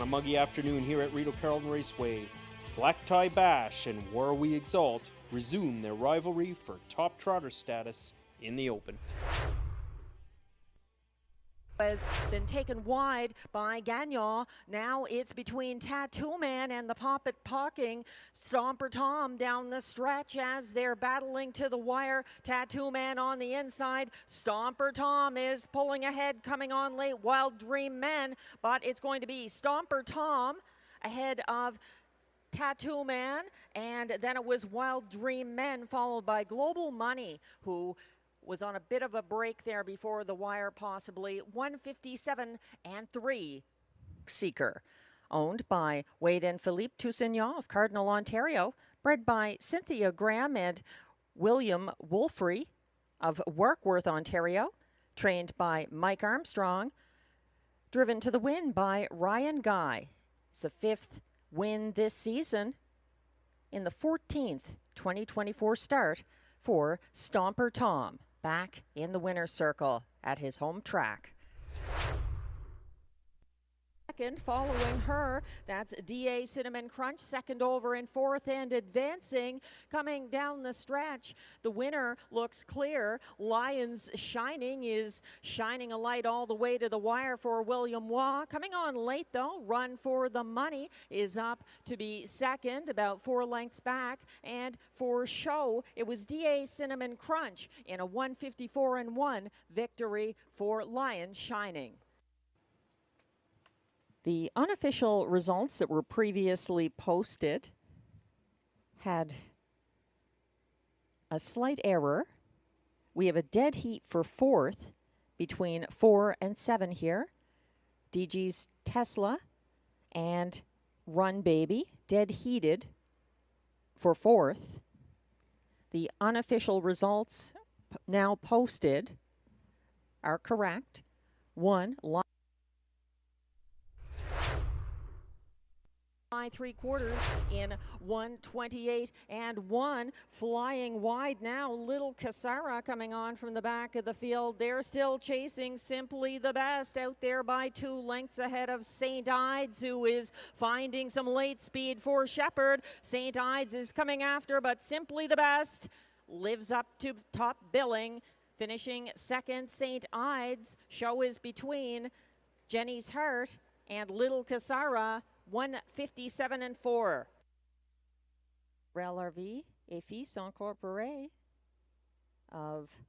a muggy afternoon here at Rideau Carleton Raceway. Black Tie Bash and War We Exalt resume their rivalry for top trotter status in the Open. Has been taken wide by Gagnon. Now it's between Tattoo Man and the Poppet Pocking. Stomper Tom down the stretch as they're battling to the wire. Tattoo Man on the inside. Stomper Tom is pulling ahead, coming on late. Wild Dream Men, but it's going to be Stomper Tom ahead of Tattoo Man, and then it was Wild Dream Men followed by Global Money, who was on a bit of a break there before the wire, possibly. 157 and 3. Seeker, owned by Wade and Philippe Toussaint of Cardinal, Ontario, bred by Cynthia Graham and William Wolfrey of Warkworth, Ontario, trained by Mike Armstrong, driven to the win by Ryan Guy. It's a 5th win this season in the 14th 2024 start for Stomper Tom, back in the winner's circle at his home track. Second, following her, that's DA Cinnamon Crunch, second over in 4th and advancing, coming down the stretch. The winner looks clear. Lions Shining is shining a light all the way to the wire for William Waugh. Coming on late though, Run for the Money is up to be second, about 4 lengths back. And for show, it was DA Cinnamon Crunch in a 154 and 1 victory for Lions Shining. The unofficial results that were previously posted had a slight error. We have a dead heat for 4th between 4 and 7 here. DG's Tesla and Run Baby, dead heated for 4th. The unofficial results now posted are correct. 1, 3/4 in 128 and 1, flying wide now. Little Casara coming on from the back of the field. They're still chasing Simply the Best, out there by 2 lengths ahead of St. Ides, who is finding some late speed for Shepherd. St. Ides is coming after, but Simply the Best lives up to top billing, finishing second. St. Ides, show is between Jenny's Heart and Little Casara. 157 and 4. RLRV, a fils incorporé of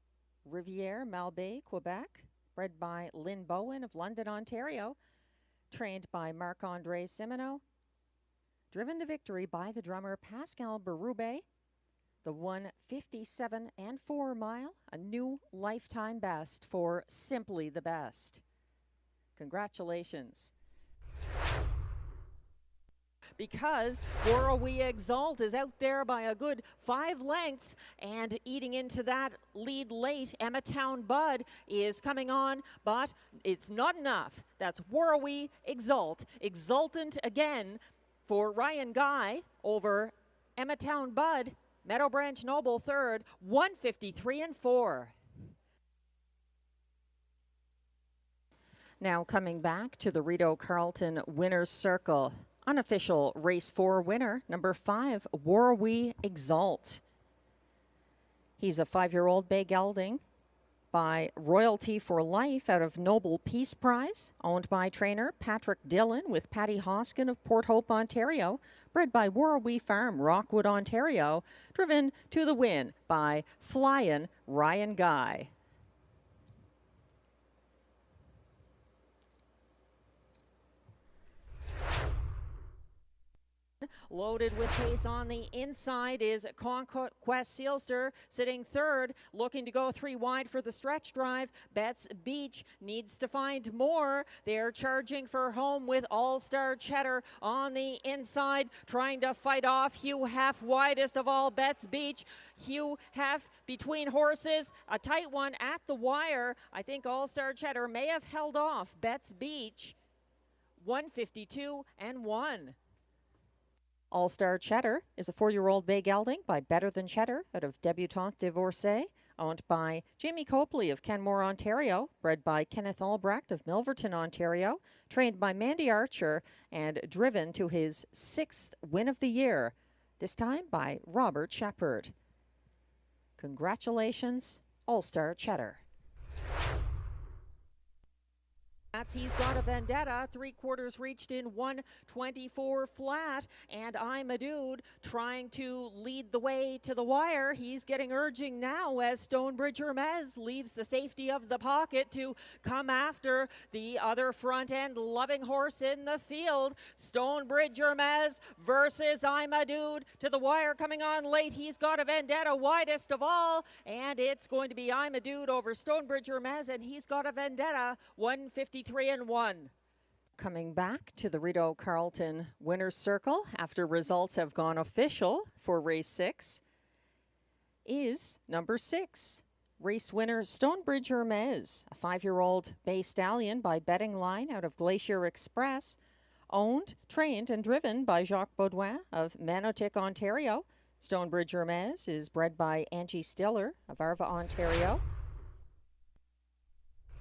Rivière, Malbaie, Quebec, bred by Lynn Bowen of London, Ontario, trained by Marc-André Simoneau, driven to victory by the drummer Pascal Berube. The 157 and 4 mile, a new lifetime best for Simply the Best. Congratulations. Because War We Exalt is out there by a good 5 lengths, and eating into that lead late, Emmatown Bud is coming on, but it's not enough. That's War We Exalt. Exultant again for Ryan Guy over Emmatown Bud. Meadow Branch Noble third, 153 and 4. Now coming back to the Rideau Carleton winner's circle. Unofficial race 4 winner, number 5, War We Exalt. He's a 5-year-old bay gelding by Royalty for Life out of Noble Peace Prize, owned by trainer Patrick Dillon with Patty Hoskin of Port Hope, Ontario, bred by War We Farm, Rockwood, Ontario, driven to the win by Flyin' Ryan Guy. Loaded with pace on the inside is Conquest Sealster, sitting third, looking to go 3 wide for the stretch drive. Betts Beach needs to find more. They're charging for home with All-Star Cheddar on the inside, trying to fight off Hugh Hef, widest of all. Betts Beach. Hugh Hef between horses, a tight one at the wire. I think All-Star Cheddar may have held off Betts Beach. 152 and 1. All-Star Cheddar is a 4-year-old bay gelding by Better Than Cheddar out of Debutante Divorcée, owned by Jamie Copley of Kenmore, Ontario, bred by Kenneth Albrecht of Milverton, Ontario, trained by Mandy Archer, and driven to his 6th win of the year, this time by Robert Shepard. Congratulations, All-Star Cheddar. He's got a Vendetta, 3/4 reached in 1:24 flat, and I'm a Dude trying to lead the way to the wire. He's getting urging now as Stonebridge Hermes leaves the safety of the pocket to come after the other front end loving horse in the field. Stonebridge Hermes versus I'm a Dude to the wire, coming on late. He's got a Vendetta widest of all, and it's going to be I'm a Dude over Stonebridge Hermes, and he's got a Vendetta, 1:53 and 1. Coming back to the Rideau Carleton winner's circle after results have gone official for race 6 is number 6. Race winner Stonebridge Hermes, a 5-year-old bay stallion by Betting Line out of Glacier Express, owned, trained, and driven by Jacques Baudouin of Manotick, Ontario. Stonebridge Hermes is bred by Angie Stiller of Arva, Ontario.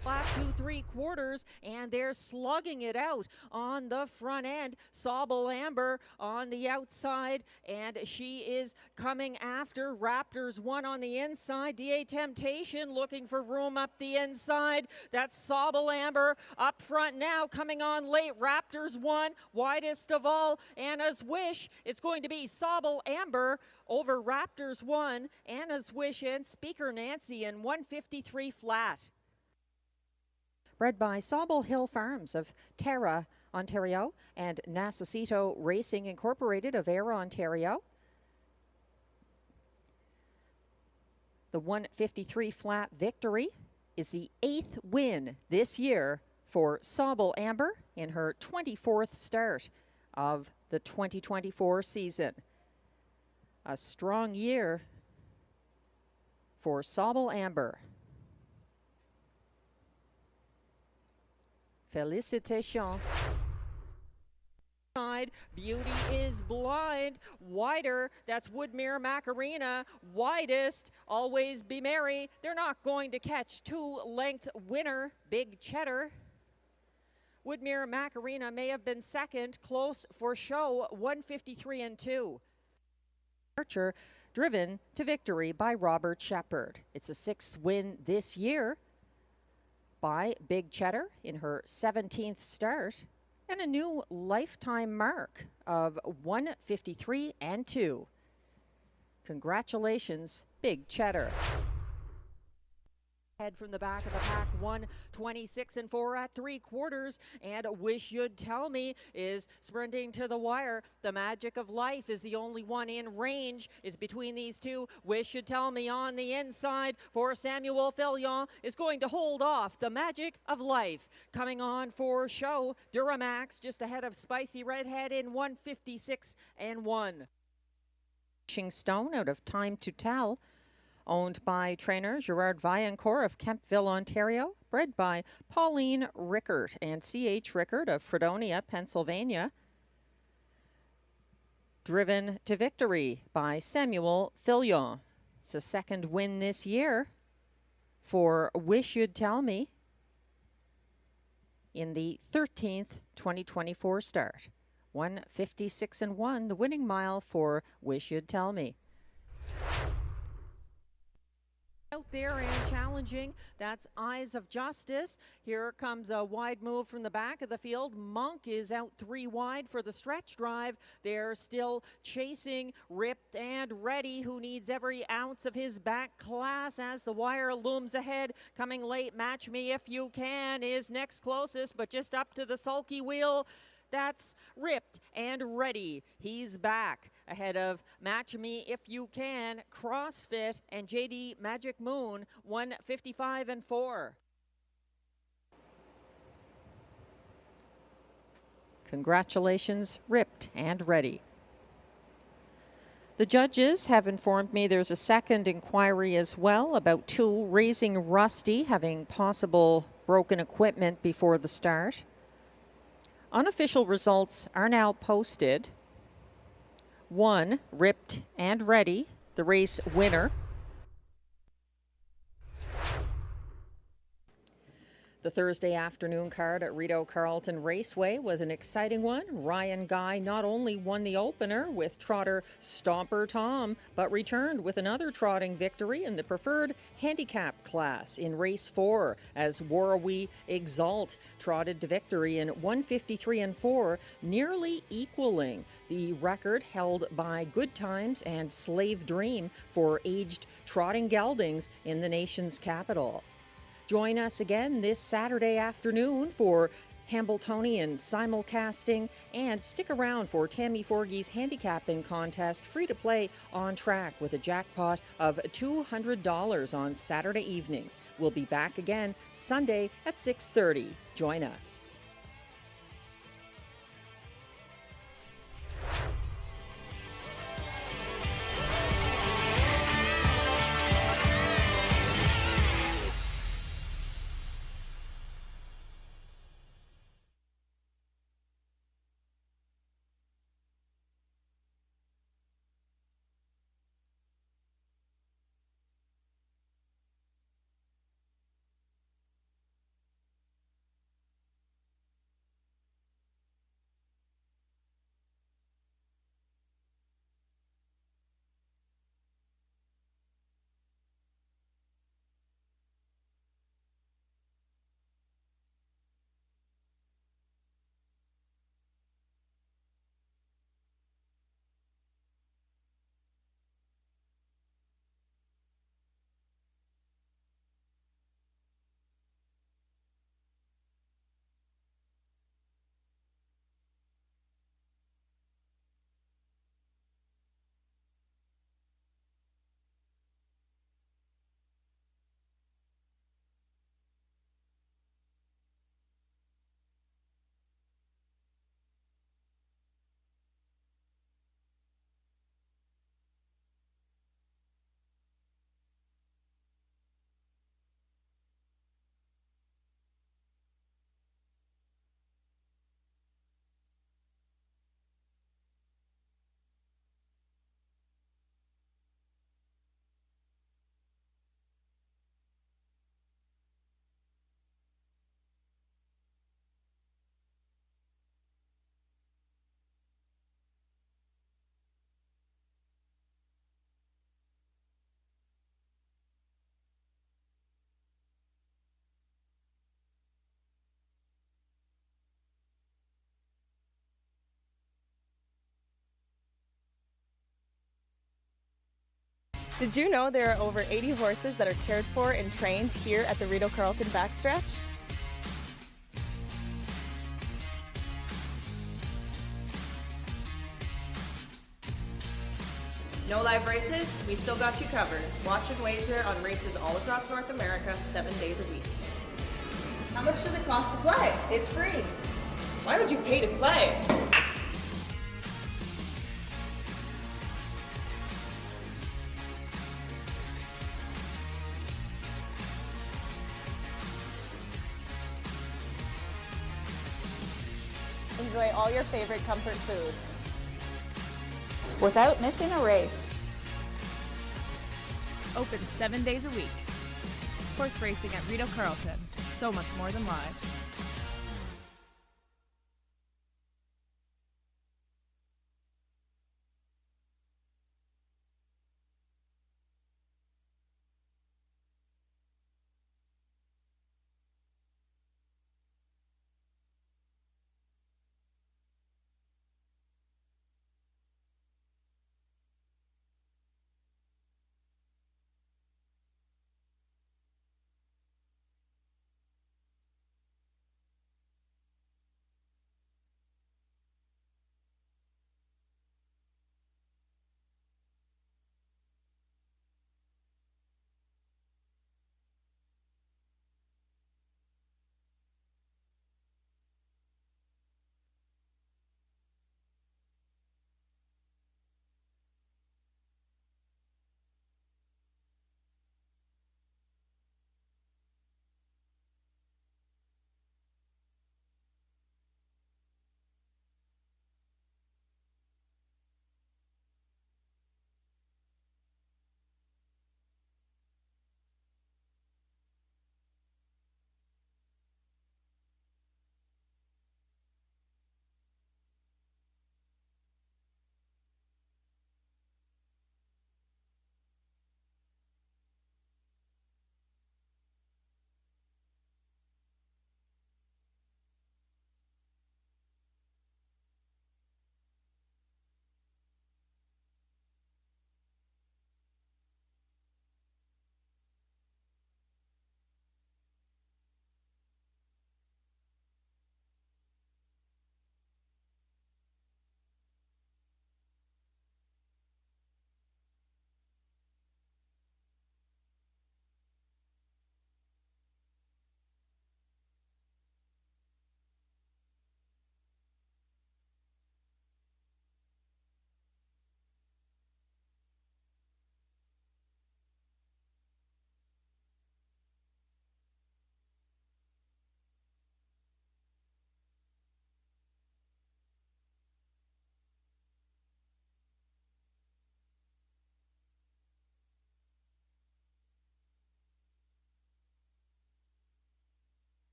Flat 2 3/4, and they're slugging it out on the front end. Sauble Amber on the outside, and she is coming after Raptors 1 on the inside. DA Temptation looking for room up the inside. That's Sauble Amber up front now, coming on late. Raptors 1 widest of all. Anna's Wish. It's going to be Sauble Amber over Raptors 1. Anna's Wish and Speaker Nancy in 1:53 flat. Bred by Sauble Hill Farms of Tara, Ontario, and Nassasito Racing Incorporated of Ayr, Ontario. The 1:53 flat victory is the 8th win this year for Sauble Amber in her 24th start of the 2024 season. A strong year for Sauble Amber. Félicitations. Beauty is Blind. Wider, that's Woodmere Macarena. Widest, Always Be Merry. They're not going to catch 2-length winner, Big Cheddar. Woodmere Macarena may have been second, close for show, 1:53 and 2. Archer, driven to victory by Robert Shepard. It's a 6th win this year by Big Cheddar in her 17th start, and a new lifetime mark of 1:53 and 2. Congratulations, Big Cheddar. Head from the back of the pack, 1:26 and 4 at 3/4, and Wish You'd Tell Me is sprinting to the wire. The Magic of Life is the only one in range. It's between these two. Wish You'd Tell Me on the inside for Samuel Fillion is going to hold off The Magic of Life. Coming on for show, Duramax just ahead of Spicy Redhead in 1:56 and 1. Stone out of Time to Tell, owned by trainer Gerard Vaillancourt of Kemptville, Ontario, bred by Pauline Rickert and C.H. Rickert of Fredonia, Pennsylvania. Driven to victory by Samuel Fillion. It's a 2nd win this year for Wish You'd Tell Me in the 13th 2024 start. 1:56 and 1, the winning mile for Wish You'd Tell Me. Out there and challenging, that's Eyes of Justice. Here comes a wide move from the back of the field. Monk is out 3 wide for the stretch drive. They're still chasing Ripped and Ready, who needs every ounce of his back class as the wire looms ahead. Coming late, Match Me If You Can is next closest, but just up to the sulky wheel. That's Ripped and Ready. He's back ahead of Match Me If You Can, CrossFit, and JD Magic Moon, 1:55 and 4. Congratulations, Ripped and Ready. The judges have informed me there's a second inquiry as well about 2 Raising Rusty having possible broken equipment before the start. Unofficial results are now posted. 1, Ripped and Ready, the race winner. The Thursday afternoon card at Rideau Carleton Raceway was an exciting one. Ryan Guy not only won the opener with trotter Stomper Tom, but returned with another trotting victory in the preferred handicap class in race 4 as War We Exalt trotted to victory in 1:53 and 4, nearly equaling the record held by Good Times and Slave Dream for aged trotting geldings in the nation's capital. Join us again this Saturday afternoon for Hambletonian simulcasting, and stick around for Tammy Forgey's handicapping contest, free to play on track with a jackpot of $200 on Saturday evening. We'll be back again Sunday at 6:30. Join us. Did you know there are over 80 horses that are cared for and trained here at the Rideau Carleton backstretch? No live races? We still got you covered. Watch and wager on races all across North America 7 days a week. How much does it cost to play? It's free. Why would you pay to play? Enjoy all your favorite comfort foods without missing a race. Open 7 days a week. Horse racing at Rideau Carleton. So much more than live.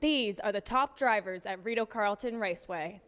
These are the top drivers at Rideau Carleton Raceway.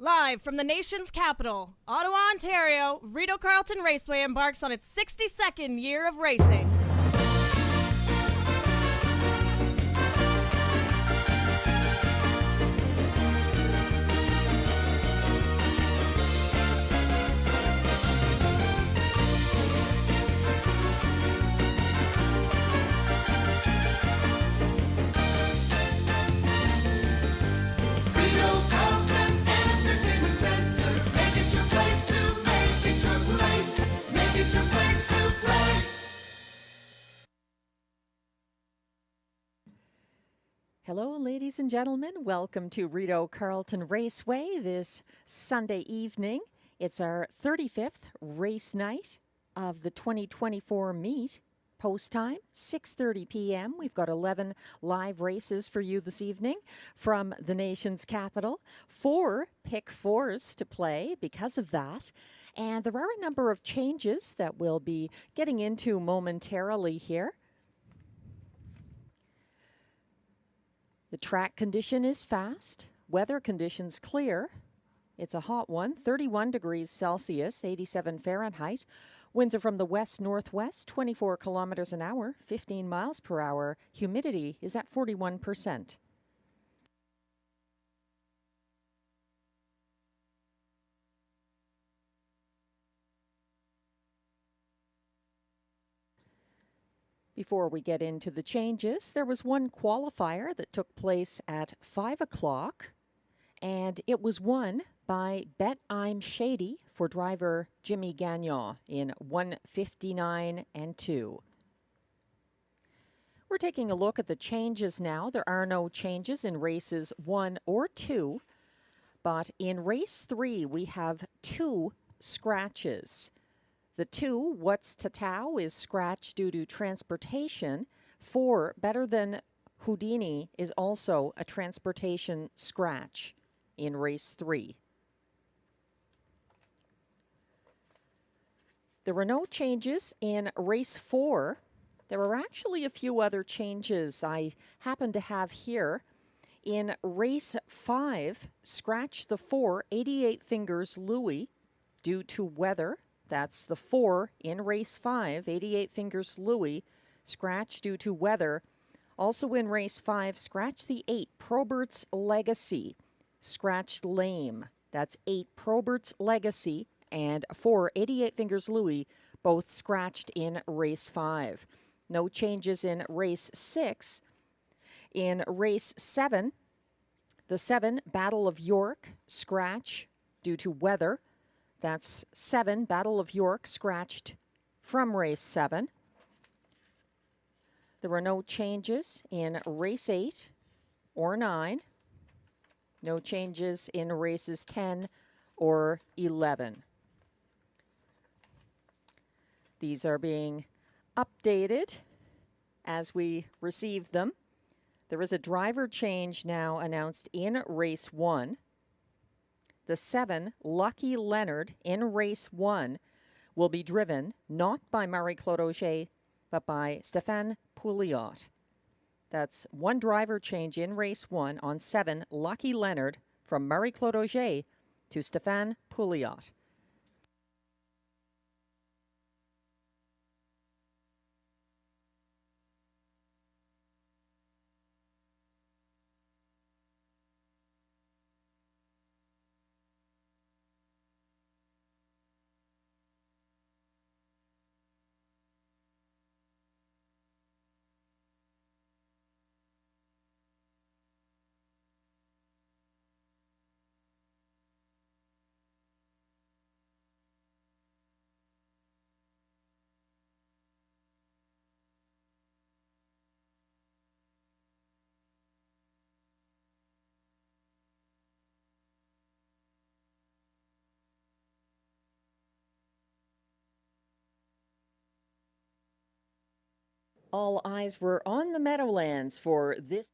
Live from the nation's capital, Ottawa, Ontario, Rideau Carleton Raceway embarks on its 62nd year of racing. Hello, ladies and gentlemen. Welcome to Rideau Carleton Raceway this Sunday evening. It's our 35th race night of the 2024 meet. Post time, 6:30 p.m. We've got 11 live races for you this evening from the nation's capital. 4 pick fours to play because of that. And there are a number of changes that we'll be getting into momentarily here. The track condition is fast, weather conditions clear. It's a hot one, 31 degrees Celsius, 87 Fahrenheit. Winds are from the west-northwest, 24 kilometers an hour, 15 miles per hour. Humidity is at 41%. Before we get into the changes, there was one qualifier that took place at 5 o'clock, and it was won by Bet I'm Shady for driver Jimmy Gagnon in 1:59 and 2. We're taking a look at the changes now. There are no changes in races 1 or 2, but in race 3 we have 2 scratches. The 2, What's Tatao, is scratched due to transportation. 4, Better Than Houdini, is also a transportation scratch in race 3. There were no changes in race 4. There are actually a few other changes I happen to have here. In race 5, scratch the 4, 88 Fingers Louis, due to weather. That's the 4 in race 5, 88 Fingers Louis, scratch due to weather. Also in race 5, scratch the 8, Probert's Legacy, scratched lame. That's 8, Probert's Legacy, and 4, 88 Fingers Louis, both scratched in race 5. No changes in race 6. In race 7, the 7, Battle of York, scratch due to weather. That's 7, Battle of York, scratched from race 7. There were no changes in race 8 or 9. No changes in races 10 or 11. These are being updated as we receive them. There is a driver change now announced in race 1. The 7, Lucky Leonard, in race 1, will be driven not by Marie-Claude Auger, but by Stéphane Pouliot. That's one driver change in race 1 on 7, Lucky Leonard, from Marie-Claude Auger to Stéphane Pouliot. All eyes were on the Meadowlands for this.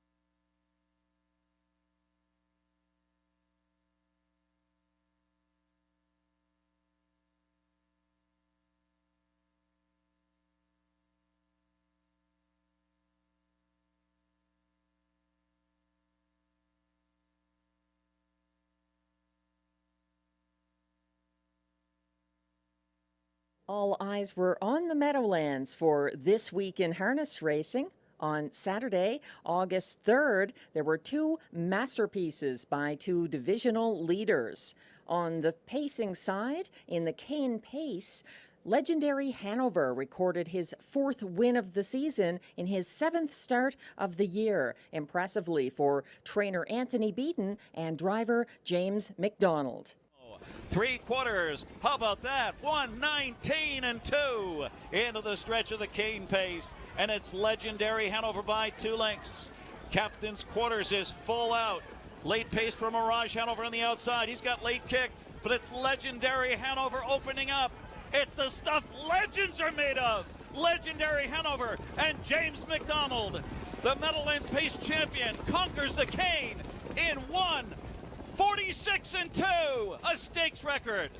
All eyes were on the Meadowlands for This Week in Harness Racing. On Saturday, August 3rd, there were two masterpieces by two divisional leaders. On the pacing side, in the Cane Pace, Legendary Hanover recorded his fourth win of the season in his seventh start of the year, impressively for trainer Anthony Beaton and driver James McDonald. 3/4. How about that? 1:19 and 2 into the stretch of the Cane Pace, and it's Legendary Hanover by 2 lengths. Captain's Quarters is full out. Late pace for Mirage Hanover on the outside. He's got late kick, but it's Legendary Hanover opening up. It's the stuff legends are made of. Legendary Hanover and James McDonald, the Meadowlands Pace champion, conquers the Cane in 1:46 and 2, a stakes record.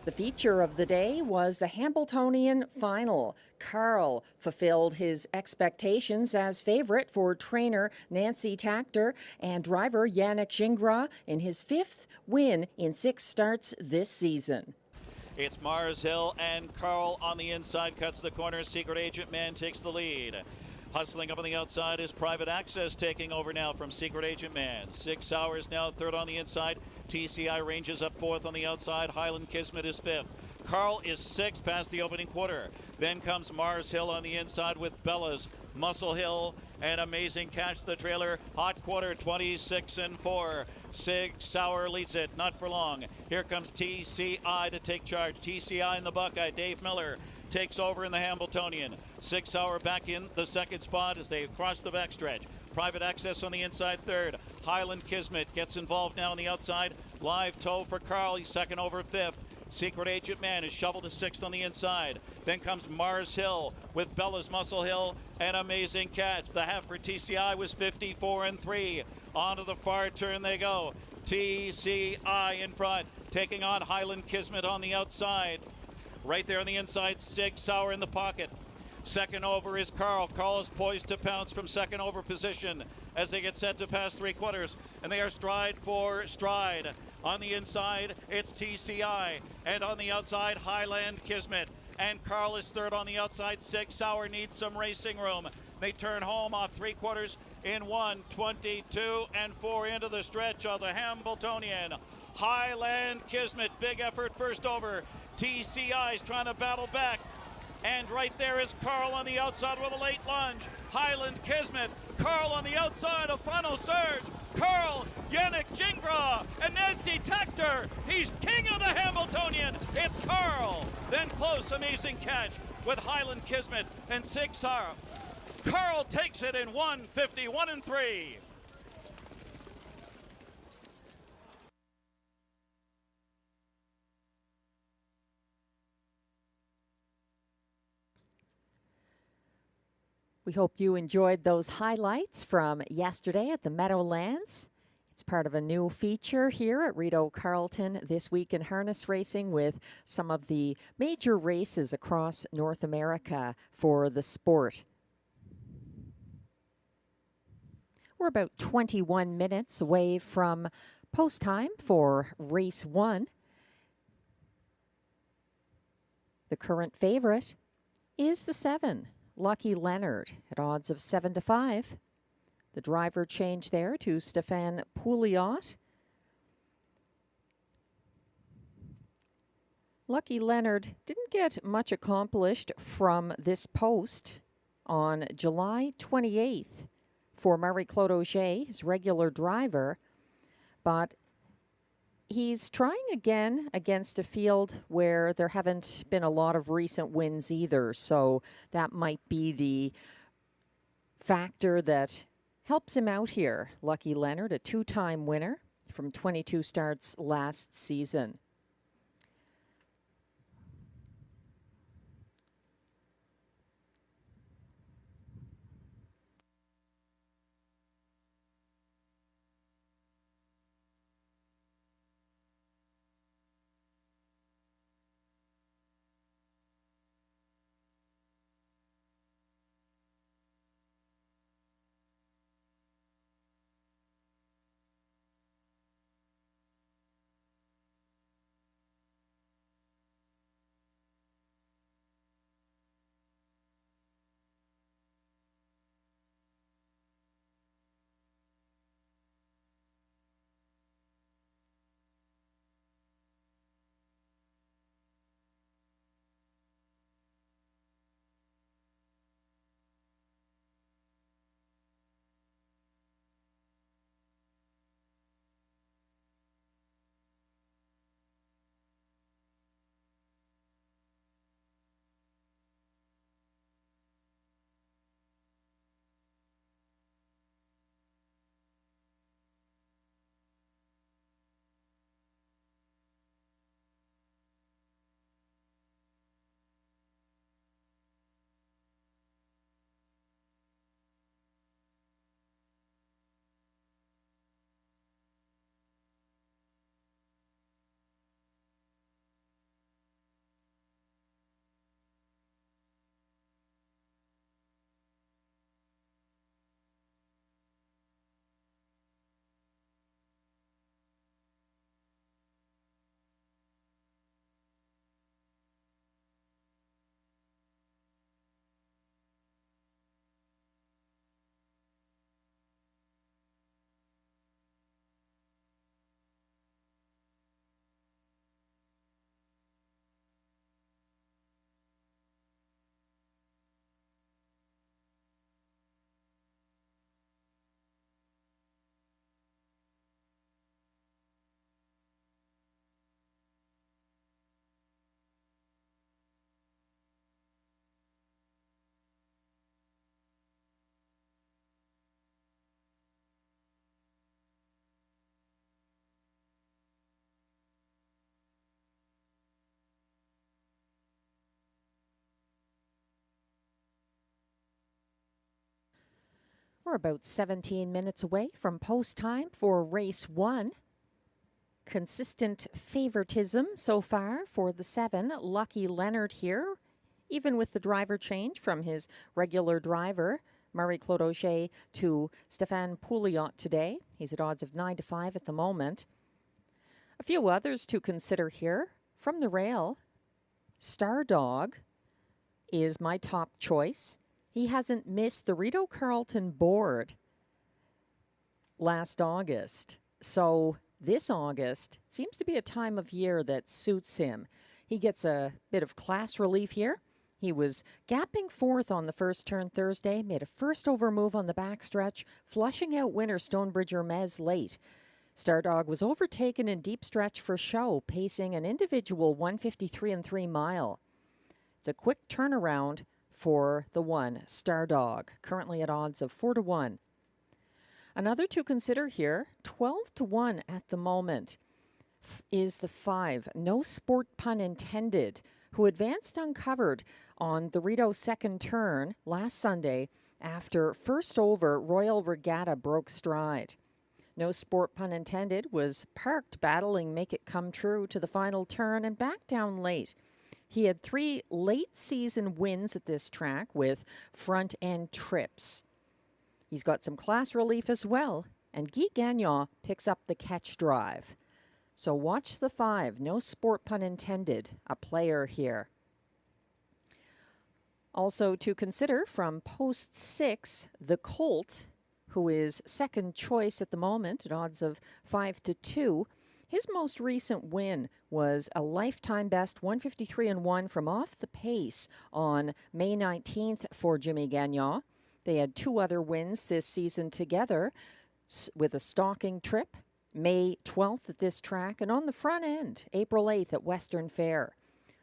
The feature of the day was the Hambletonian final. Carl fulfilled his expectations as favorite for trainer Nancy Tactor and driver Yannick Gingras in his fifth win in 6 starts this season. It's Mars Hill and Carl on the inside, cuts the corner. Secret Agent Man takes the lead. Hustling up on the outside is Private Access, taking over now from Secret Agent Man. 6 Hours now third on the inside. TCI ranges up fourth on the outside. Highland Kismet is fifth. Carl is sixth past the opening quarter. Then comes Mars Hill on the inside with Bella's Muscle Hill and Amazing Catch the trailer. Hot quarter 26 and 4. 6 Hour leads it, not for long. Here comes TCI to take charge. TCI in the Buckeye. Dave Miller takes over in the Hambletonian. 6 Hour back in the second spot as they cross the backstretch. Private Access on the inside third. Highland Kismet gets involved now on the outside. Live tow for Carl. He's second over fifth. Secret Agent Man is shoveled to sixth on the inside. Then comes Mars Hill with Bella's Muscle Hill and Amazing Catch. The half for TCI was 54 and 3. Onto the far turn they go. TCI in front, taking on Highland Kismet on the outside. Right there on the inside, 6 Hour in the pocket. Second over is Carl. Carl is poised to pounce from second over position as they get set to pass 3/4. And they are stride for stride. On the inside, it's TCI. And on the outside, Highland Kismet. And Carl is third on the outside. 6 Hour needs some racing room. They turn home off 3/4 in 1:22 and 4 into the stretch of the Hambletonian. Highland Kismet, big effort first over. TCI is trying to battle back. And right there is Carl on the outside with a late lunge. Highland Kismet, Carl on the outside, a final surge. Carl, Yannick Gingras, and Nancy Tactor. He's king of the Hambletonian. It's Carl. Then close, Amazing Catch with Highland Kismet and 6 Hour. Carl takes it in 1:51 and 3. We hope you enjoyed those highlights from yesterday at the Meadowlands. It's part of a new feature here at Rideau Carleton This Week in Harness Racing with some of the major races across North America for the sport. We're about 21 minutes away from post time for race 1. The current favorite is the 7. Lucky Leonard at odds of 7-5. The driver change there to Stéphane Pouliot. Lucky Leonard didn't get much accomplished from this post on July 28th for Marie-Claude Auger, his regular driver, but he's trying again against a field where there haven't been a lot of recent wins either, so that might be the factor that helps him out here. Lucky Leonard, a 2-time winner from 22 starts last season. We're about 17 minutes away from post time for race 1. Consistent favoritism so far for the 7. Lucky Leonard here, even with the driver change from his regular driver, Marie-Claude Auger, to Stéphane Pouliot today. He's at odds of 9-5 at the moment. A few others to consider here. From the rail, Star Dog is my top choice. He hasn't missed the Rideau Carleton board last August. So this August seems to be a time of year that suits him. He gets a bit of class relief here. He was gapping fourth on the first turn Thursday, made a first over move on the backstretch, flushing out winner Stonebridge Hermes late. Stardog was overtaken in deep stretch for show, pacing an individual 153 and 3 mile. It's a quick turnaround for the 1, Stardog, currently at odds of 4-1. Another to consider here, 12-1 at the moment, is the 5, No Sport Pun Intended, who advanced uncovered on the Rideau second turn last Sunday after first over Royal Regatta broke stride. No Sport Pun Intended was parked battling Make It Come True to the final turn and back down late. He had 3 late season wins at this track with front end trips. He's got some class relief as well, and Guy Gagnon picks up the catch drive. So watch the 5, No Sport Pun Intended, a player here. Also to consider from post 6, the Colt, who is second choice at the moment at odds of 5-2. His most recent win was a lifetime best 153 and 1 from off the pace on May 19th for Jimmy Gagnon. They had 2 other wins this season together with a stalking trip, May 12th at this track, and on the front end, April 8th at Western Fair.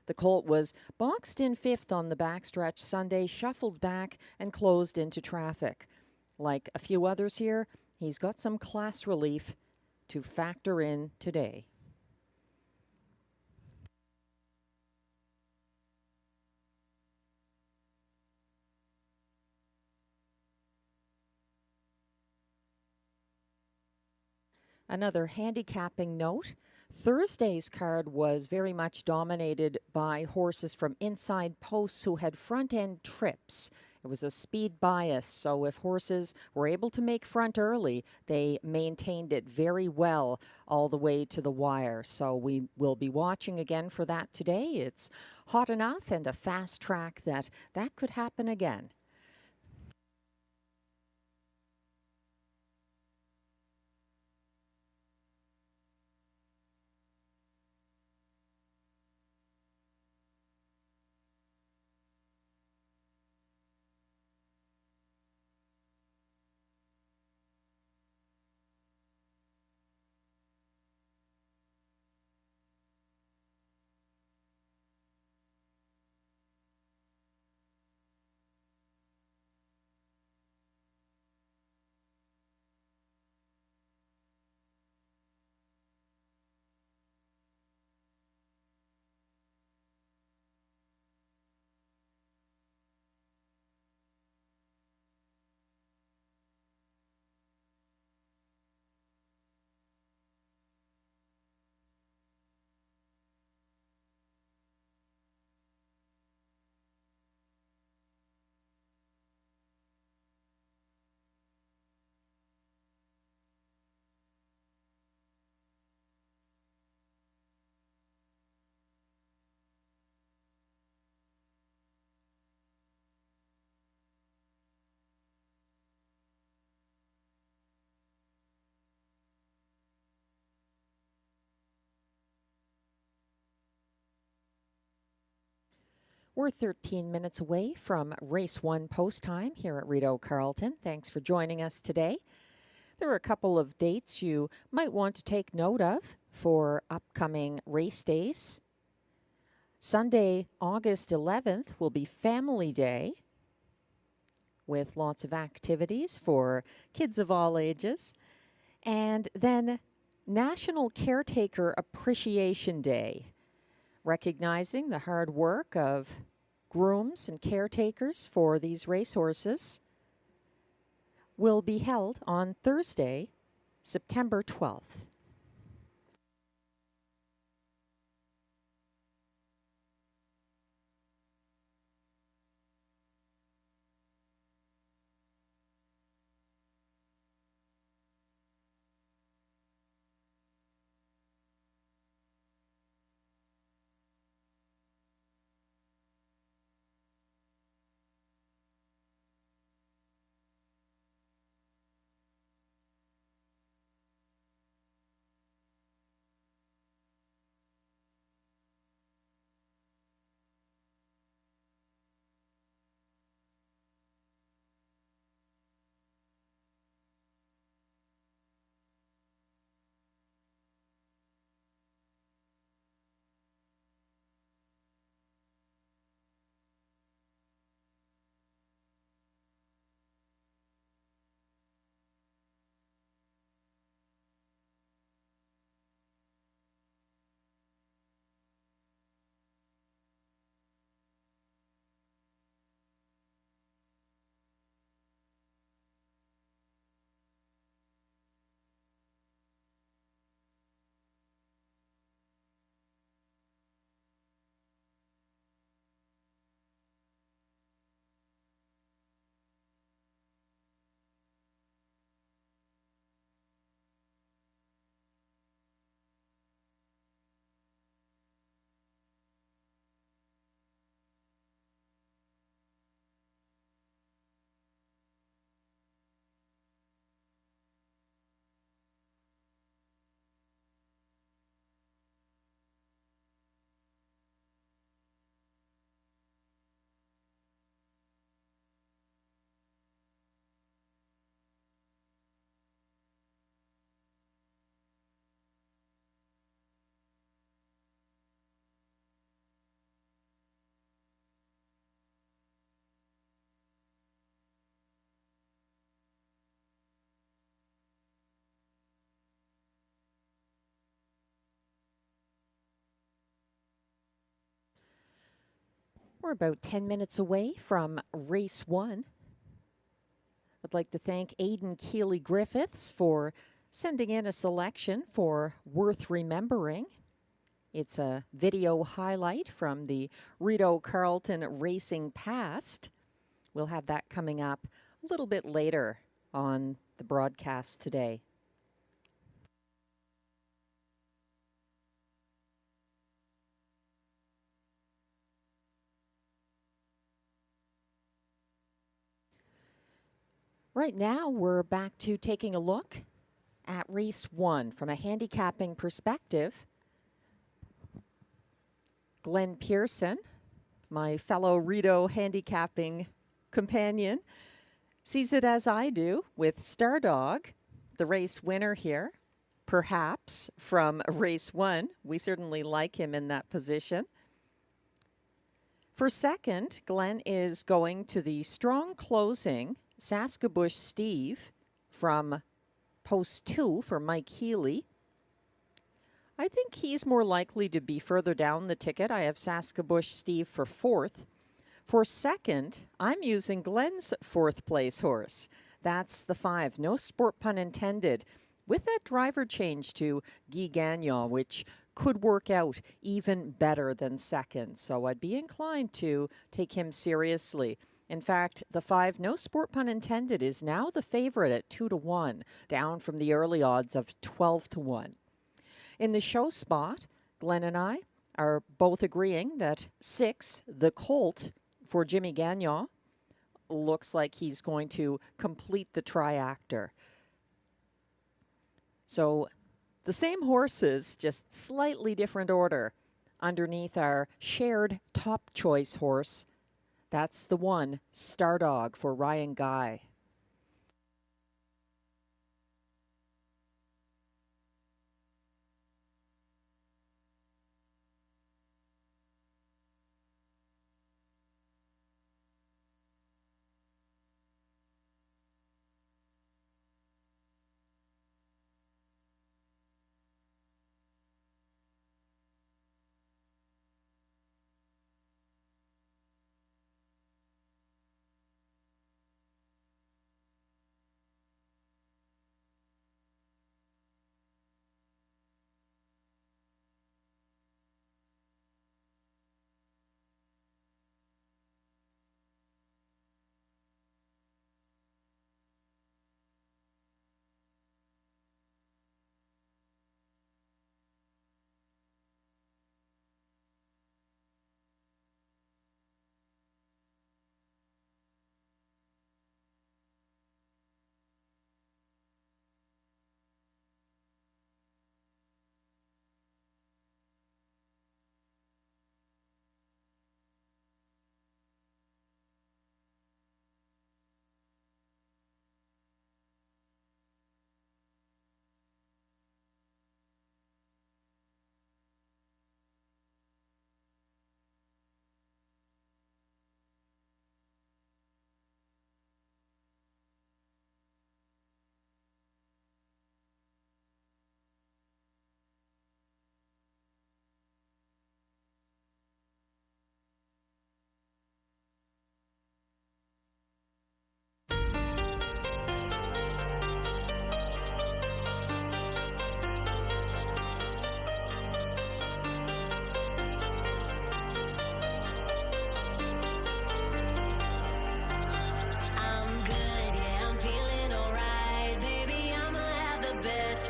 The Colt was boxed in 5th on the backstretch Sunday, shuffled back, and closed into traffic. Like a few others here, he's got some class relief to factor in today. Another handicapping note, Thursday's card was very much dominated by horses from inside posts who had front-end trips. It was a speed bias, so if horses were able to make front early, they maintained it very well all the way to the wire. So we will be watching again for that today. It's hot enough and a fast track that could happen again. We're 13 minutes away from race 1 post time here at Rideau Carleton. Thanks for joining us today. There are a couple of dates you might want to take note of for upcoming race days. Sunday, August 11th will be Family Day with lots of activities for kids of all ages. And then National Caretaker Appreciation Day, recognizing the hard work of grooms and caretakers for these racehorses. will be held on Thursday, September 12th. We're about 10 minutes away from race 1. I'd like to thank Aidan Keeley-Griffiths for sending in a selection for Worth Remembering. It's a video highlight from the Rideau Carleton Racing past. We'll have that coming up a little bit later on the broadcast today. Right now, we're back to taking a look at race 1 from a handicapping perspective. Glenn Pearson, my fellow Rideau handicapping companion, sees it as I do with Stardog, the race winner here, perhaps from race 1. We certainly like him in that position. For second, Glenn is going to the strong closing Saskabush Steve from post 2 for Mike Healy. I think he's more likely to be further down the ticket. I have Saskabush Steve for 4th. For second, I'm using Glenn's 4th place horse. That's the 5, no sport pun intended, with that driver change to Guy Gagnon, which could work out even better than second. So I'd be inclined to take him seriously. In fact, the 5, no sport pun intended, is now the favorite at 2-1, down from the early odds of 12-1. In the show spot, Glenn and I are both agreeing that 6, the Colt for Jimmy Gagnon, looks like he's going to complete the triactor. So the same horses, just slightly different order underneath our shared top choice horse. That's the 1, Stardog for Ryan Guy.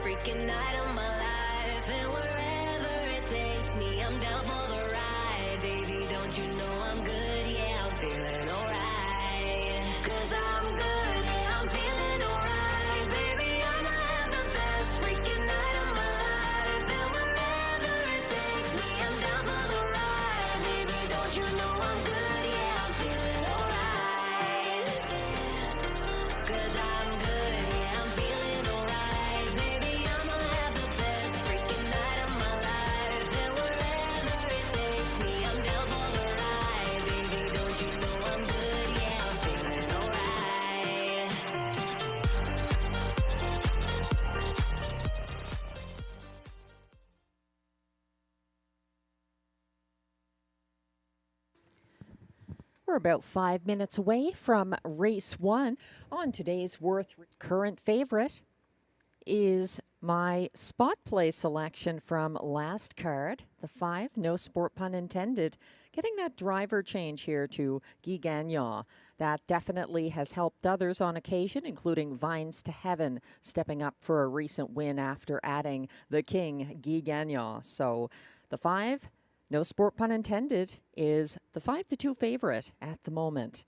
freaking night of my life. And wherever it takes me, I'm down for the ride. Baby, don't you know I'm good? Yeah, I'm feeling alright. 'Cause I'm good, yeah, I'm feeling alright. Baby, I'ma have the best freaking night of my life. And wherever it takes me, I'm down for the ride. Baby, don't you know I'm good? Yeah, I'm feeling alright. 'Cause I'm good, yeah, I'm feeling alright. Baby, I'ma have the best freaking night of my life. And wherever it takes me, I'm down for the ride. Baby, don't you know I'm good? Yeah, I'm feeling alright. We're about 5 minutes away from race 1. On today's Worth current favorite is my spot play selection from last card, the 5, no sport pun intended, getting that driver change here to Guy Gagnon. That definitely has helped others on occasion, including Vines to Heaven, stepping up for a recent win after adding the king, Guy Gagnon. So the 5, no sport pun intended, is the 5-2 favorite at the moment.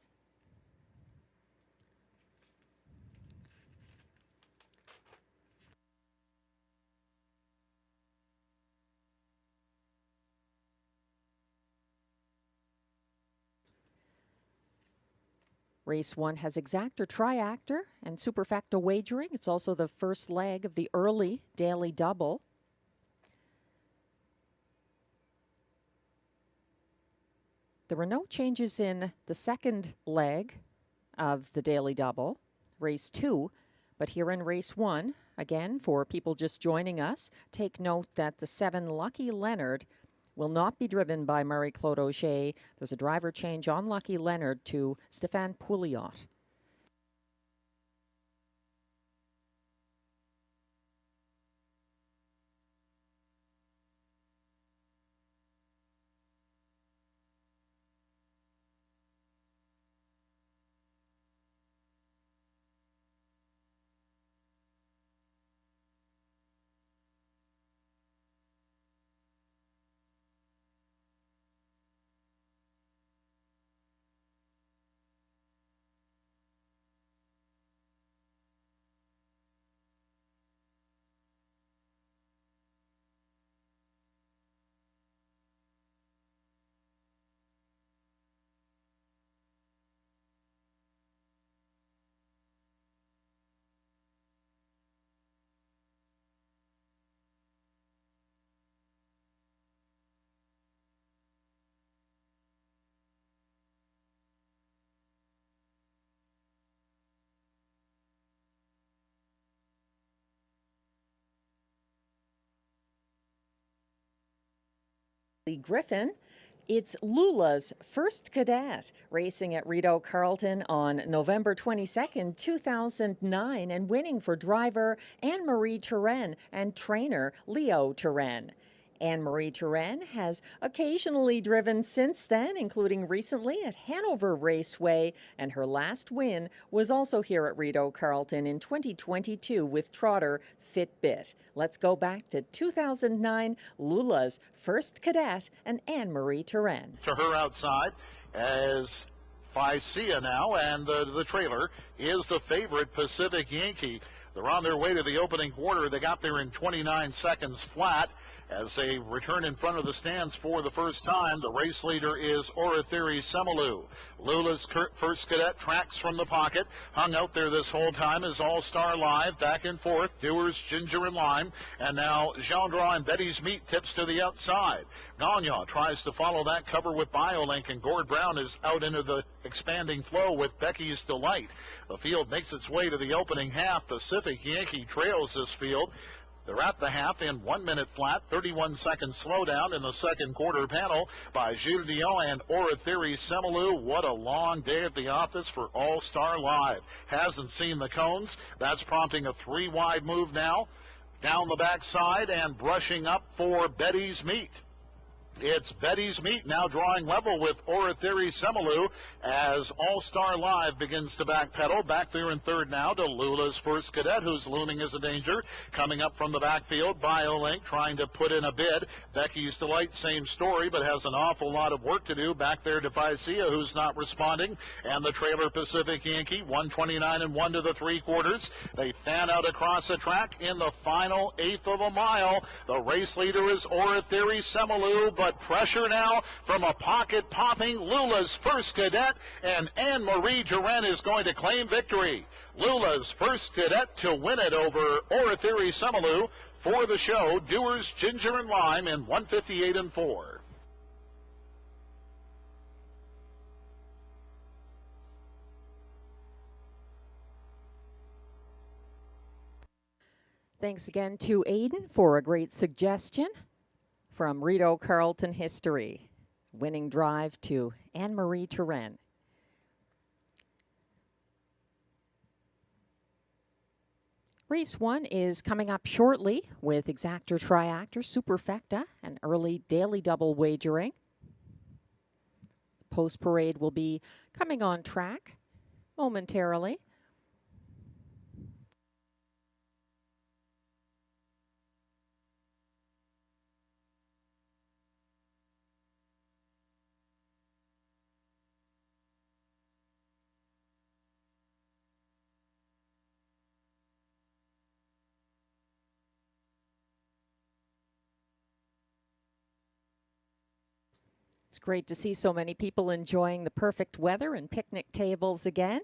Race 1 has exactor, triactor, and superfecta wagering. It's also the first leg of the early daily double. There were no changes in the second leg of the daily double, race 2, but here in race 1, again, for people just joining us, take note that the 7 Lucky Leonard will not be driven by Marie-Claude Auger. There's a driver change on Lucky Leonard to Stéphane Pouliot. Griffin. It's Lula's first cadet racing at Rideau Carleton on November 22nd, 2009, and winning for driver Anne-Marie Turenne and trainer Leo Turenne. Anne-Marie Turenne has occasionally driven since then, including recently at Hanover Raceway, and her last win was also here at Rideau Carleton in 2022 with trotter Fitbit. Let's go back to 2009, Lula's first cadet and Anne-Marie Turenne. To her outside as Physia now, and the trailer is the favorite Pacific Yankee. They're on their way to the opening quarter. They got there in 29 seconds flat. As they return in front of the stands for the first time, the race leader is Orathiri Semelu. Lula's first cadet tracks from the pocket. Hung out there this whole time is All-Star Live, back and forth. Doers, Ginger and Lime. And now Gendra and Betty's Meat tips to the outside. Gagnon tries to follow that cover with BioLink, and Gord Brown is out into the expanding flow with Becky's Delight. The field makes its way to the opening half. Pacific Yankee trails this field. They're at the half in 1 minute flat, 31 seconds slowdown in the second quarter panel by Gilles Dion and Orathiri Semelu. What a long day at the office for All-Star Live. Hasn't seen the cones. That's prompting a 3-wide move now. Down the backside and brushing up for Betty's Meat. It's Betty's Meat now drawing level with Orathiri Semilu as All-Star Live begins to backpedal. Back there in third now to Lula's First Cadet, who's looming as a danger. Coming up from the backfield, BioLink trying to put in a bid. Becky's Delight, same story, but has an awful lot of work to do. Back there to Vicea, who's not responding. And the Trailer Pacific Yankee, 129 and 1 to the 3/4. They fan out across the track in the final eighth of a mile. The race leader is Orathiri Semilu, but pressure now from a pocket-popping Lula's First Cadet, and Anne-Marie Duran is going to claim victory. Lula's First Cadet to win it over Orathiri Semilu for the show. Dewar's Ginger and Lime in 158 and 4. Thanks again to Aiden for a great suggestion from Rideau Carleton history. Winning drive to Anne-Marie Turenne. Race 1 is coming up shortly with Exactor Triactor, Superfecta, and early daily double wagering. Post parade will be coming on track momentarily. It's great to see so many people enjoying the perfect weather and picnic tables again.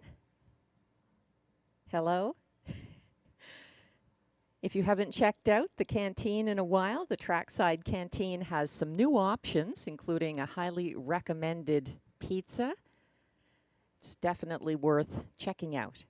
Hello. If you haven't checked out the canteen in a while, the Trackside Canteen has some new options, including a highly recommended pizza. It's definitely worth checking out.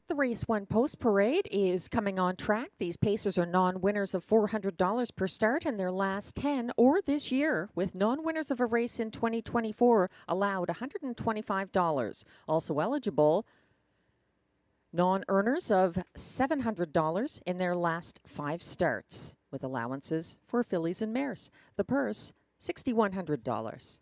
The Race 1 Post Parade is coming on track. These pacers are non-winners of $400 per start in their last 10 or this year, with non-winners of a race in 2024 allowed $125. Also eligible, non-earners of $700 in their last 5 starts, with allowances for fillies and mares. The purse, $6,100.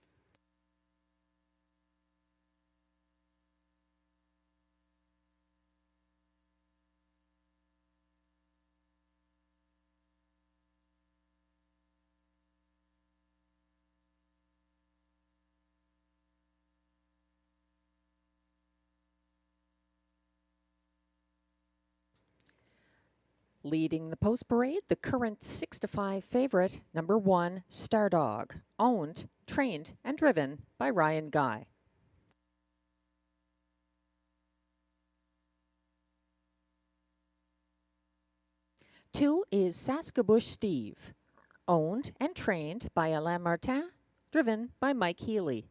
Leading the post parade, the current 6-5 favorite, number 1, Stardog, owned, trained, and driven by Ryan Guy. 2 is Saskabush Steve, owned and trained by Alain Martin, driven by Mike Healy.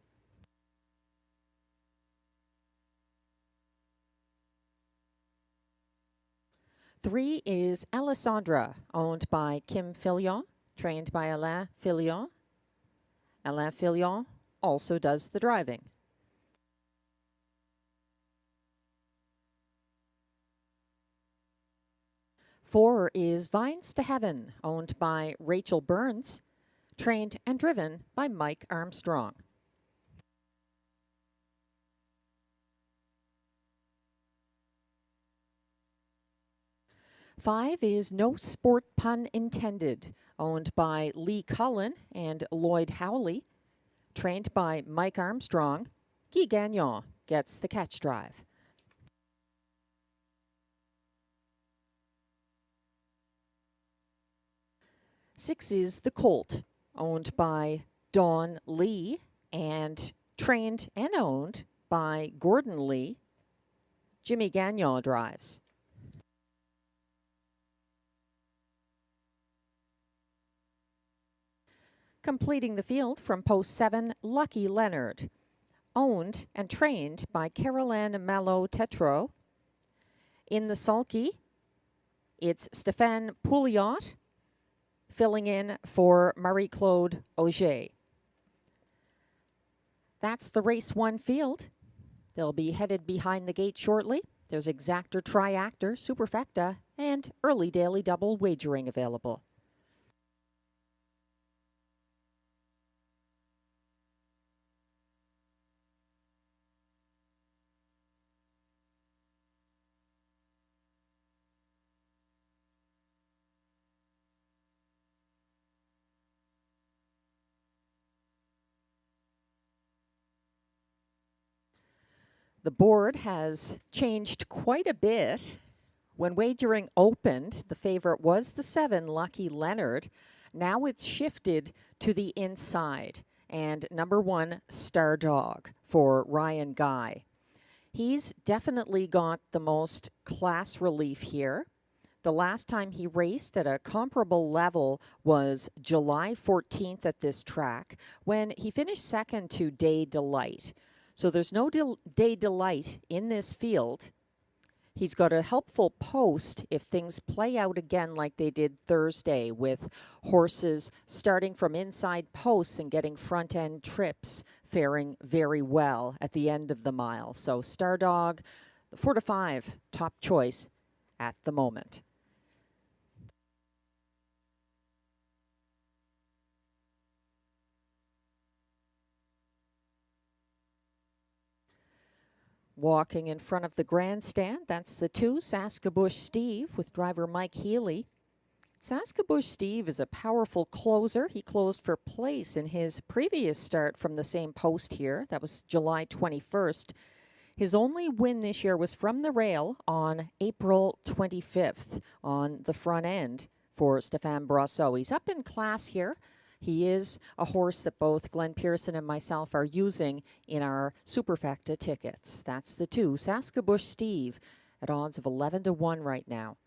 Three is Alessandra, owned by Kim Fillion, trained by Alain Fillion. Alain Fillion also does the driving. Four is Vines to Heaven, owned by Rachel Burns, trained and driven by Mike Armstrong. Five is No Sport Pun Intended, owned by Lee Cullen and Lloyd Howley, trained by Mike Armstrong. Guy Gagnon gets the catch drive. Six is The Colt, owned by Dawn Lee and trained and owned by Gordon Lee. Jimmy Gagnon drives. Completing the field from post 7, Lucky Leonard, owned and trained by Caroline Malo-Tetro. In the sulky, it's Stéphane Pouliot, filling in for Marie-Claude Auger. That's the race 1 field. They'll be headed behind the gate shortly. There's Exactor, Triactor, Superfecta, and early daily double wagering available. The board has changed quite a bit. When wagering opened, the favorite was the 7, Lucky Leonard. Now it's shifted to the inside. And number 1, Star Dog for Ryan Guy. He's definitely got the most class relief here. The last time he raced at a comparable level was July 14th at this track, when he finished second to Day Delight. So there's no Day Delight in this field. He's got a helpful post if things play out again like they did Thursday, with horses starting from inside posts and getting front end trips, faring very well at the end of the mile. So Star Dog, the 4 to 5, top choice at the moment. Walking in front of the grandstand, that's the 2, Saskabush Steve with driver Mike Healy. Saskabush Steve is a powerful closer. He closed for place in his previous start from the same post here. That was July 21st. His only win this year was from the rail on April 25th on the front end for Stéphane Brosseau. He's up in class here. He is a horse that both Glenn Pearson and myself are using in our Superfecta tickets. That's the 2, Saskabush Steve, at odds of 11 to 1 right now.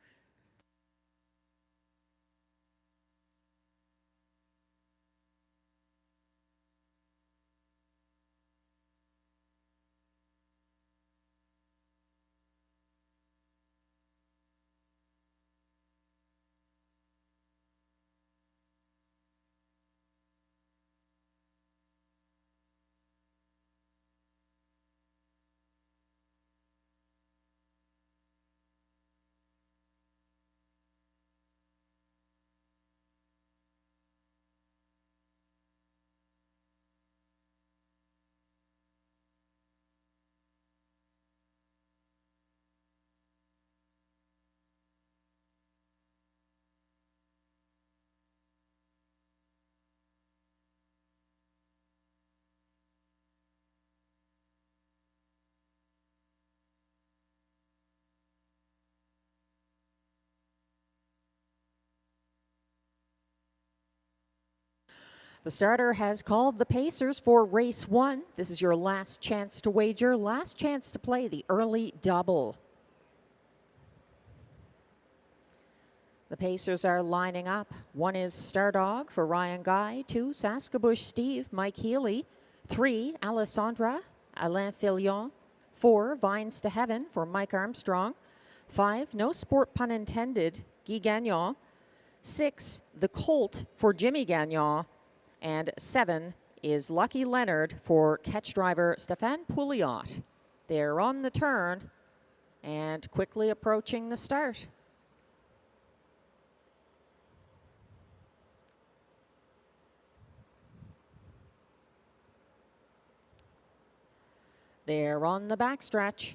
The starter has called the Pacers for race 1. This is your last chance to wager, last chance to play the early double. The pacers are lining up. 1 is Stardog for Ryan Guy. 2, Saskabush Steve, Mike Healy. 3, Alessandra, Alain Filion. 4, Vines to Heaven for Mike Armstrong. 5, No Sport Pun Intended, Guy Gagnon. 6, The Colt for Jimmy Gagnon. And 7 is Lucky Leonard for catch driver Stéphane Pouliot. They're on the turn and quickly approaching the start. They're on the backstretch.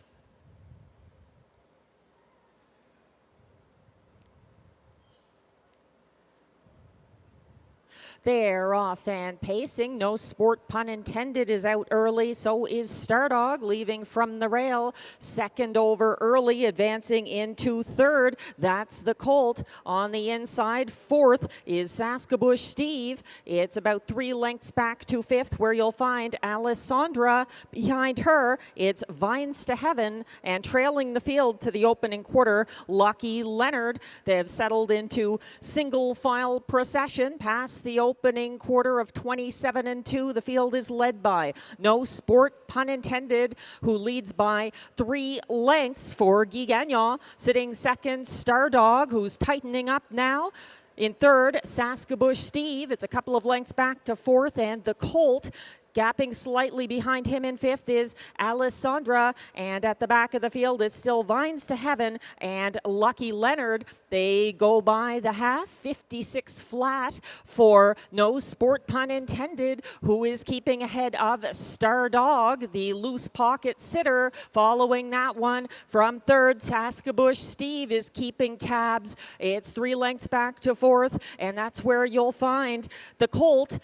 They're off and pacing. No Sport Pun Intended is out early. So is Stardog, leaving from the rail. Second over early, advancing into third. That's the Colt. On the inside, fourth is Saskabush Steve. It's about 3 lengths back to fifth, where you'll find Alessandra. Behind her, it's Vines to Heaven. And trailing the field to the opening quarter, Lucky Leonard. They've settled into single file procession past the opening quarter of 27 and 2. The field is led by No Sport Pun Intended, who leads by 3 lengths for Guy Gagnon. Sitting second, Stardog, who's tightening up now. In third, Saskabush Steve. It's a couple of lengths back to fourth, and the Colt. Gapping slightly behind him in fifth is Alessandra, and at the back of the field it's still Vines to Heaven and Lucky Leonard. They go by the half, 56 flat for No Sport Pun Intended, who is keeping ahead of Stardog, the loose pocket sitter. Following that one from third, Saskabush Steve is keeping tabs. It's 3 lengths back to fourth, and that's where you'll find the Colt.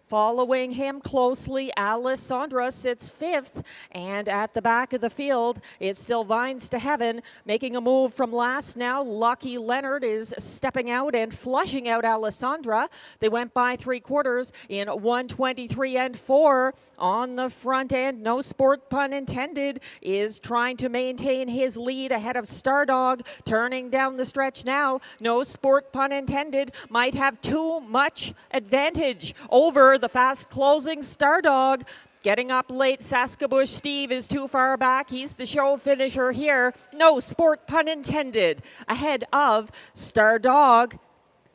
Following him closely, Alessandra sits fifth, and at the back of the field, it's still Vines to Heaven, making a move from last now. Lucky Leonard is stepping out and flushing out Alessandra. They went by 3/4 in 1:23 and 4 on the front end. No Sport Pun Intended is trying to maintain his lead ahead of Stardog, turning down the stretch now. No Sport Pun Intended might have too much advantage over the fast closing Stardog. Getting up late, Saskabush Steve is too far back. He's the show finisher here. No Sport Pun Intended ahead of Stardog.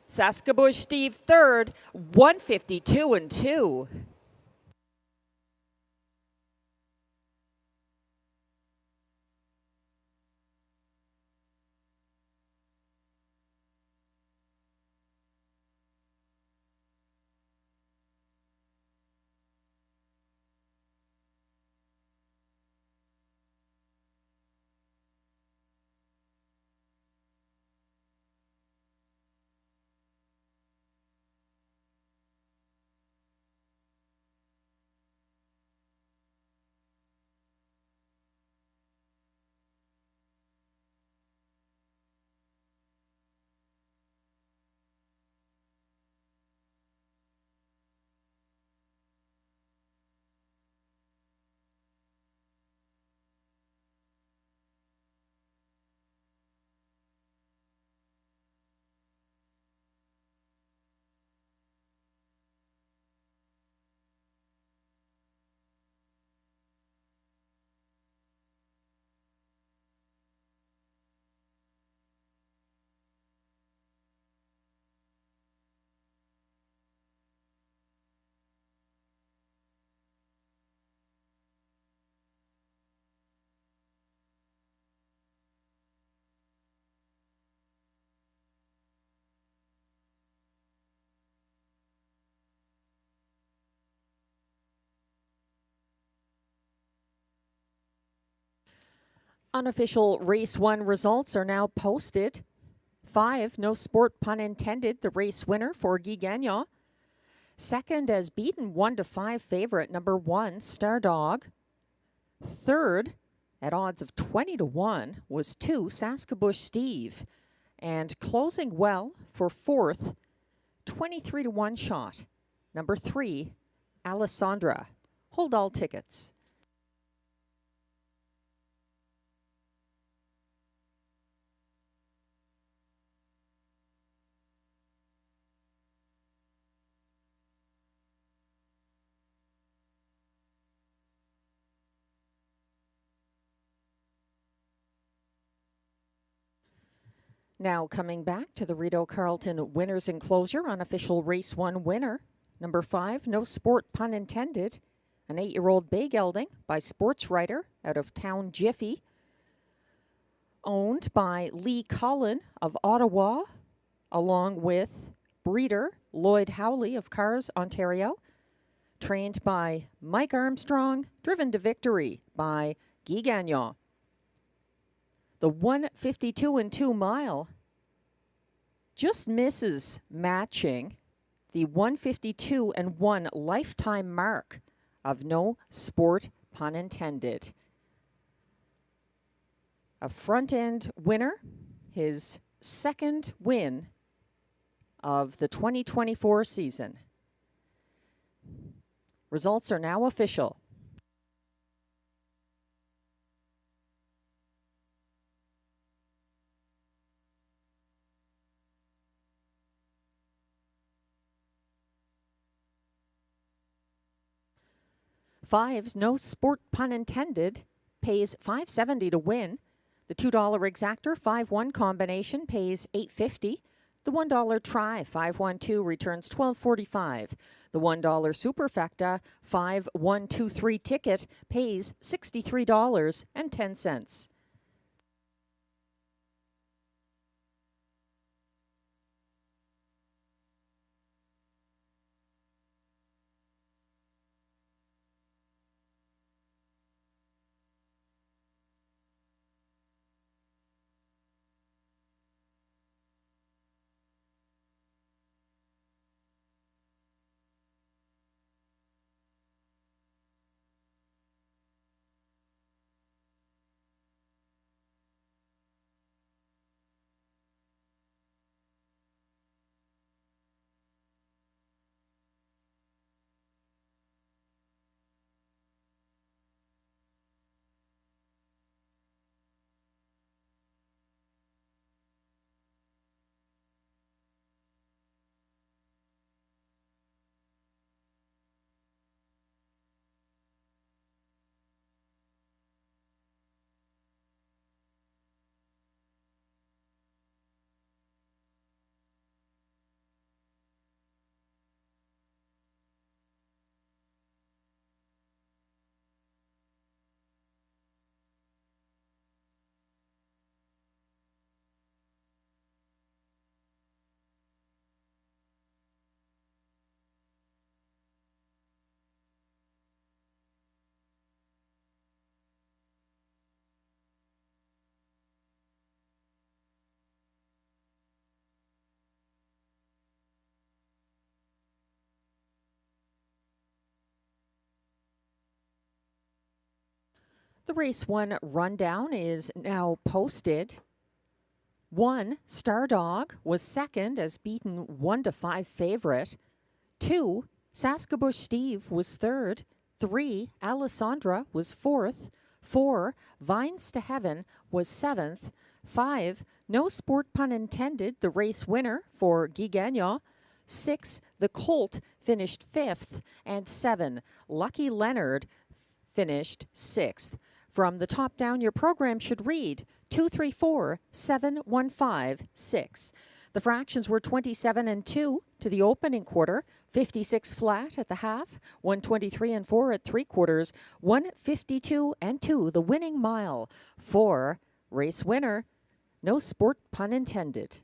Saskabush Steve third, 1:52 and 2. Unofficial Race 1 results are now posted. 5, No Sport Pun Intended, the race winner for Guy Gagnon. Second, as beaten 1-5 favorite, number 1, Stardog. Third, at odds of 20-1, was 2, Saskabush Steve. And closing well for fourth, 23-1 shot, number 3, Alessandra. Hold all tickets. Now coming back to the Rideau Carleton Winners Enclosure, unofficial race 1 winner. Number 5, no sport pun intended, an 8-year-old bay gelding by Sports Writer out of Town Jiffy, owned by Lee Cullen of Ottawa, along with breeder Lloyd Howley of Cars, Ontario, trained by Mike Armstrong, driven to victory by Guy Gagnon. The 152 and 2 mile just misses matching the 152 and 1 lifetime mark of no sport pun intended. A front end winner, his second win of the 2024 season. Results are now official. Fives, no sport pun intended, pays $5.70 to win. The $2 exactor 5-1 combination pays $8.50. The $1 try 5-1-2 returns $12.45. The $1 superfecta 5-1-2-3 ticket pays $63.10. The race 1 rundown is now posted. 1, Star Dog, was second as beaten 1-5 favorite. 2, Saskabush Steve was third. 3, Alessandra was fourth. 4, Vines to Heaven was seventh. 5, No Sport Pun Intended, the race winner for Guy Gagnon. 6, The Colt finished fifth. And 7, Lucky Leonard finished sixth. From the top down, your program should read 234-715-6. The fractions were 27 and 2 to the opening quarter, 56 flat at the half, 123 and 4 at 3/4, 152 and 2 the winning mile. 4, race winner, no sport pun intended.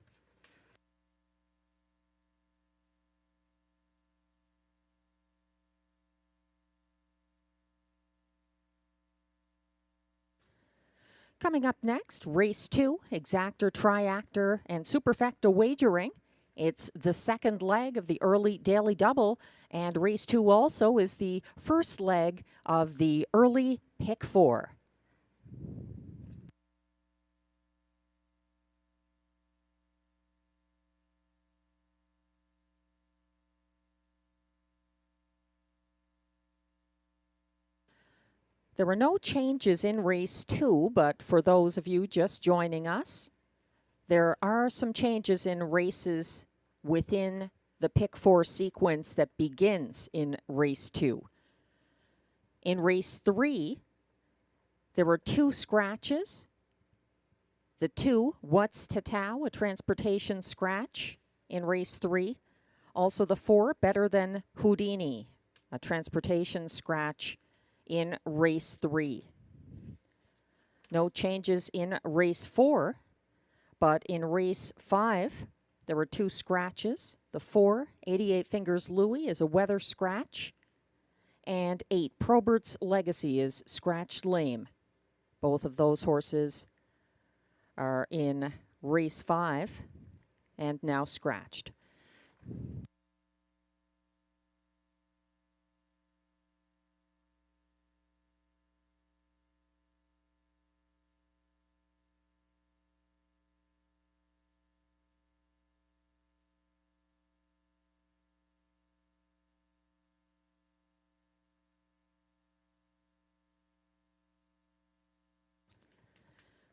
Coming up next, race 2, exactor, triactor, and superfecta wagering. It's the second leg of the early daily double, and race 2 also is the first leg of the early pick 4. There were no changes in race 2, but for those of you just joining us, there are some changes in races within the pick 4 sequence that begins in race 2. In race 3, there were 2 scratches. The 2, What's Tatao, a transportation scratch in race 3. Also the 4, Better Than Houdini, a transportation scratch in race 3. No changes in race 4, but in race 5, there were 2 scratches. The 4, 88 Fingers Louie, is a weather scratch. And 8, Probert's Legacy is scratched lame. Both of those horses are in race 5 and now scratched.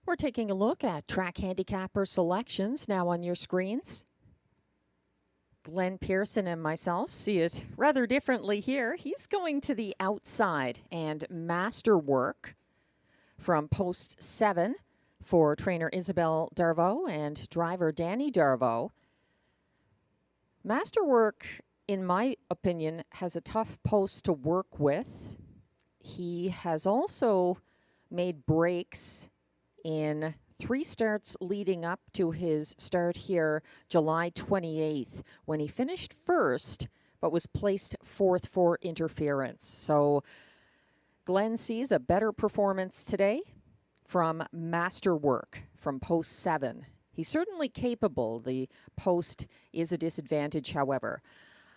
We're taking a look at track handicapper selections now on your screens. Glenn Pearson and myself see it rather differently here. He's going to the outside, and Masterwork from post 7 for trainer Isabelle Darvaux and driver Danny Darvaux. Masterwork, in my opinion, has a tough post to work with. He has also made breaks in 3 starts leading up to his start here July 28th, when he finished first but was placed 4th for interference. So Glenn sees a better performance today from Masterwork from post 7. He's certainly capable. The post is a disadvantage, however.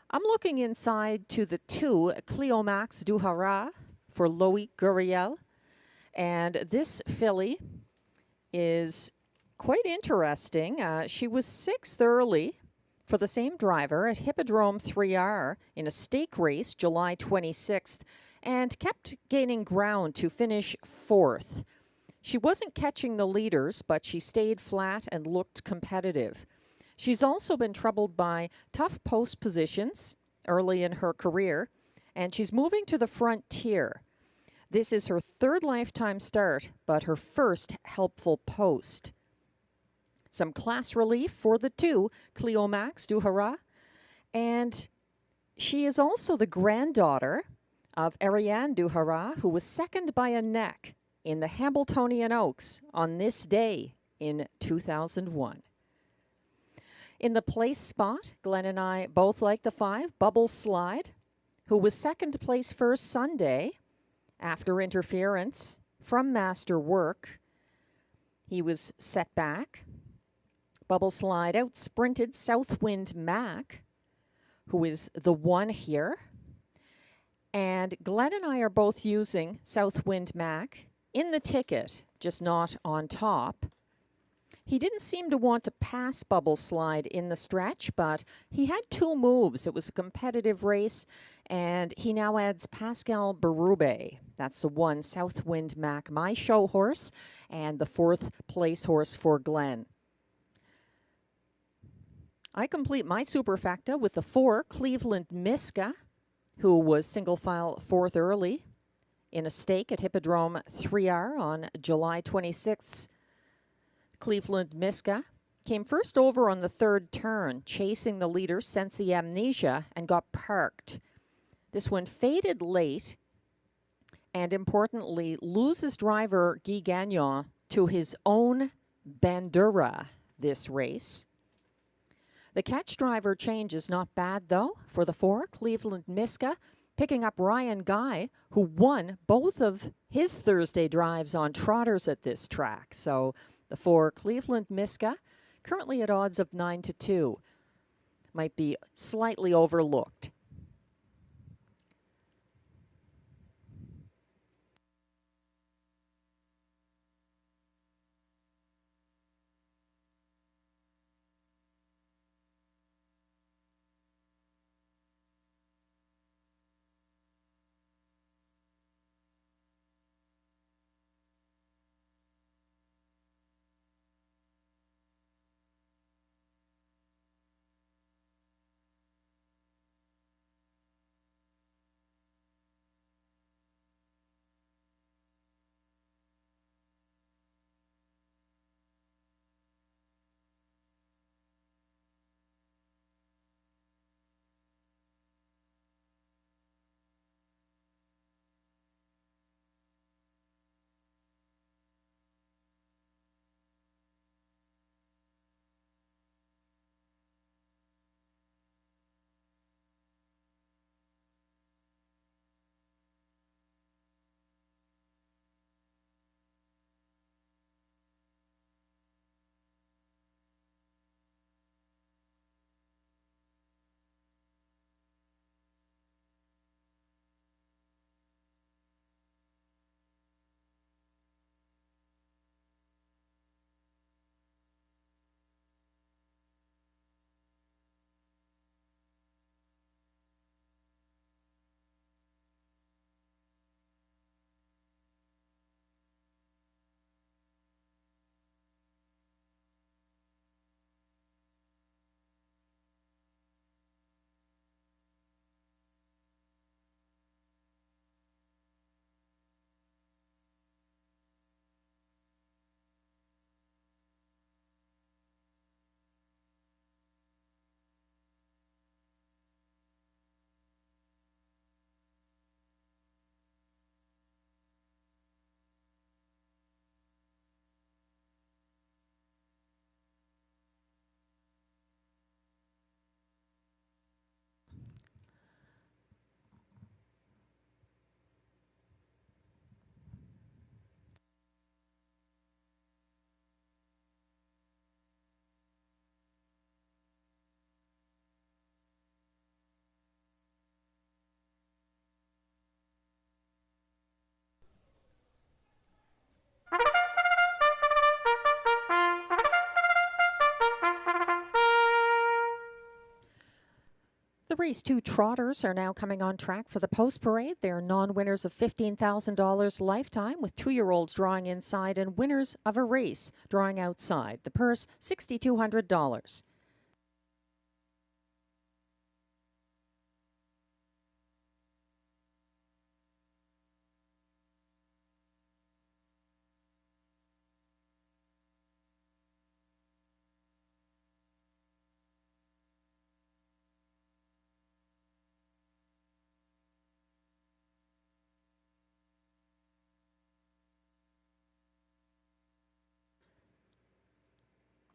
I'm looking inside to the 2, Cleomax du Haras for Loïc Guriel. And this filly is quite interesting. She was 6th early for the same driver at Hippodrome 3R in a stake race July 26th and kept gaining ground to finish 4th. She wasn't catching the leaders, but she stayed flat and looked competitive. She's also been troubled by tough post positions early in her career, and she's moving to the frontier. This is her 3rd lifetime start, but her first helpful post. Some class relief for the 2, Cleomax du Haras. And she is also the granddaughter of Ariane du Haras, who was 2nd by a neck in the Hambletonian Oaks on this day in 2001. In the place spot, Glenn and I both like the 5, Bubble Slide, who was 2nd place first Sunday after interference from Masterwork. He was set back. Bubble Slide out-sprinted Southwind Mac, who is the 1 here. And Glenn and I are both using Southwind Mac in the ticket, just not on top. He didn't seem to want to pass Bubble Slide in the stretch, but he had 2 moves. It was a competitive race, and he now adds Pascal Berube. That's the 1, Southwind Mac, my show horse, and the 4th place horse for Glenn. I complete my superfecta with the 4, Cleveland Miska, who was single file 4th early in a stake at Hippodrome 3R on July 26th. Cleveland Miska came first over on the 3rd turn, chasing the leader, Sensi Amnesia, and got parked. This one faded late, and importantly, loses driver Guy Gagnon to his own Bandura this race. The catch driver change is not bad, though, for the 4, Cleveland Miska, picking up Ryan Guy, who won both of his Thursday drives on trotters at this track. So the 4, Cleveland Miska, currently at odds of 9-2, might be slightly overlooked. Race 2 trotters are now coming on track for the post parade. They're non-winners of $15,000 lifetime, with 2-year-olds drawing inside and winners of a race drawing outside. The purse, $6,200.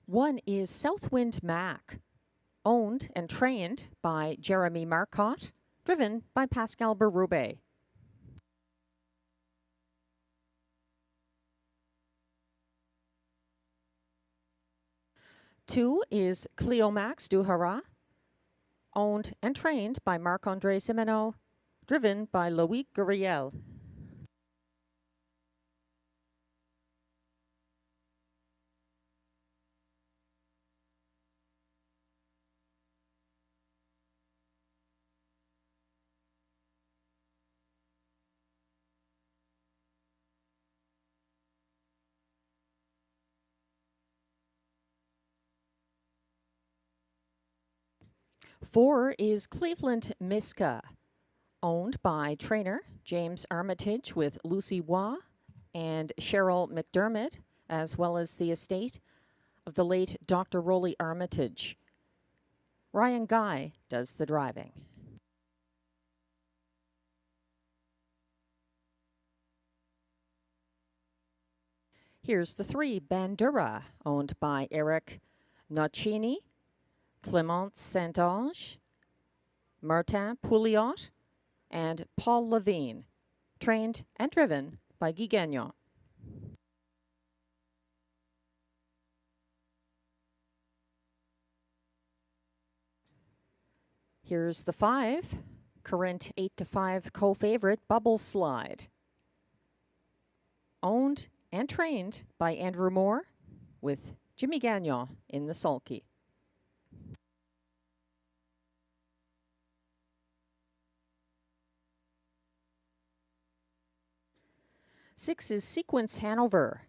One is Southwind Mac, owned and trained by Jeremy Marcotte, driven by Pascal Berube. Two is Cleomax du Haras, owned and trained by Marc-André Simeneau, driven by Loic Guriel. Four is Cleveland Miska, owned by trainer James Armitage with Lucy Waugh and Cheryl McDermott, as well as the estate of the late Dr. Rolly Armitage. Ryan Guy does the driving. Here's the three, Bandura, owned by Eric Nocini, Clement Saint-Ange, Martin Pouliot, and Paul Levine, trained and driven by Guy Gagnon. Here's the five, current 8-5 co-favorite Bubble Slide, owned and trained by Andrew Moore with Jimmy Gagnon in the sulky. Six is Sequence Hanover,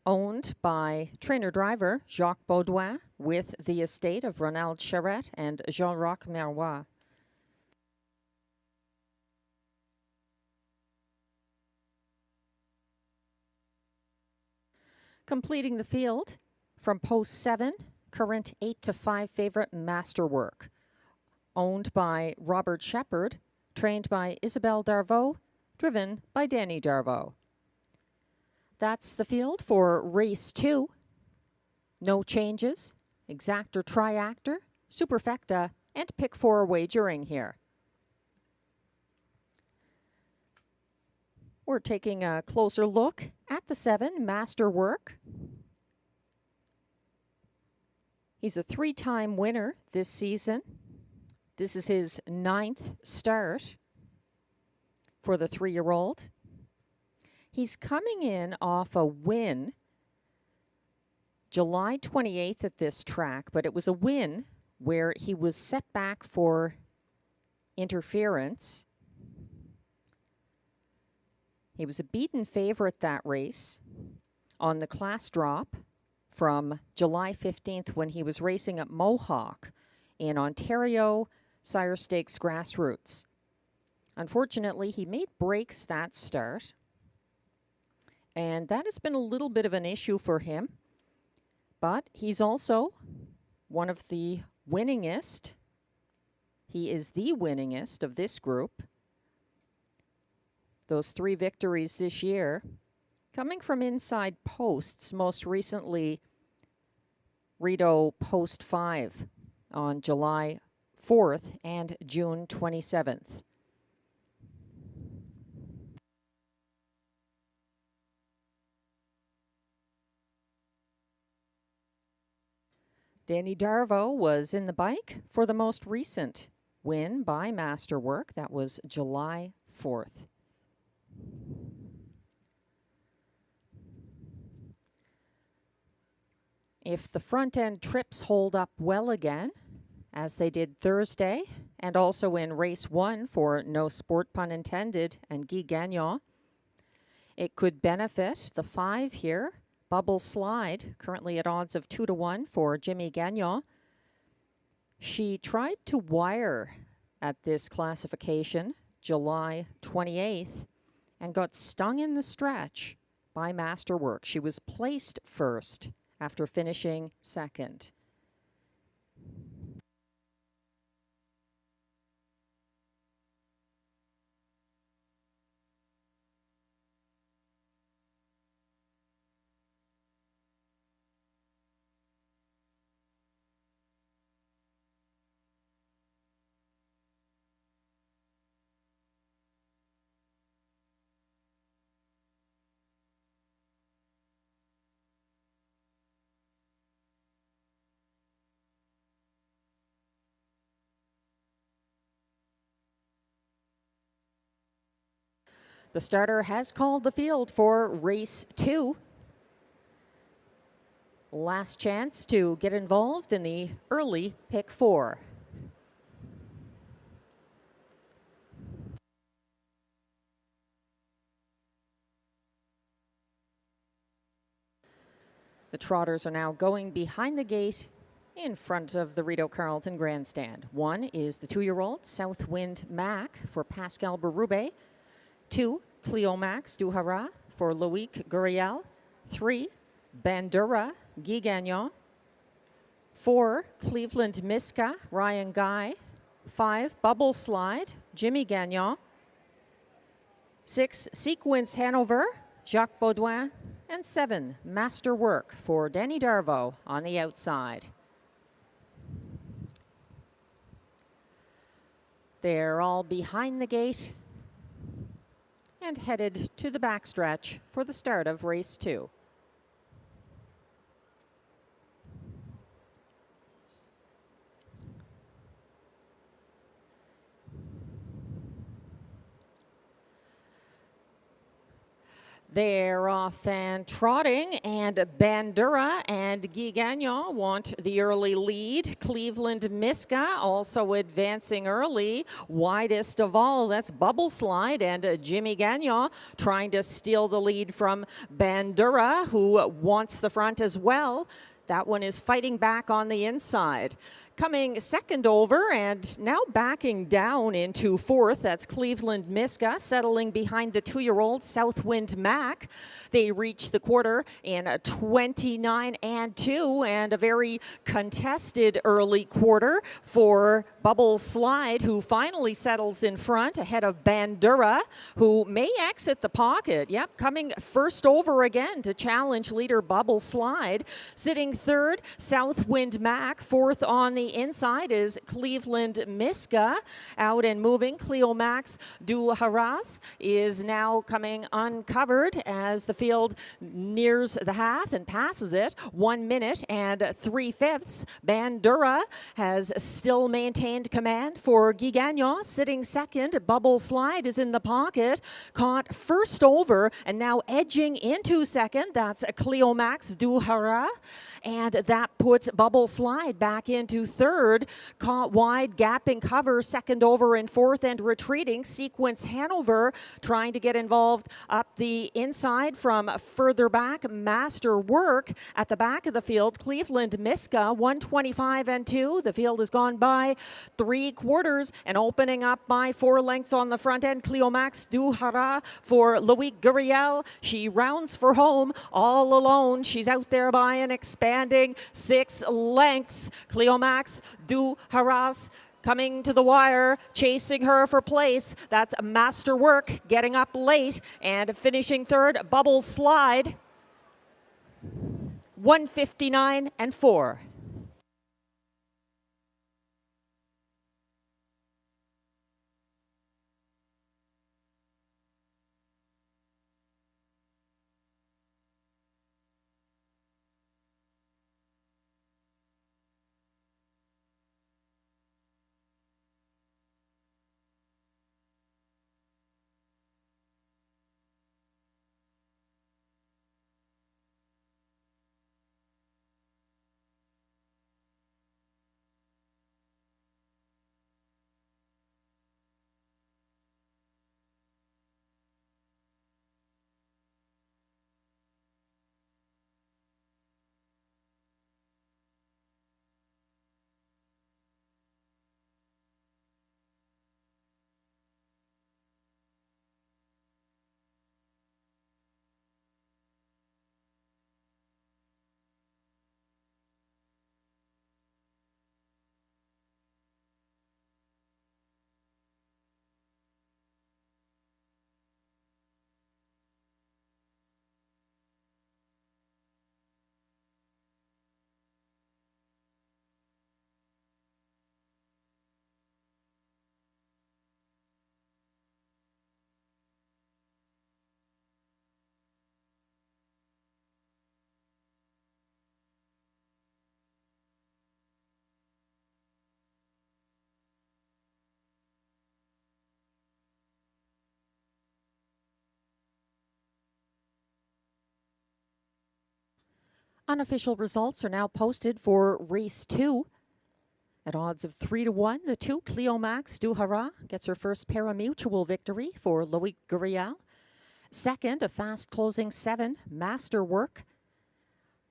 owned by trainer-driver Jacques Baudouin with the estate of Ronald Charette and Jean-Roch Merois. Completing the field from post 7, current 8-5 favorite Masterwork, owned by Robert Shepard, trained by Isabelle Darvaux, driven by Danny Darvaux. That's the field for race 2. No changes, exactor, triactor, superfecta, and pick 4 wagering here. We're taking a closer look at the 7, Masterwork. He's a 3-time winner this season. This is his 9th start for the 3-year-old. He's coming in off a win July 28th at this track, but it was a win where he was set back for interference. He was a beaten favorite that race on the class drop from July 15th when he was racing at Mohawk in Ontario Sire Stakes Grassroots. Unfortunately, he made breaks that start, and that has been a little bit of an issue for him. But he's also one of the winningest. He is the winningest of this group. Those 3 victories this year coming from inside posts, most recently Rideau Post 5 on July 4th and June 27th. Danny Darvaux was in the bike for the most recent win by Masterwork. That was July 4th. If the front end trips hold up well again, as they did Thursday, and also in race 1 for no sport pun intended and Guy Gagnon. It could benefit the 5 here. Bubble Slide, currently at odds of 2-1 for Jimmy Gagnon. She tried to wire at this classification July 28th and got stung in the stretch by Masterwork. She was placed first after finishing second. The starter has called the field for race 2. Last chance to get involved in the early pick 4. The trotters are now going behind the gate in front of the Rideau Carleton grandstand. 1 is the 2-year-old Southwind Mac for Pascal Berube. 2, Cleo Max du Haras for Loic Guriel. 3, Bandura, Guy Gagnon. 4, Cleveland Miska, Ryan Guy. 5, Bubble Slide, Jimmy Gagnon. 6, Sequence Hanover, Jacques Baudouin. And 7, Masterwork for Danny Darvo on the outside. They're all behind the gate and headed to the backstretch for the start of race 2. They're off and trotting, and Bandura and Guy Gagnon want the early lead. Cleveland Miska also advancing early. Widest of all, that's Bubble Slide, and Jimmy Gagnon trying to steal the lead from Bandura, who wants the front as well. That one is fighting back on the inside. Coming second over and now backing down into 4th. That's Cleveland Miska settling behind the 2-year-old Southwind Mac. They reach the quarter in 29-2 and a very contested early quarter for Bubble Slide, who finally settles in front ahead of Bandura, who may exit the pocket. Yep, coming first over again to challenge leader Bubble Slide. Sitting 3rd, Southwind Mac. 4th on the inside is Cleveland Miska. Out and moving, Cleo Max du Haras is now coming uncovered as the field nears the half and passes it. 1 minute and 3/5. Bandura has still maintained command for Guy Gagnon. Sitting second, Bubble Slide is in the pocket. Caught first over and now edging into second. That's Cleo Max du Haras. And that puts Bubble Slide back into 3rd. Caught wide, gapping cover, second over in 4th, and retreating. Sequence Hanover trying to get involved up the inside from further back. Masterwork at the back of the field. Cleveland Miska 125-2. The field has gone by 3/4 and opening up by 4 lengths on the front end. Cleo Max du Haras for Loic Guriel. She rounds for home all alone. She's out there by an expanding 6 lengths. Cleo Max du Haras coming to the wire, chasing her for place. That's Masterwork getting up late and finishing 3rd, Bubble Slide. 159-4. Unofficial results are now posted for race 2. At odds of 3-1, the 2, Cleomax du Haras gets her first parimutuel victory for Loic Guriel. Second, a fast-closing 7, Masterwork.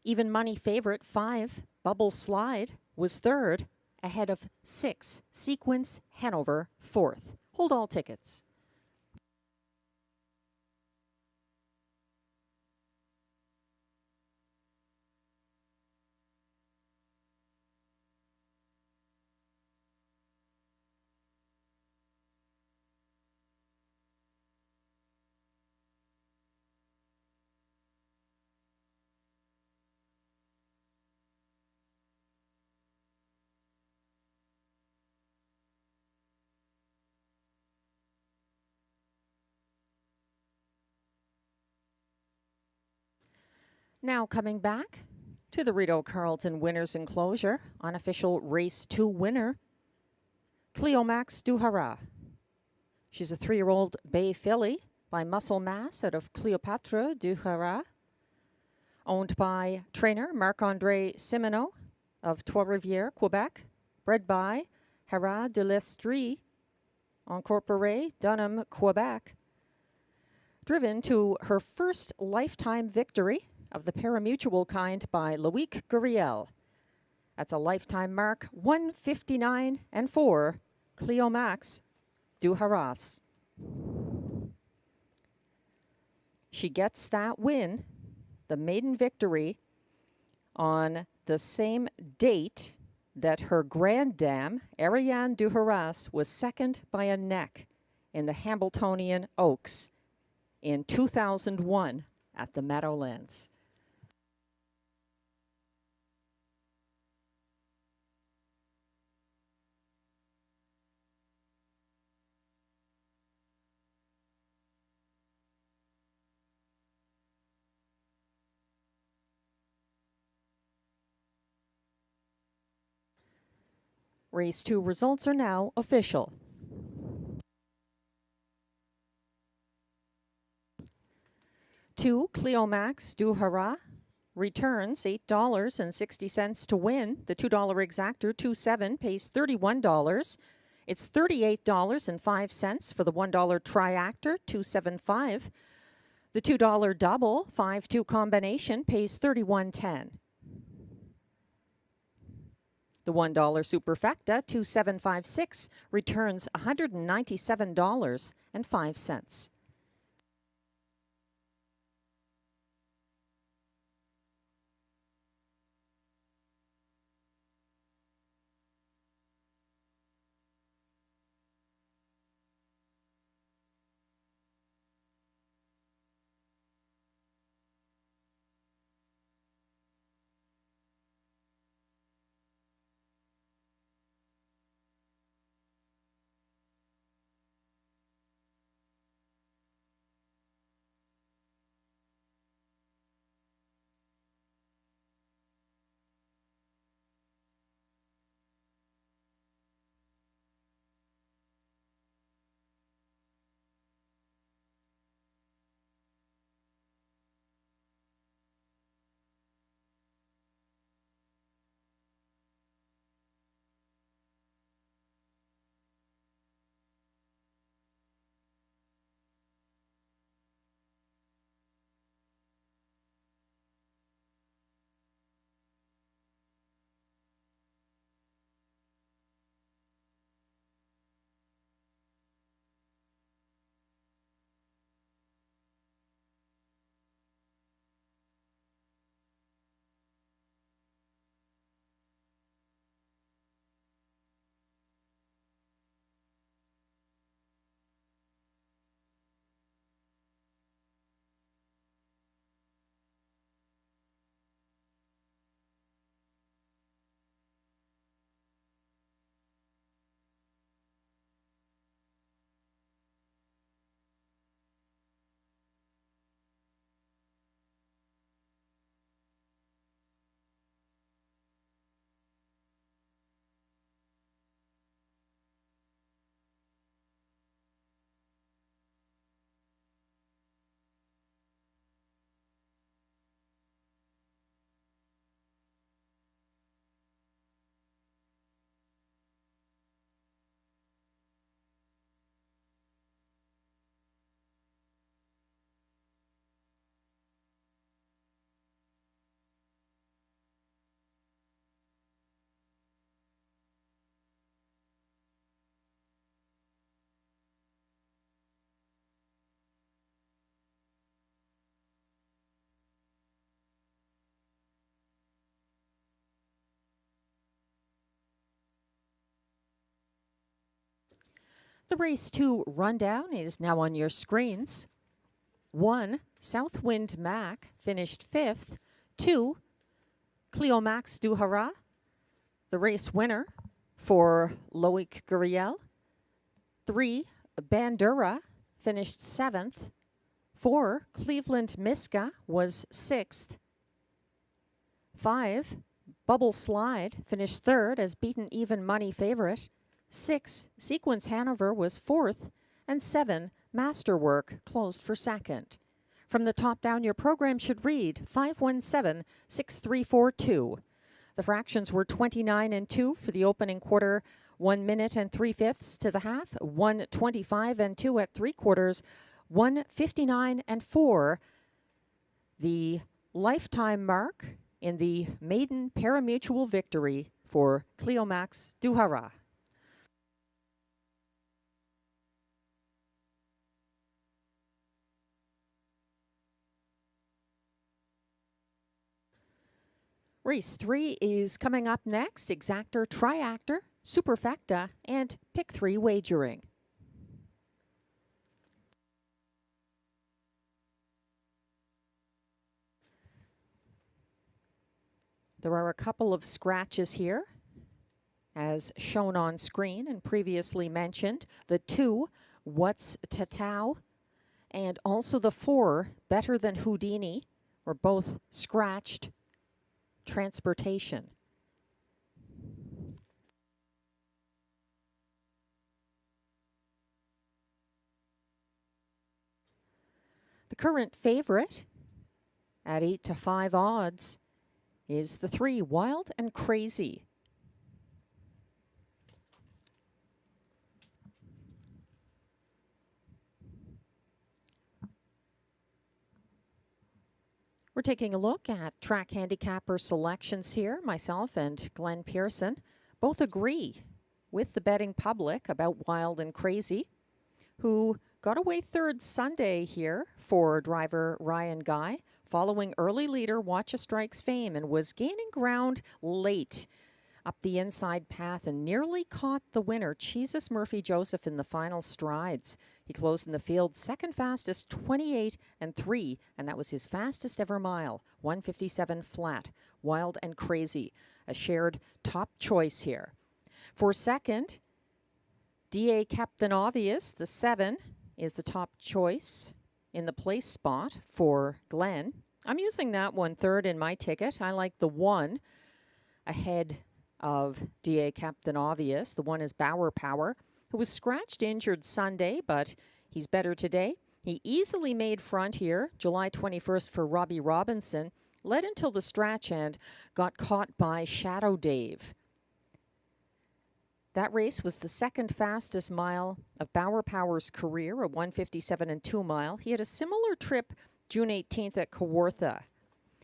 Even money favorite 5, Bubble Slide, was third, ahead of 6, Sequence Hanover, fourth. Hold all tickets. Now coming back to the Rideau Carleton Winners Enclosure, unofficial race 2 winner, Cleomax du Haras. She's a 3-year-old bay filly by Muscle Mass out of Cleopatra du Haras, owned by trainer Marc-André Simoneau of Trois-Rivières, Quebec, bred by Haras de l'Estrie, Incorporé, Dunham, Quebec, driven to her first lifetime victory of the parimutuel kind by Loic Guriel. That's a lifetime mark, 159 and 4, Cleomax du Haras. She gets that win, the maiden victory, on the same date that her grand dam, Ariane du Haras, was second by a neck in the Hambletonian Oaks in 2001 at the Meadowlands. Race 2 results are now official. Two, Cleomax du Haras returns $8.60 to win. The $2 exactor, 2-7, pays $31. It's $38.05 for the $1 triactor, 275. The $2 double, 5-2 combination, pays $31.10. The $1 superfecta, 2756, returns $197.05. The race 2 rundown is now on your screens. 1, Southwind Mac finished 5th. 2, Cleomax du Haras, the race winner for Loic Guriel. 3, Bandura finished 7th. 4, Cleveland Miska was 6th. 5, Bubble Slide finished 3rd as beaten even money favorite. 6, Sequence Hanover was 4th. And 7, Masterwork closed for 2nd. From the top down, your program should read 517-6342. The fractions were 29 and 2 for the opening quarter, 1 minute and 3/5 to the half, 1:25 and 2 at 3/4, 1:59 and 4. The lifetime mark in the maiden parimutuel victory for Cleomax du Haras. Race 3 is coming up next. Exactor, Triactor, Superfecta, and Pick 3 wagering. There are a couple of scratches here, as shown on screen and previously mentioned. The 2, What's Tatao, and also the 4, Better Than Houdini, were both scratched. Transportation. The current favorite at 8-5 odds is the 3, Wild and Crazy. We're taking a look at track handicapper selections here. Myself and Glenn Pearson both agree with the betting public about Wild and Crazy, who got away 3rd Sunday here for driver Ryan Guy, following early leader Watch a Strike's fame, and was gaining ground late up the inside path and nearly caught the winner, Jesus Murphy Joseph, in the final strides. He closed in the field second fastest, 28 and 3, and that was his fastest ever mile, 1:57 flat. Wild and Crazy, a shared top choice here. For second, DA Captain Obvious, the 7, is the top choice in the place spot for Glenn. I'm using that one third in my ticket. I like the 1 ahead of DA Captain Obvious. The 1 is Bauer Power, who was scratched injured Sunday, but he's better today. He easily made front here, July 21st for Robbie Robinson, led until the stretch and got caught by Shadow Dave. That race was the second fastest mile of Bauer Power's career, a 1:57 and 2 mile. He had a similar trip June 18th at Kawartha.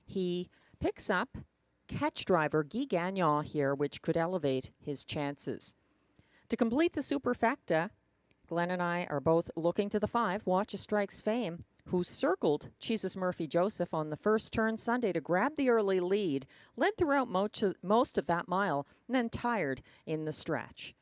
He picks up catch driver Guy Gagnon here, which could elevate his chances. To complete the Superfecta, Glenn and I are both looking to the 5, Watch a Strike's fame, who circled Jesus Murphy Joseph on the first turn Sunday to grab the early lead, led throughout most of that mile, and then tired in the stretch.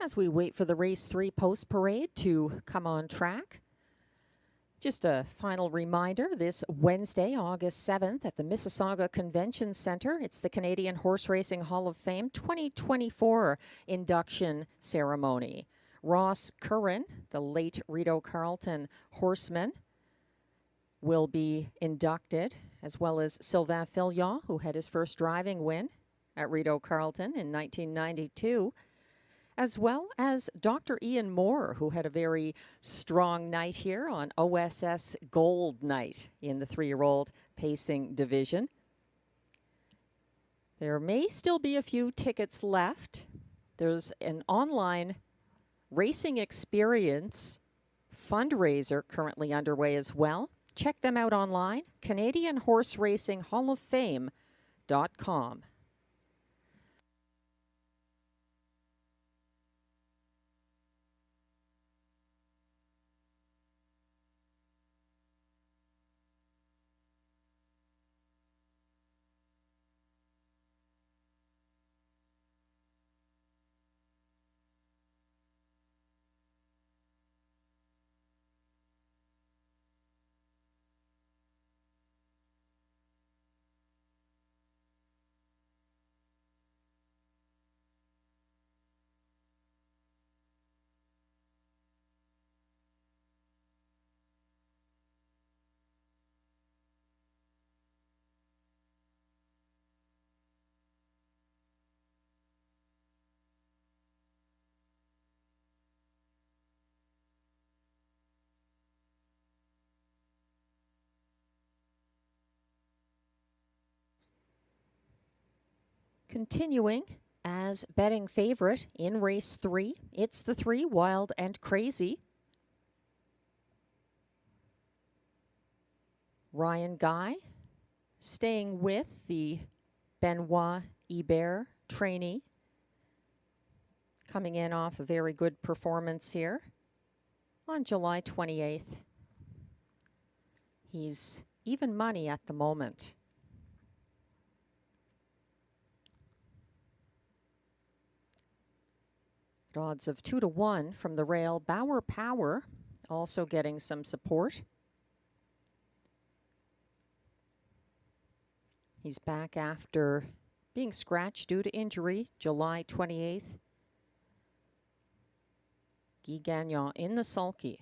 As we wait for the race 3 post parade to come on track, just a final reminder, this Wednesday, August 7th at the Mississauga Convention Centre, it's the Canadian Horse Racing Hall of Fame 2024 induction ceremony. Ross Curran, the late Rideau Carleton horseman, will be inducted, as well as Sylvain Filion, who had his first driving win at Rideau Carleton in 1992, as well as Dr. Ian Moore, who had a very strong night here on OSS Gold Night in the 3-year-old pacing division. There may still be a few tickets left. There's an online racing experience fundraiser currently underway as well. Check them out online, Canadian Horse Racing Hall of Fame.com. Continuing as betting favorite in race 3, it's the 3 Wild and Crazy. Ryan Guy staying with the Benoit Hebert trainee, coming in off a very good performance here on July 28th. He's even money at the moment. At odds of 2-1 from the rail, Bauer Power also getting some support. He's back after being scratched due to injury, July 28th. Guy Gagnon in the sulky.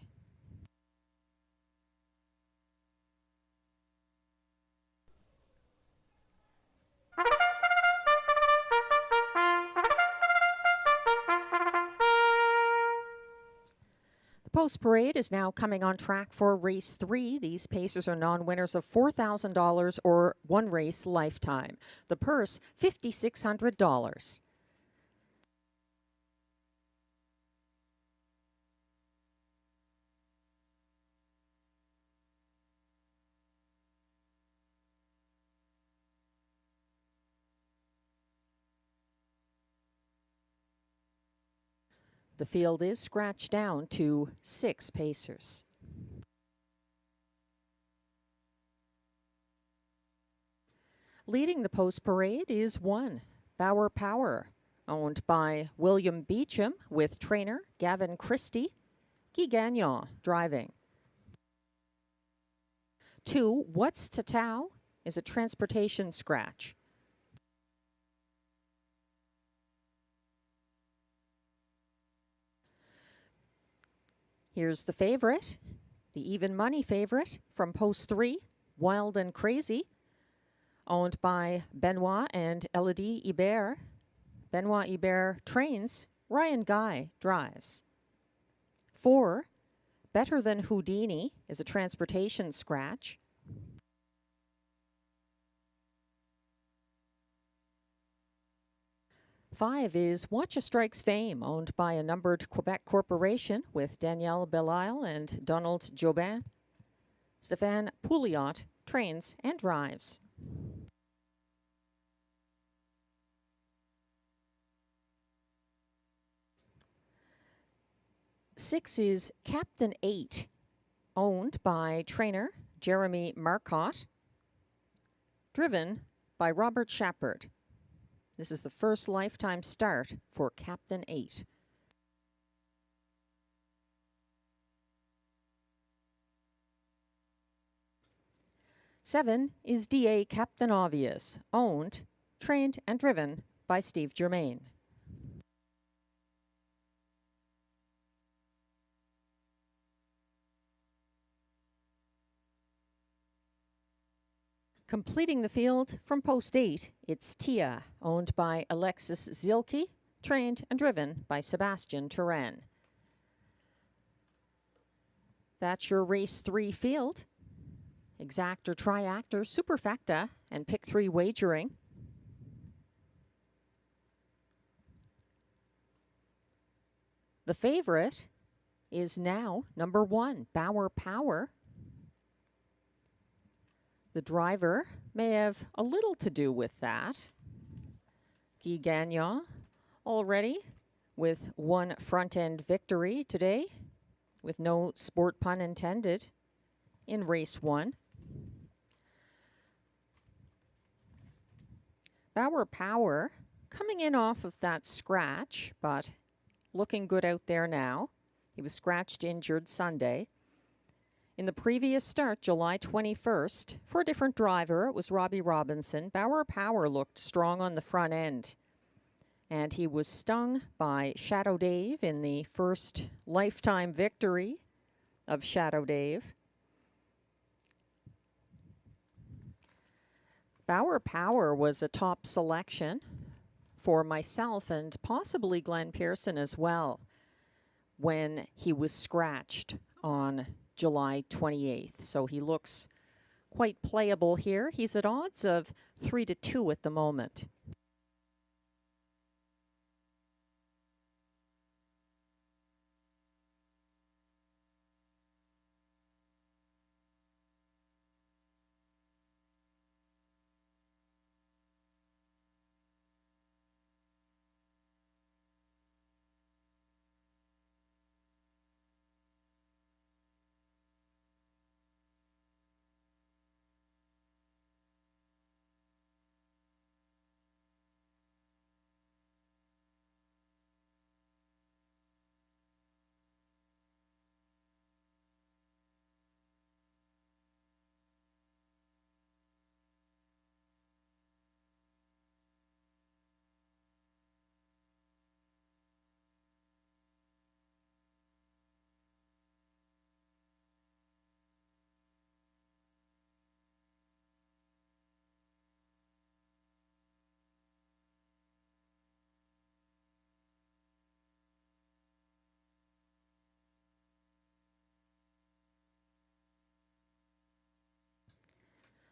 The Post Parade is now coming on track for race 3. These pacers are non-winners of $4,000 or one race lifetime. The purse, $5,600. The field is scratched down to 6 pacers. Leading the Post Parade is 1, Bauer Power, owned by William Beecham with trainer Gavin Christie, Guy Gagnon driving. 2, What's Tatao is a transportation scratch. Here's the favorite, the even money favorite from Post 3, Wild and Crazy, owned by Benoit and Elodie Hebert. Benoit Hebert trains, Ryan Guy drives. 4, Better Than Houdini is a transportation scratch. 5 is Watch a Strike's Fame, owned by a numbered Quebec corporation with Danielle Belisle and Donald Jobin. Stéphane Pouliot trains and drives. Six is Captain 8, owned by trainer Jeremy Marcotte, driven by Robert Shepard. This is the first lifetime start for Captain 8. Seven is DA Captain Obvious, owned, trained, and driven by Steve Germain. Completing the field from post 8, it's Tia, owned by Alexis Zielke, trained and driven by Sebastian Turan. That's your race 3 field. Exactor, triactor, superfecta, and pick 3 wagering. The favorite is now number 1, Bauer Power. The driver may have a little to do with that. Guy Gagnon already with 1 front-end victory today, with no sport pun intended, in race 1. Bauer Power coming in off of that scratch, but looking good out there now. He was scratched injured Sunday. In the previous start, July 21st, for a different driver, it was Robbie Robinson. Bauer Power looked strong on the front end. And he was stung by Shadow Dave in the first lifetime victory of Shadow Dave. Bauer Power was a top selection for myself and possibly Glenn Pearson as well when he was scratched on July 28th. So he looks quite playable here. He's at odds of 3-2 at the moment.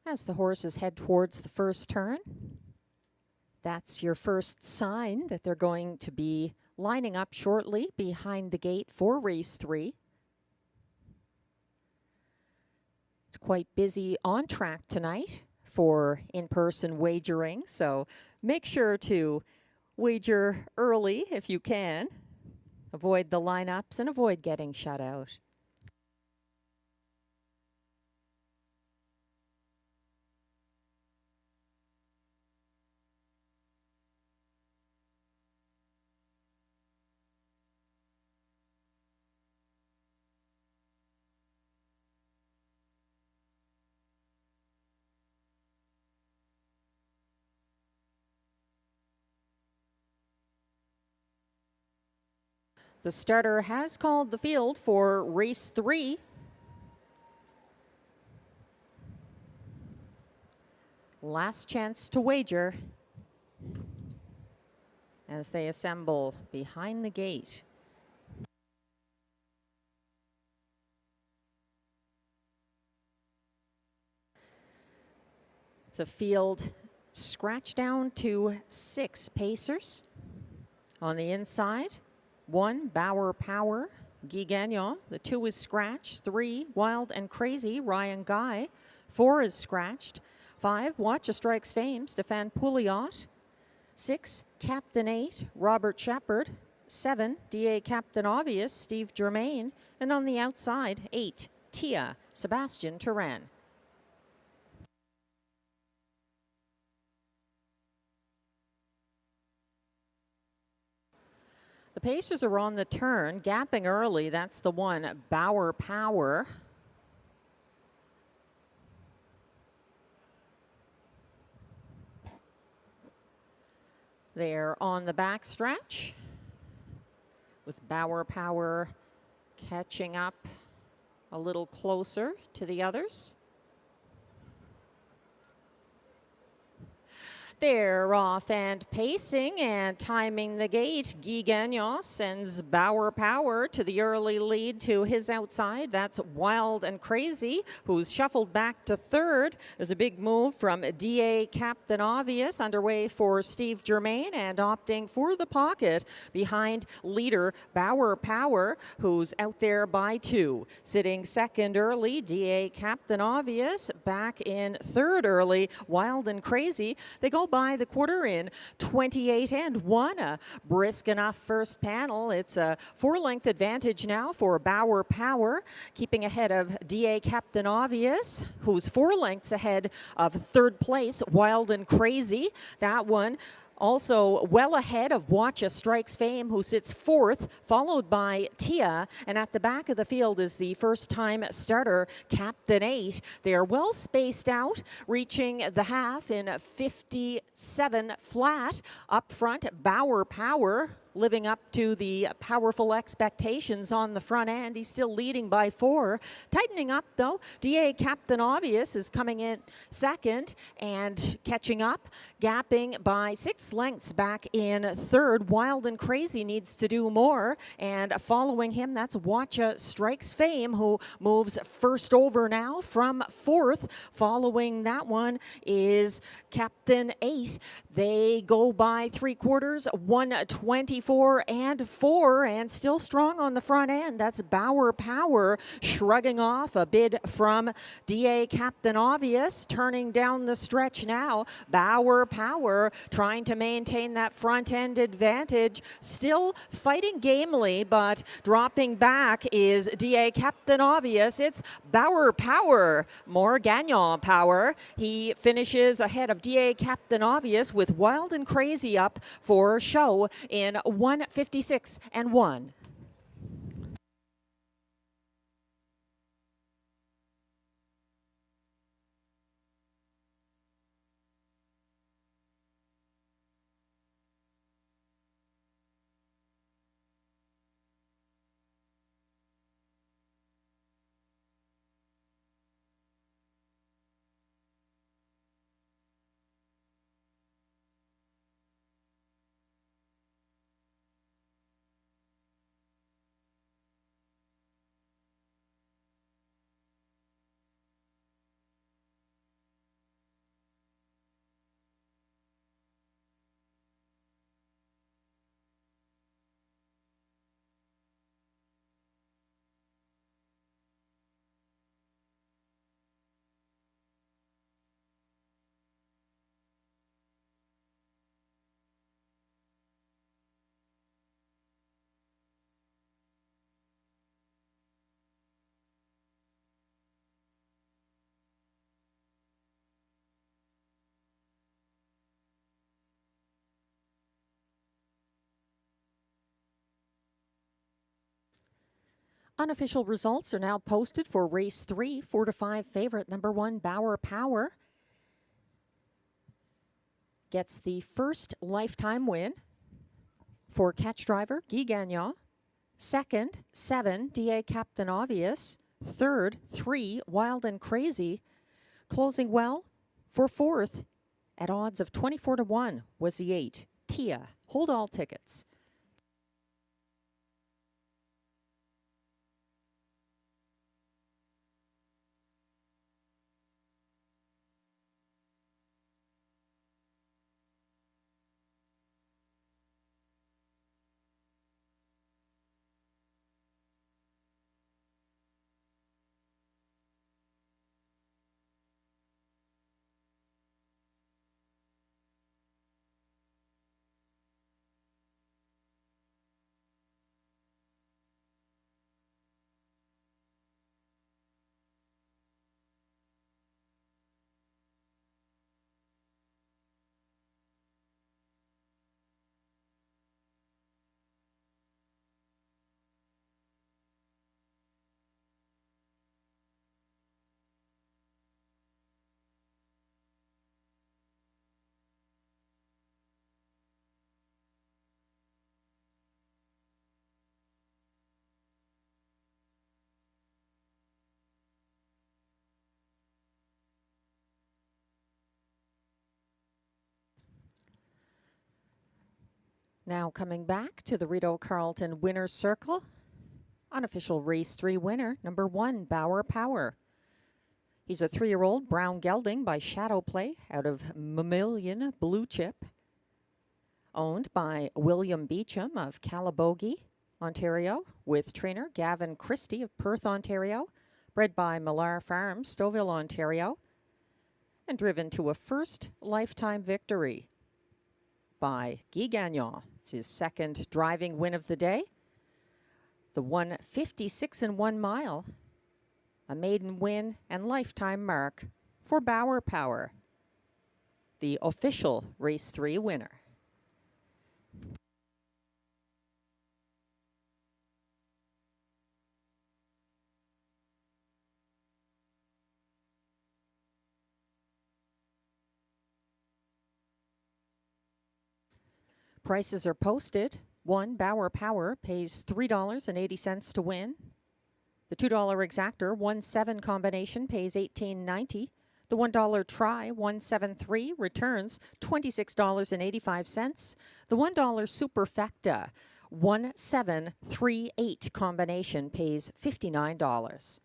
As the horses head towards the first turn, that's your first sign that they're going to be lining up shortly behind the gate for race 3. It's quite busy on track tonight for in-person wagering, so make sure to wager early if you can. Avoid the lineups and avoid getting shut out. The starter has called the field for race 3. Last chance to wager as they assemble behind the gate. It's a field scratched down to 6 pacers. On the inside, 1, Bauer Power, Guy Gagnon. The 2 is scratched. 3, Wild and Crazy, Ryan Guy. 4 is scratched. 5, Watch a Strike's Fame, Stéphane Pouliot. 6, Captain 8, Robert Shepard. 7, DA Captain Obvious, Steve Germain. And on the outside, 8, Tia, Sebastian Turan. The Pacers are on the turn, gapping early. That's the 1, Bauer Power. They're on the backstretch with Bauer Power catching up a little closer to the others. They're off and pacing and timing the gate. Guy Gagnon sends Bauer Power to the early lead to his outside. That's Wild and Crazy, who's shuffled back to third. There's a big move from DA Captain Obvious underway for Steve Germain and opting for the pocket behind leader Bauer Power, who's out there by 2. Sitting second early, DA Captain Obvious. Back in third early, Wild and Crazy. They go by the quarter in 28 and 1. A brisk enough first panel. It's a 4-length advantage now for Bauer Power, keeping ahead of DA Captain Obvious, who's 4 lengths ahead of third place, Wild and Crazy. That one also well ahead of Watch a Strike's Fame, who sits 4th, followed by Tia. And at the back of the field is the first-time starter, Captain 8. They are well spaced out, reaching the half in 57 flat. Up front, Bauer Power, living up to the powerful expectations on the front end. He's still leading by 4. Tightening up, though, DA Captain Obvious is coming in second and catching up, gapping by 6 lengths back in third. Wild and Crazy needs to do more, and following him, that's Watch a Strike's Fame, who moves first over now from 4th. Following that one is Captain 8. They go by 3/4, 124 and 4, and still strong on the front end. That's Bauer Power shrugging off a bid from DA Captain Obvious. Turning down the stretch now, Bauer Power trying to maintain that front end advantage. Still fighting gamely, but dropping back is DA Captain Obvious. It's Bauer Power, more Gagnon Power. He finishes ahead of DA Captain Obvious with Wild and Crazy up for show in 156 and 1. Unofficial results are now posted for race 3, 4-5 favorite number 1 Bauer Power gets the first lifetime win for catch driver Guy Gagnon. Second, 7 DA Captain Obvious. Third, 3 Wild and Crazy. Closing well for 4th at odds of 24 to 1 was the 8 Tia. Hold all tickets. Now coming back to the Rideau Carleton Winner's Circle. Unofficial Race 3 winner, number 1, Bauer Power. He's a 3-year-old brown gelding by Shadow Play out of Mammalian Blue Chip. Owned by William Beecham of Calabogie, Ontario, with trainer Gavin Christie of Perth, Ontario. Bred by Millar Farms, Stouffville, Ontario. And driven to a first lifetime victory by Guy Gagnon. It's his second driving win of the day. The 156 and 1 mile, a maiden win and lifetime mark for Bauer Power, the official Race 3 winner. Prices are posted. 1 Bauer Power pays $3.80 to win. The $2 exactor 1-7 combination pays $18.90. The $1 try 173 returns $26.85. The $1 superfecta 1738 combination pays $59.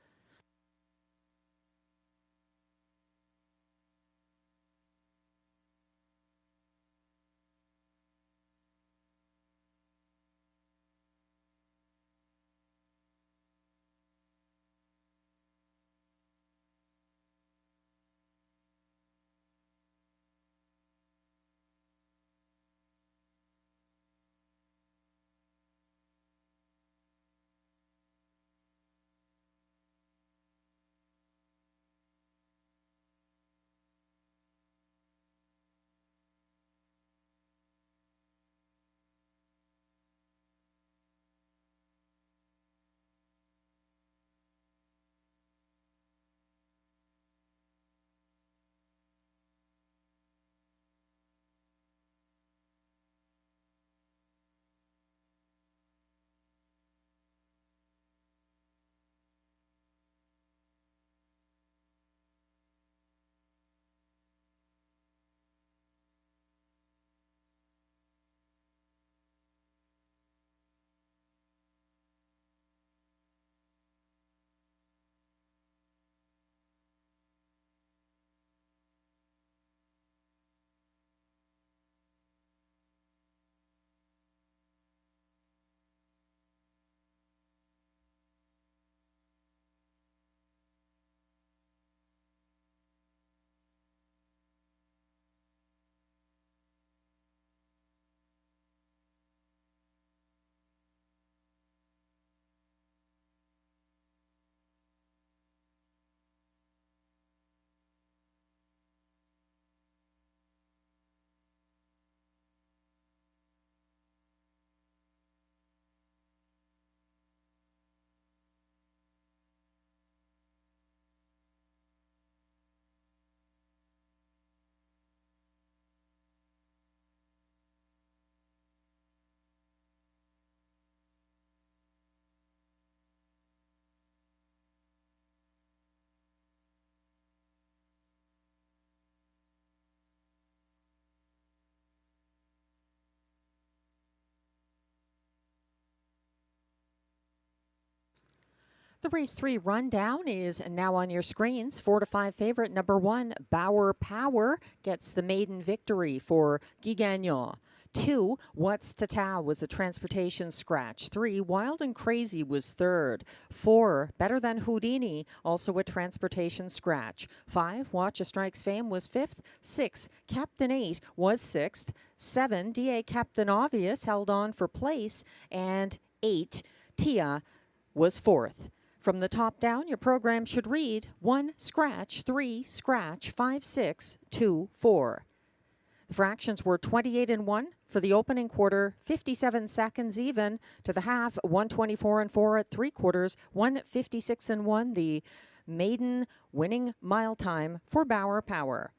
The Race 3 rundown is now on your screens. 4 to 5 favorite, number 1, Bauer Power, gets the maiden victory for Guy Gagnon. 2, What's Tata was a transportation scratch. 3, Wild and Crazy was third. 4, Better Than Houdini, also a transportation scratch. 5, Watch a Strike's Fame was 5th. 6, Captain 8 was 6th. 7, DA Captain Obvious held on for place. And 8, Tia was 4th. From the top down, your program should read 1 scratch, 3 scratch, 5 6 2 4. The fractions were 28 and 1 for the opening quarter, 57 seconds even to the half, 124 and 4 at 3/4, 156 and 1 the maiden winning mile time for Bauer Power.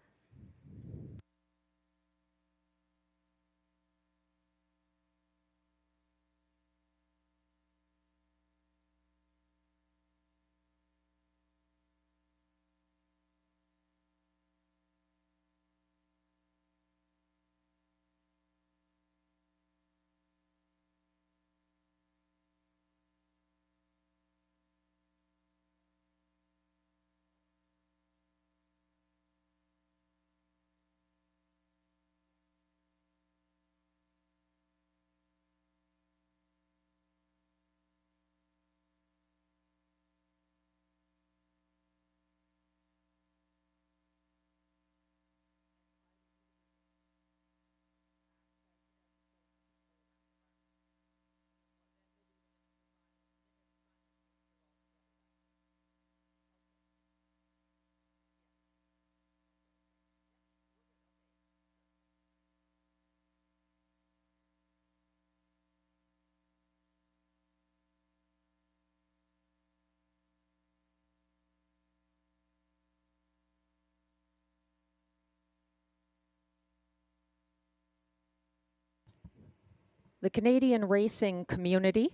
The Canadian racing community,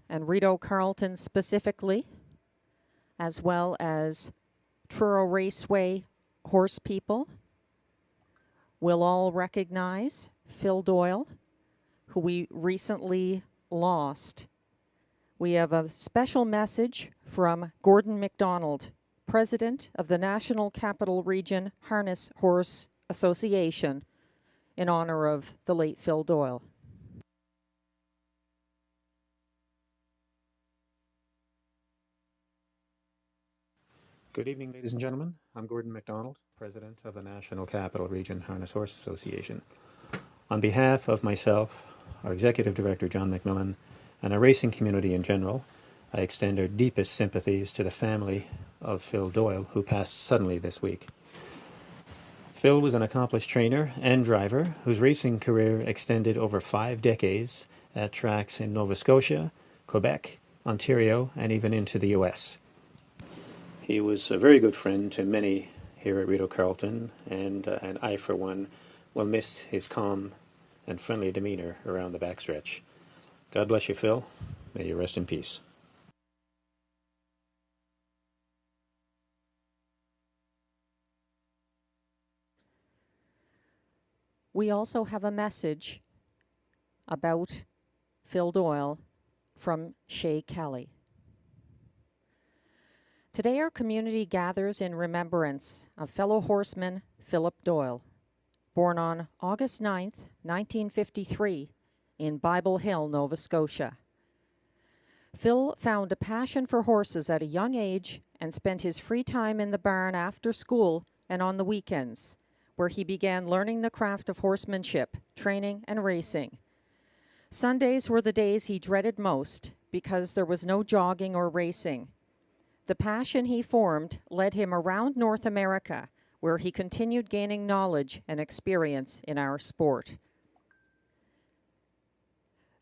and Rideau Carleton specifically, as well as Truro Raceway horse people, will all recognize Phil Doyle, who we recently lost. We have a special message from Gordon MacDonald, President of the National Capital Region Harness Horse Association, in honor of the late Phil Doyle. Good evening, ladies and gentlemen. I'm Gordon MacDonald, President of the National Capital Region Harness Horse Association. On behalf of myself, our Executive Director John McMillan, and our racing community in general, I extend our deepest sympathies to the family of Phil Doyle, who passed suddenly this week. Phil was an accomplished trainer and driver whose racing career extended over 5 decades at tracks in Nova Scotia, Quebec, Ontario, and even into the US. He was a very good friend to many here at Rideau Carleton, and I, for one, will miss his calm and friendly demeanor around the backstretch. God bless you, Phil. May you rest in peace. We also have a message about Phil Doyle from Shay Kelly. Today our community gathers in remembrance of fellow horseman Philip Doyle, born on August 9th, 1953, in Bible Hill, Nova Scotia. Phil found a passion for horses at a young age and spent his free time in the barn after school and on the weekends, where he began learning the craft of horsemanship, training, and racing. Sundays were the days he dreaded most because there was no jogging or racing. The passion he formed led him around North America, where he continued gaining knowledge and experience in our sport.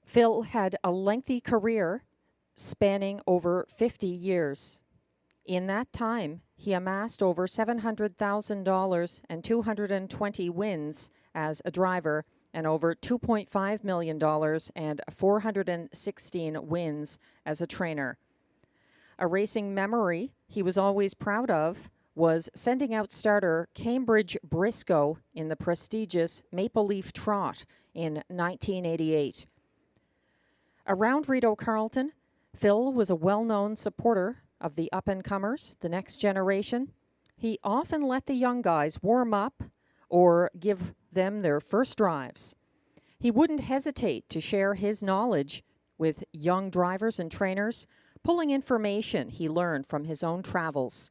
Phil had a lengthy career spanning over 50 years. In that time, he amassed over $700,000 and 220 wins as a driver and over $2.5 million and 416 wins as a trainer. A racing memory he was always proud of was sending out starter Cambridge Briscoe in the prestigious Maple Leaf Trot in 1988. Around Rideau Carleton, Phil was a well-known supporter of the up-and-comers, the next generation. He often let the young guys warm up or give them their first drives. He wouldn't hesitate to share his knowledge with young drivers and trainers, pulling information he learned from his own travels.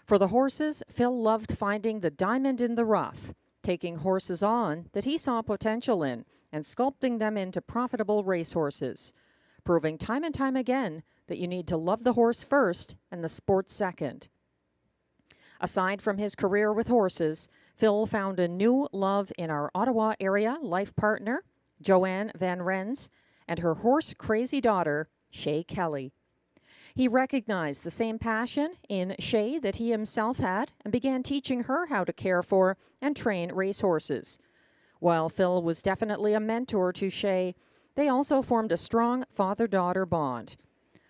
For the horses, Phil loved finding the diamond in the rough, taking horses on that he saw potential in and sculpting them into profitable racehorses, proving time and time again that you need to love the horse first and the sport second. Aside from his career with horses, Phil found a new love in our Ottawa area life partner, Joanne Van Rens, and her horse-crazy daughter, Shay Kelly. He recognized the same passion in Shay that he himself had and began teaching her how to care for and train racehorses. While Phil was definitely a mentor to Shay, they also formed a strong father-daughter bond.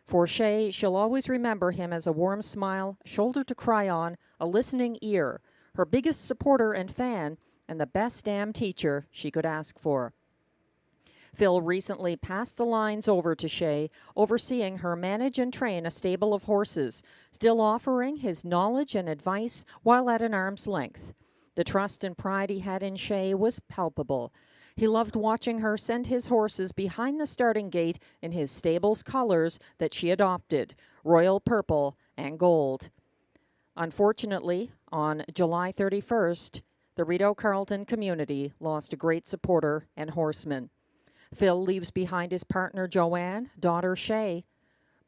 For Shay, she'll always remember him as a warm smile, shoulder to cry on, a listening ear, her biggest supporter and fan, and the best damn teacher she could ask for. Phil recently passed the lines over to Shay, overseeing her manage and train a stable of horses, still offering his knowledge and advice while at an arm's length. The trust and pride he had in Shay was palpable. He loved watching her send his horses behind the starting gate in his stable's colors that she adopted, royal purple and gold. Unfortunately, on July 31st, the Rideau Carleton community lost a great supporter and horseman. Phil leaves behind his partner Joanne, daughter Shay,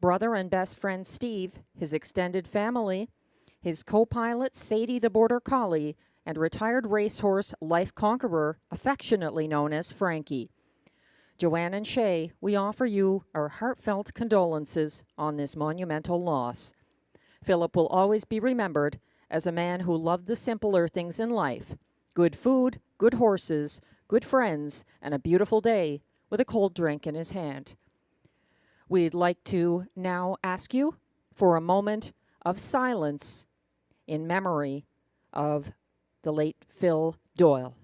brother and best friend Steve, his extended family, his co-pilot Sadie the Border Collie, and retired racehorse Life Conqueror, affectionately known as Frankie. Joanne and Shay, we offer you our heartfelt condolences on this monumental loss. Philip will always be remembered as a man who loved the simpler things in life: good food, good horses, good friends, and a beautiful day with a cold drink in his hand. We'd like to now ask you for a moment of silence in memory of the late Phil Doyle.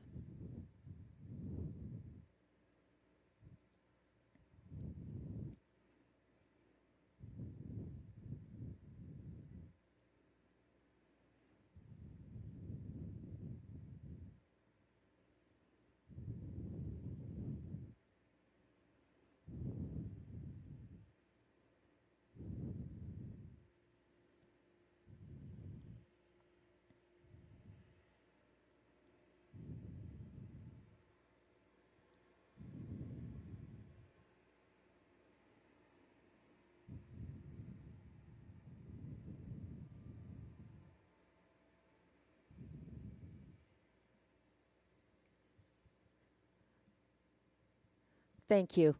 Thank you.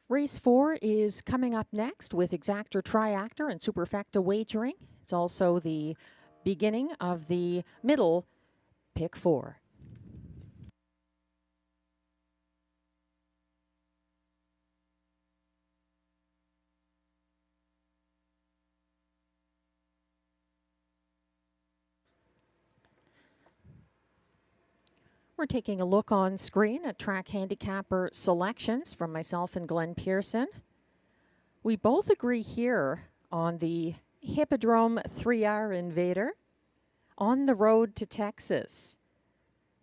Race 4 is coming up next with exactor, triactor, and superfecta wagering. It's also the beginning of the middle pick 4. We're taking a look on screen at track handicapper selections from myself and Glenn Pearson. We both agree here on the Hippodrome 3R Invader on the road to Texas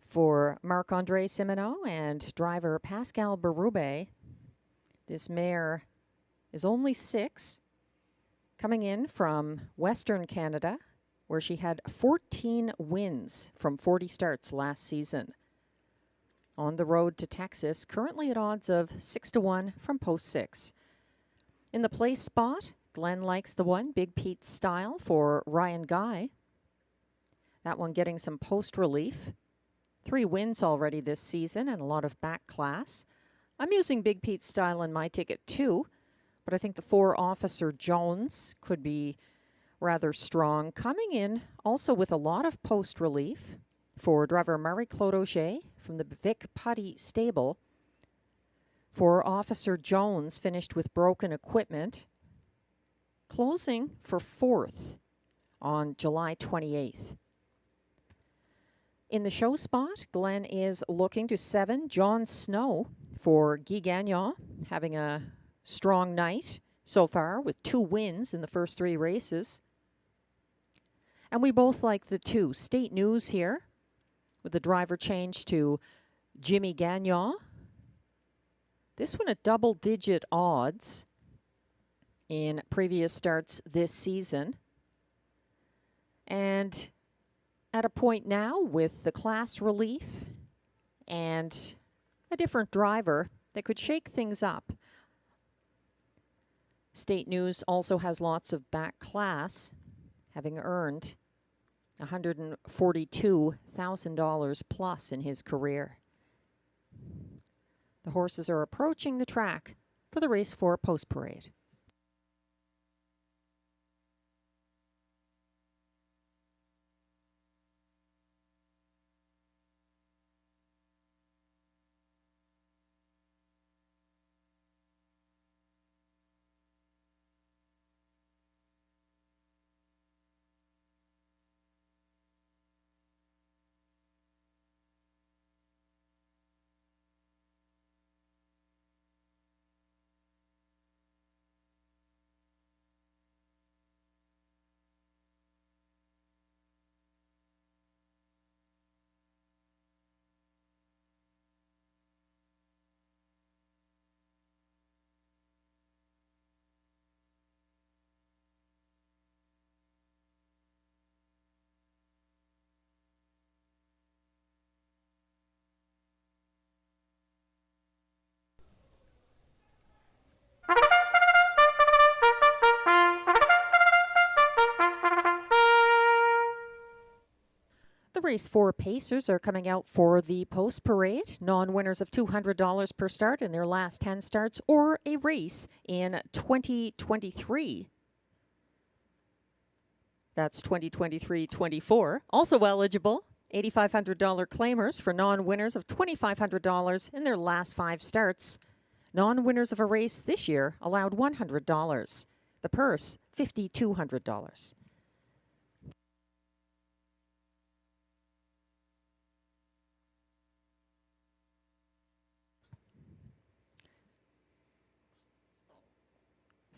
for Marc-Andre Simoneau and driver Pascal Berube. This mare is only 6, coming in from Western Canada, where she had 14 wins from 40 starts last season. On the road to Texas, currently at odds of 6-1 from post 6. In the place spot, Glenn likes the one, Big Pete Style for Ryan Guy. That one getting some post relief. 3 wins already this season and a lot of back class. I'm using Big Pete Style in my ticket too, but I think the 4 Officer Jones could be rather strong. Coming in also with a lot of post relief for driver Marie-Claude Auger from the Vic Putty stable. For Officer Jones, finished with broken equipment, closing for 4th on July 28th. In the show spot, Glenn is looking to 7 John Snow for Guy Gagnon, having a strong night so far with 2 wins in the first 3 races. And we both like the 2 State News here, with the driver change to Jimmy Gagnon. This one at double-digit odds in previous starts this season. And at a point now with the class relief and a different driver that could shake things up. State News also has lots of back class, having earned $142,000 plus in his career. The horses are approaching the track for the race 4 post parade. Race 4 Pacers are coming out for the post parade. Non-winners of $200 per start in their last 10 starts or a race in 2023. That's 2023-24. Also eligible, $8,500 claimers for non-winners of $2,500 in their last 5 starts. Non-winners of a race this year allowed $100. The purse, $5,200.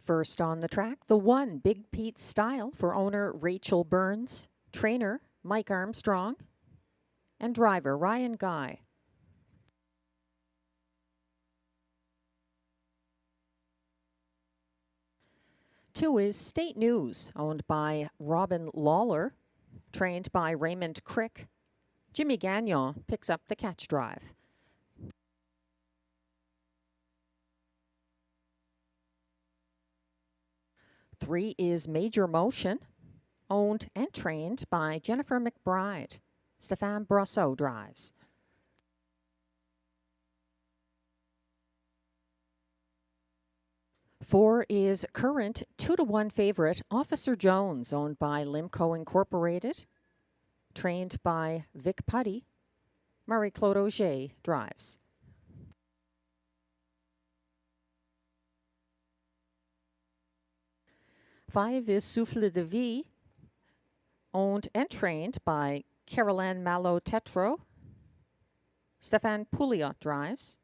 First on the track, the 1 Big Pete Style for owner Rachel Burns, trainer Mike Armstrong, and driver Ryan Guy. Two is State News, owned by Robin Lawler, trained by Raymond Crick. Jimmy Gagnon picks up the catch drive. 3 is Major Motion, owned and trained by Jennifer McBride. Stéphane Brosseau drives. 4 is current 2-to-1 favorite Officer Jones, owned by Limco Incorporated, trained by Vic Putty. Marie-Claude Auger drives. 5 is Souffle de Vie, owned and trained by Caroline Malo-Tetro. Stéphane Pouliot drives.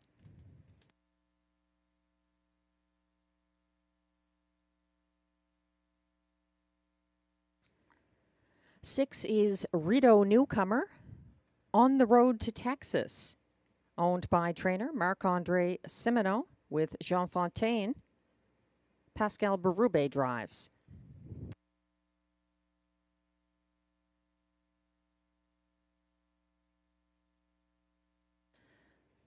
6 is Rideau Newcomer, On the Road to Texas, owned by trainer Marc-André Simoneau with Jean Fontaine. Pascal Berube drives.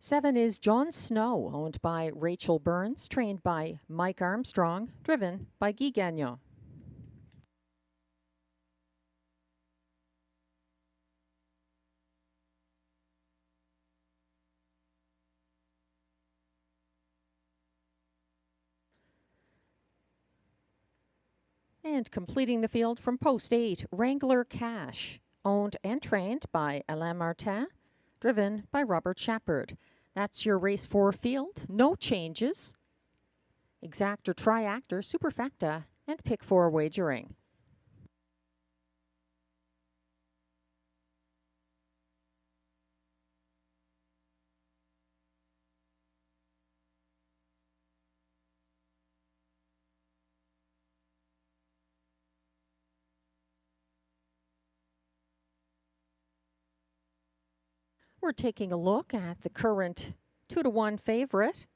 7 is John Snow, owned by Rachel Burns, trained by Mike Armstrong, driven by Guy Gagnon. And completing the field from post 8, Wrangler Cash, owned and trained by Alain Martin, driven by Robert Shepard. That's your race 4 field. No changes. Exact or triact or superfecta, and pick 4 wagering. We're taking a look at the current 2-to-1 favorite,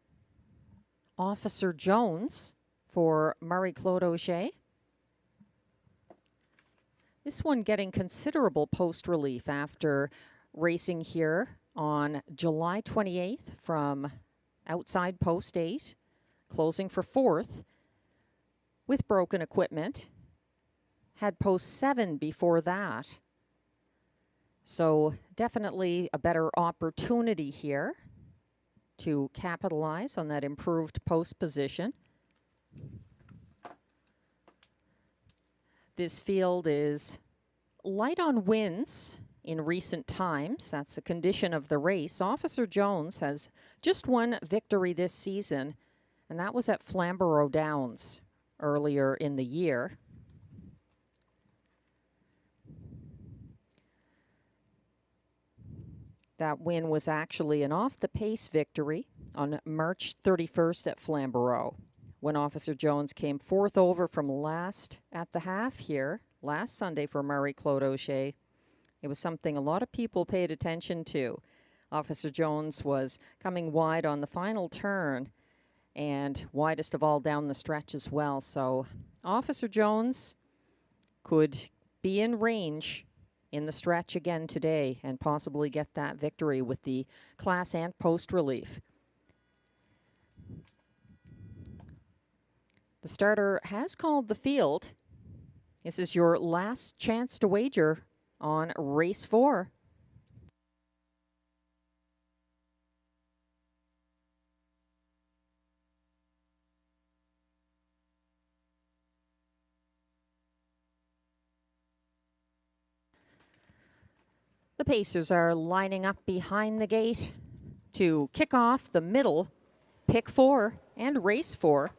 Officer Jones, for Marie-Claude Auger. This one getting considerable post relief after racing here on July 28th from outside post 8, closing for 4th with broken equipment. Had post 7 before that. So definitely a better opportunity here to capitalize on that improved post position. This field is light on wins in recent times. That's the condition of the race. Officer Jones has just one victory this season, and that was at Flamborough Downs earlier in the year. That win was actually an off-the-pace victory on March 31st at Flamborough, when Officer Jones came 4th over from last at the half here, last Sunday for Marie-Claude Auger. It was something a lot of people paid attention to. Officer Jones was coming wide on the final turn and widest of all down the stretch as well. So Officer Jones could be in range in the stretch again today and possibly get that victory with the class and post relief. The starter has called the field. This is your last chance to wager on race 4. The pacers are lining up behind the gate to kick off the middle, pick 4 and race 4.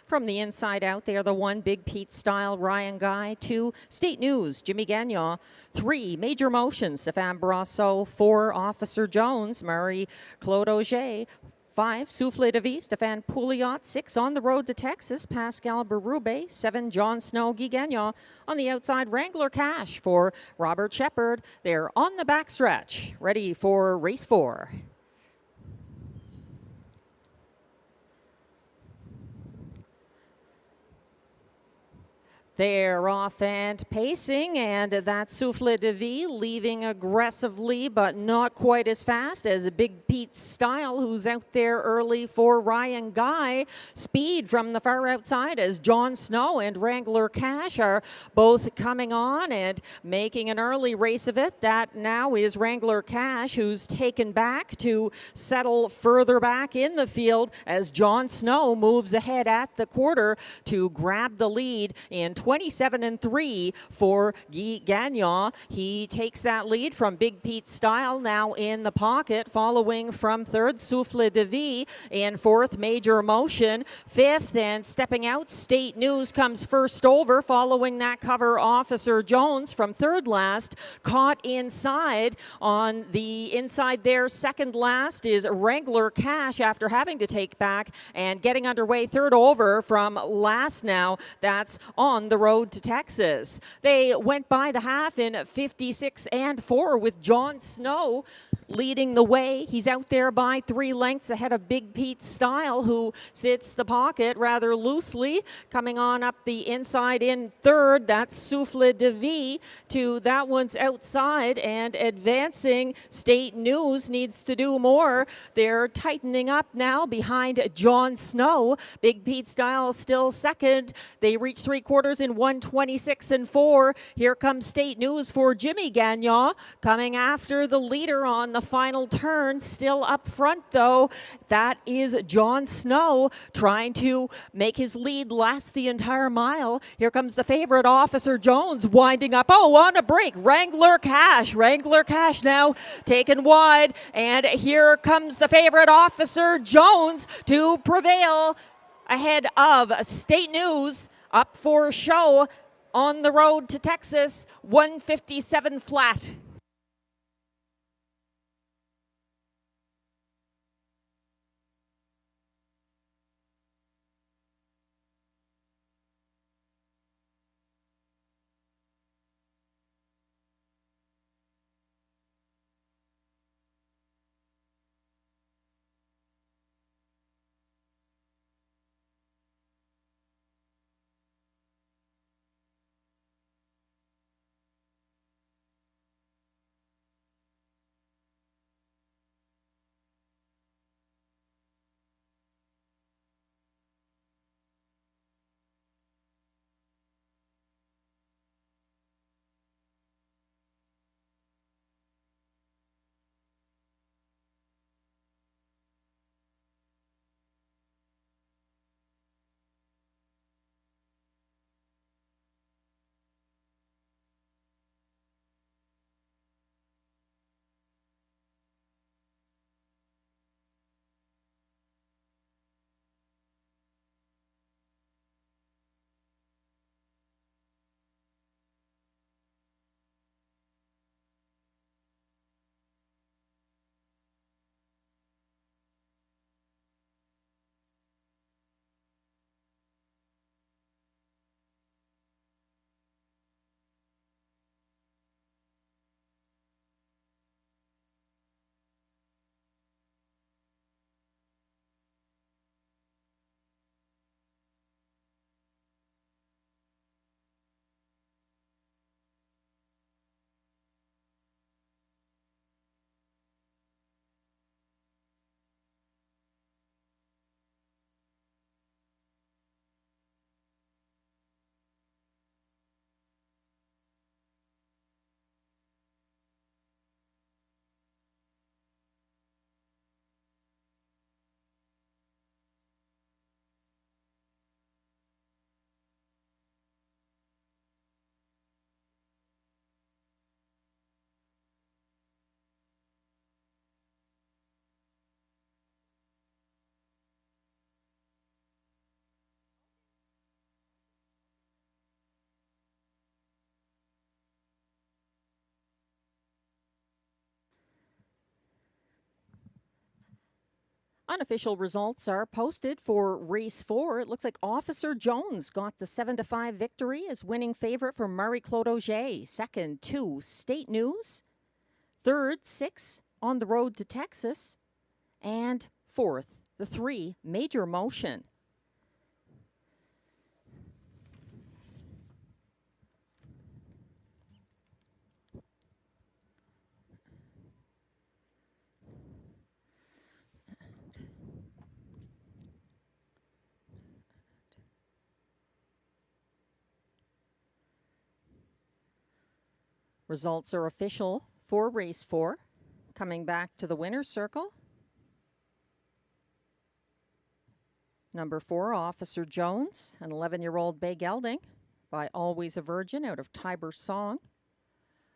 From the inside out, they are the 1 Big Pete style Ryan Guy, 2 State News Jimmy Gagnon, 3 Major Motion Stéphane Brosseau, 4 Officer Jones Marie Claude Auger, 5 Souffle de Vie Stéphane Pouliot, 6 On the Road to Texas Pascal Berube, 7 John Snow Guy Gagnon. On the outside, Wrangler Cash for Robert Shepard. They're on the backstretch, ready for race 4. They're off and pacing, and that's Souffle de Vie leaving aggressively, but not quite as fast as Big Pete Style, who's out there early for Ryan Guy. Speed from the far outside as John Snow and Wrangler Cash are both coming on and making an early race of it. That now is Wrangler Cash, who's taken back to settle further back in the field as John Snow moves ahead at the quarter to grab the lead in 27-3 for Guy Gagnon. He takes that lead from Big Pete Style, now in the pocket, following from 3rd Souffle de Vie. In 4th, Major Motion. 5th, and stepping out, State News comes first over, following that cover, Officer Jones from 3rd last. Caught inside, on the inside there, 2nd last is Wrangler Cash after having to take back, and getting underway 3rd over from last now. That's On the Road to Texas. They went by the half in 56-4 with John Snow leading the way. He's out there by 3 lengths ahead of Big Pete Style, who sits the pocket rather loosely. Coming on up the inside in 3rd, that's Souffle de Vie to that one's outside, and advancing State News needs to do more. They're tightening up now behind John Snow. Big Pete Style still 2nd. They reach 3/4 in 1:26-4. Here comes State News for Jimmy Gagnon, coming after the leader on the final turn. Still up front, though, that is John Snow, trying to make his lead last the entire mile. Here comes the favorite, Officer Jones, winding up. Oh, on a break, Wrangler Cash. Wrangler Cash now taken wide, and here comes the favorite, Officer Jones, to prevail ahead of State News. Up for show On the Road to Texas, 1:57 flat. Unofficial results are posted for race 4. It looks like Officer Jones got the 7-5 victory as winning favorite for Marie-Claude Auger. Second, 2, State News. Third, 6, On the Road to Texas. And fourth, the 3, Major Motion. Results are official for race 4. Coming back to the winner's circle. Number 4, Officer Jones, an 11-year-old bay gelding by Always a Virgin out of Tiber Song.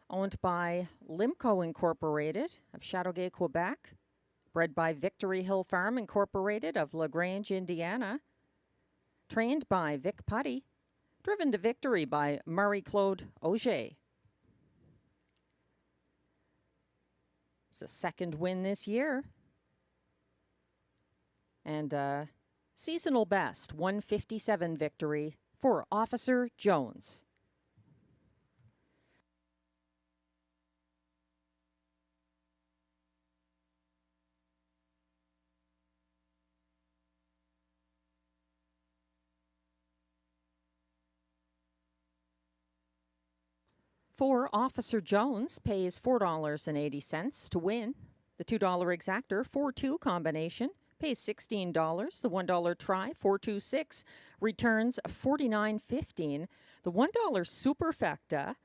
Owned by Limco Incorporated of Chateauguay, Quebec. Bred by Victory Hill Farm Incorporated of LaGrange, Indiana. Trained by Vic Putty. Driven to victory by Marie-Claude Auger. It's a second win this year. And seasonal best, 157 victory for Officer Jones. For Officer Jones pays $4.80 to win. The $2 exactor 4-2 combination pays $16. The $1 try 4-2-6 returns $49.15. The $1 superfecta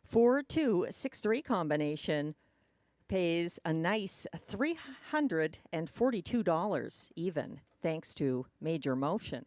4-2-6-3 combination pays a nice $342 even, thanks to Major Motion.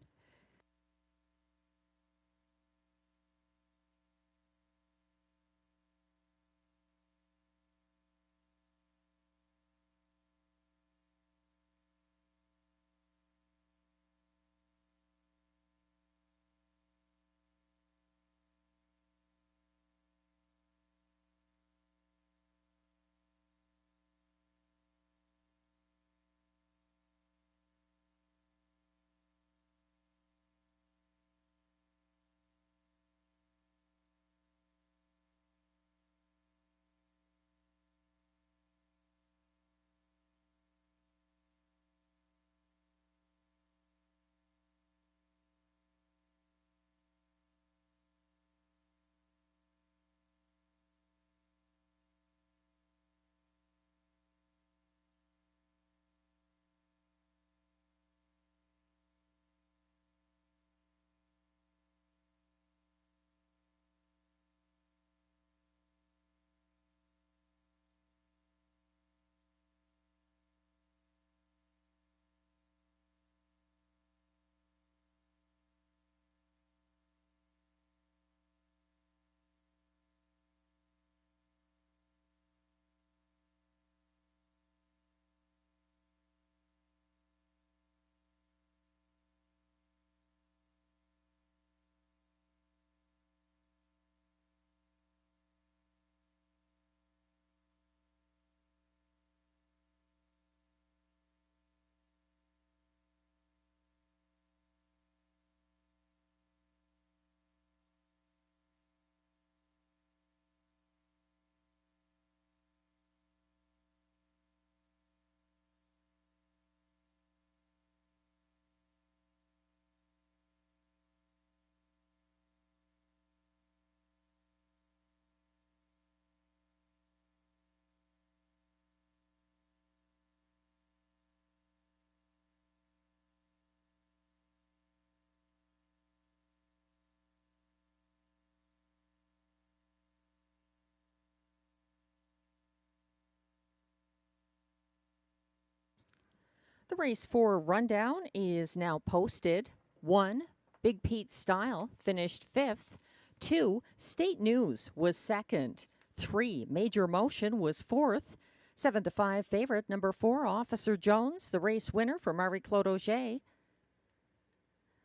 The race 4 rundown is now posted. 1, Big Pete Style finished 5th. 2, State News was 2nd. 3, Major Motion was 4th. 7-5 favorite, number 4, Officer Jones, the race winner for Marie-Claude Auger.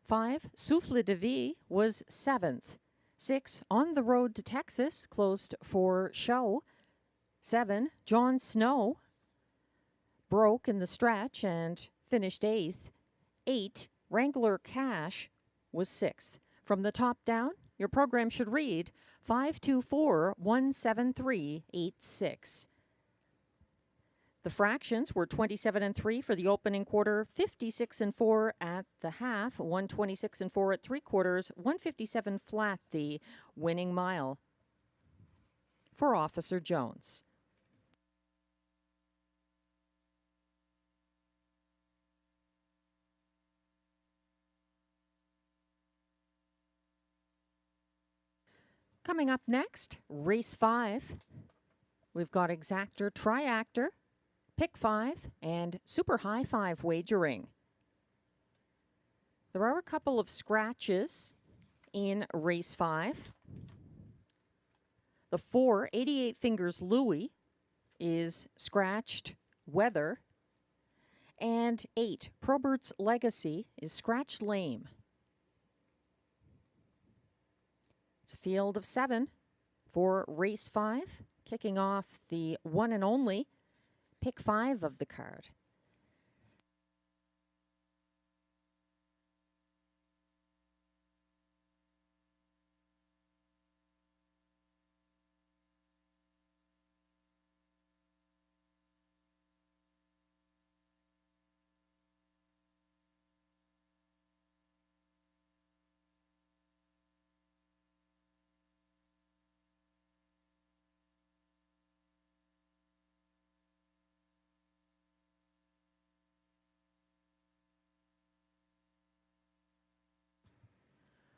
5, Souffle de Vie was 7th. 6, On the Road to Texas, closed for show. 7, John Snow broke in the stretch and finished 8th. 8, Wrangler Cash, was 6th. From the top down, your program should read 524-173-86. The fractions were 27 and 3 for the opening quarter, 56 and 4 at the half, 126 and 4 at 3/4, 157 flat the winning mile for Officer Jones. Coming up next, race 5. We've got exactor, triactor, pick 5, and super high 5 wagering. There are a couple of scratches in race 5. The 4, 88 Fingers Louie, is scratched weather. And 8, Probert's Legacy, is scratched lame. It's a field of 7 for race 5, kicking off the one and only pick 5 of the card.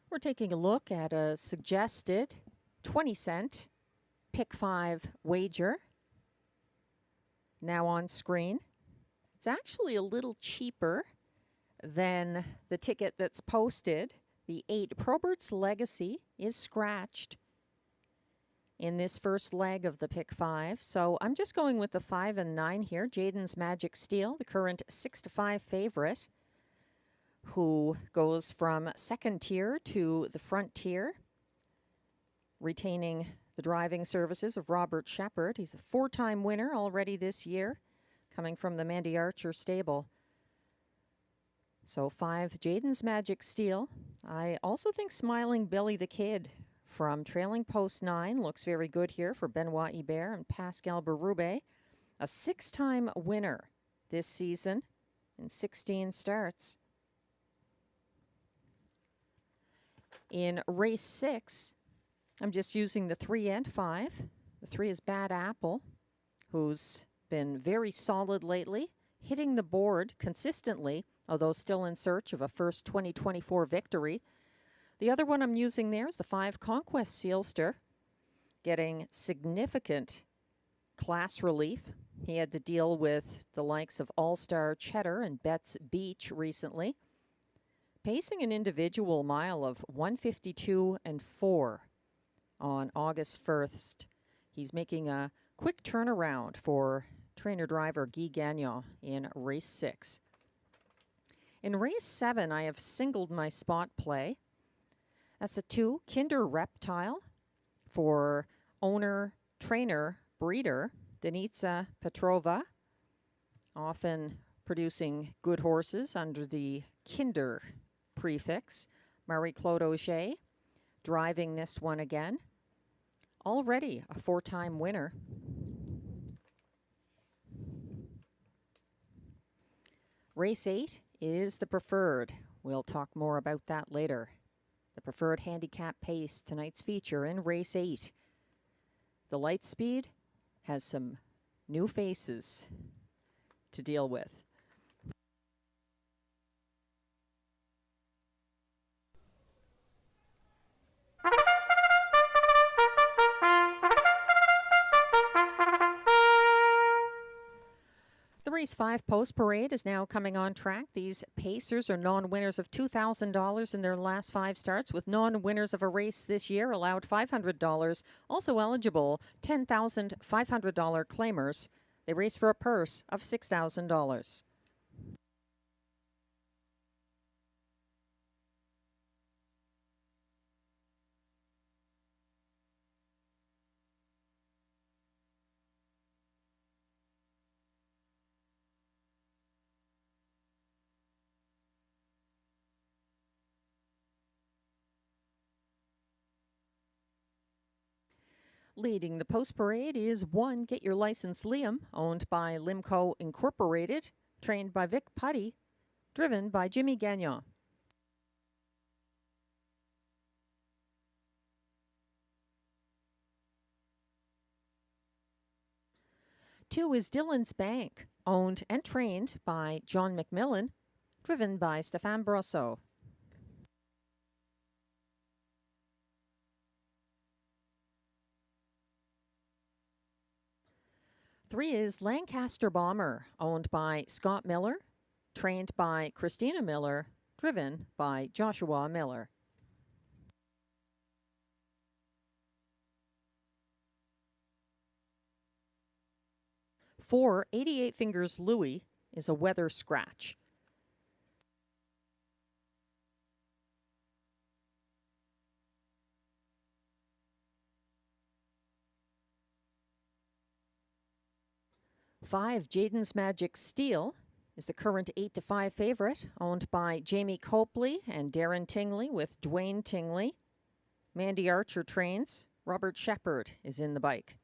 We're taking a look at a suggested 20-cent pick 5 wager. Now on screen. It's actually a little cheaper than the ticket that's posted. The 8, Probert's Legacy, is scratched in this first leg of the pick 5. So I'm just going with the 5 and 9 here. Jaden's Magic Steel, the current 6-5 favorite, who goes from second tier to the front tier, retaining the driving services of Robert Shepard. He's a 4-time winner already this year, coming from the Mandy Archer stable. So 5, Jaden's Magic Steel. I also think Smiling Billy the Kid from trailing post 9 looks very good here for Benoit Hébert and Pascal Berube. A 6-time winner this season in 16 starts. In race 6, I'm just using the 3 and 5. The 3 is Bad Apple, who's been very solid lately, hitting the board consistently, although still in search of a first 2024 victory. The other one I'm using there is the 5 Conquest Sealster, getting significant class relief. He had to deal with the likes of All-Star Cheddar and Betts Beach recently. Pacing an individual mile of 152 and 4 on August 1st. He's making a quick turnaround for trainer-driver Guy Gagnon in race 6. In race 7, I have singled my spot play. That's a 2, Kinder Reptile, for owner, trainer, breeder Denitsa Petrova, often producing good horses under the Kinder prefix. Marie-Claude Auger driving this one again. Already a 4-time winner. Race 8 is the preferred. We'll talk more about that later. The preferred handicap pace, tonight's feature in race 8. The light speed has some new faces to deal with. The Race 5 Post Parade is now coming on track. These pacers are non-winners of $2,000 in their last 5 starts, with non-winners of a race this year allowed $500. Also eligible, $10,500 claimers. They race for a purse of $6,000. Leading the post parade is 1 Get Your License Liam, owned by Limco Incorporated, trained by Vic Putty, driven by Jimmy Gagnon. Two is Dylan's Bank, owned and trained by John McMillan, driven by Stéphane Brosseau. Three is Lancaster Bomber, owned by Scott Miller, trained by Christina Miller, driven by Joshua Miller. Four, 88 Fingers Louie, is a weather scratch. Five, Jaden's Magic Steel, is the current 8-5 favorite, owned by Jamie Copley and Darren Tingley with Dwayne Tingley. Mandy Archer trains. Robert Shepard is in the bike.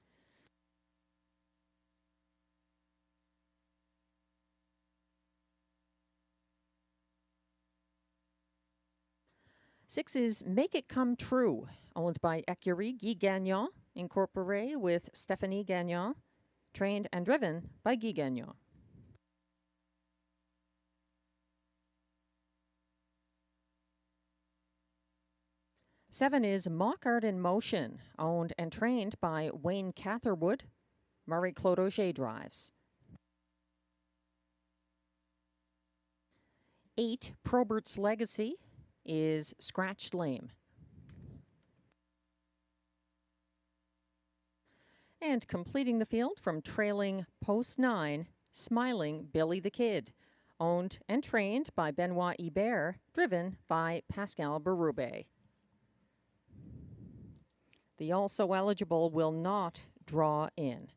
Six is Make It Come True, owned by Écurie Guy Gagnon, Incorporated with Stephanie Gagnon, trained and driven by Guy Gagnon. Seven is Mock Art in Motion, owned and trained by Wayne Catherwood. Marie-Claude Auger drives. 8, Probert's Legacy, is Scratched Lame. And completing the field from trailing post 9, Smiling Billy the Kid, owned and trained by Benoit Hebert, driven by Pascal Berube. The also eligible will not draw in.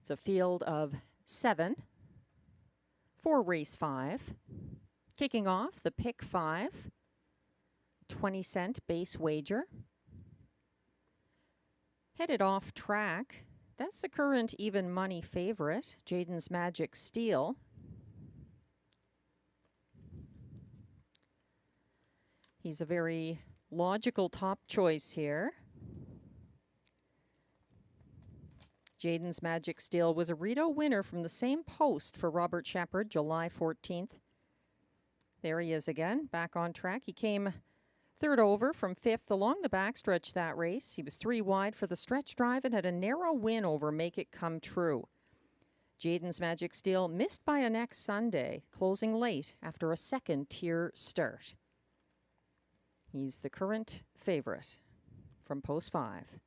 It's a field of 7 for race 5. Kicking off the pick 5, 20-cent base wager. Headed off track, that's the current even money favorite, Jaden's Magic Steel. He's a very logical top choice here. Jaden's Magic Steel was a Rideau winner from the same post for Robert Shepard, July 14th. There he is again, back on track. He came third over from 5th along the backstretch that race. He was 3 wide for the stretch drive and had a narrow win over Make It Come True. Jaden's Magic Steel missed by a next Sunday, closing late after a second-tier start. He's the current favorite from post 5.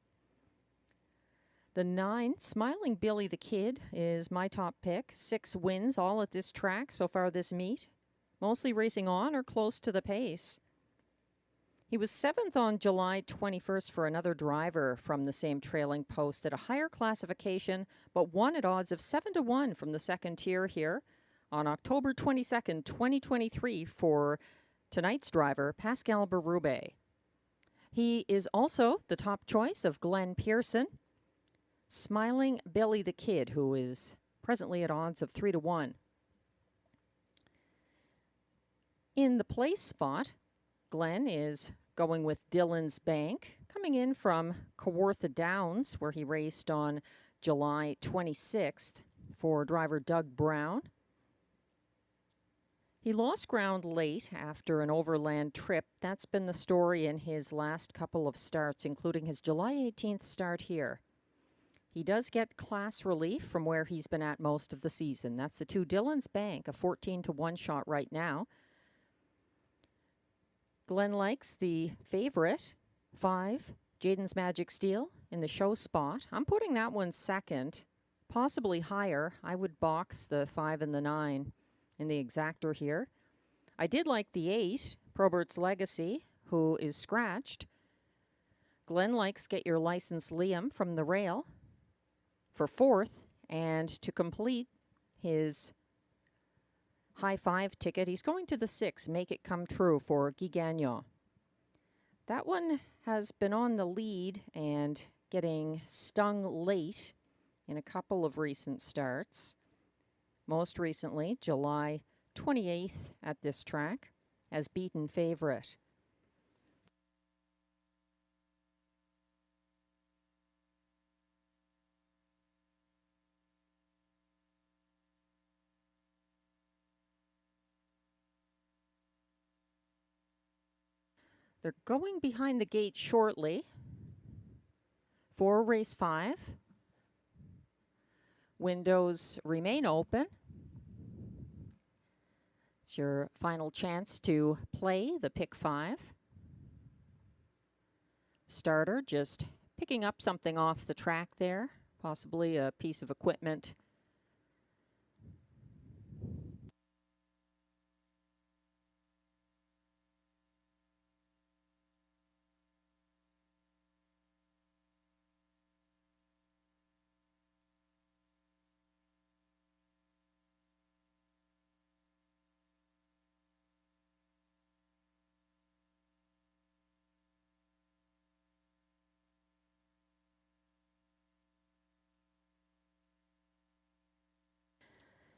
The 9, Smiling Billy the Kid, is my top pick. 6 wins all at this track so far this meet, mostly racing on or close to the pace. He was 7th on July 21st for another driver from the same trailing post at a higher classification, but won at odds of 7-1 from the second tier here on October 22nd, 2023 for tonight's driver, Pascal Berube. He is also the top choice of Glenn Pearson. Smiling Billy the Kid, who is presently at odds of 3-1. In the place spot, Glenn is going with Dylan's Bank, coming in from Kawartha Downs, where he raced on July 26th for driver Doug Brown. He lost ground late after an overland trip. That's been the story in his last couple of starts, including his July 18th start here. He does get class relief from where he's been at most of the season. That's the 2 Dylan's Bank, a 14-1 shot right now. Glenn likes the favorite, 5, Jaden's Magic Steel, in the show spot. I'm putting that one second, possibly higher. I would box the 5 and the 9 in the exactor here. I did like the 8, Probert's Legacy, who is scratched. Glenn likes Get Your License Liam from the rail for 4th, and to complete his high five ticket. He's going to the 6, Make It Come True for Guy Gagnon. That one has been on the lead and getting stung late in a couple of recent starts. Most recently, July 28th at this track as beaten favorite. They're going behind the gate shortly for race 5. Windows remain open. It's your final chance to play the pick 5. Starter just picking up something off the track there, possibly a piece of equipment.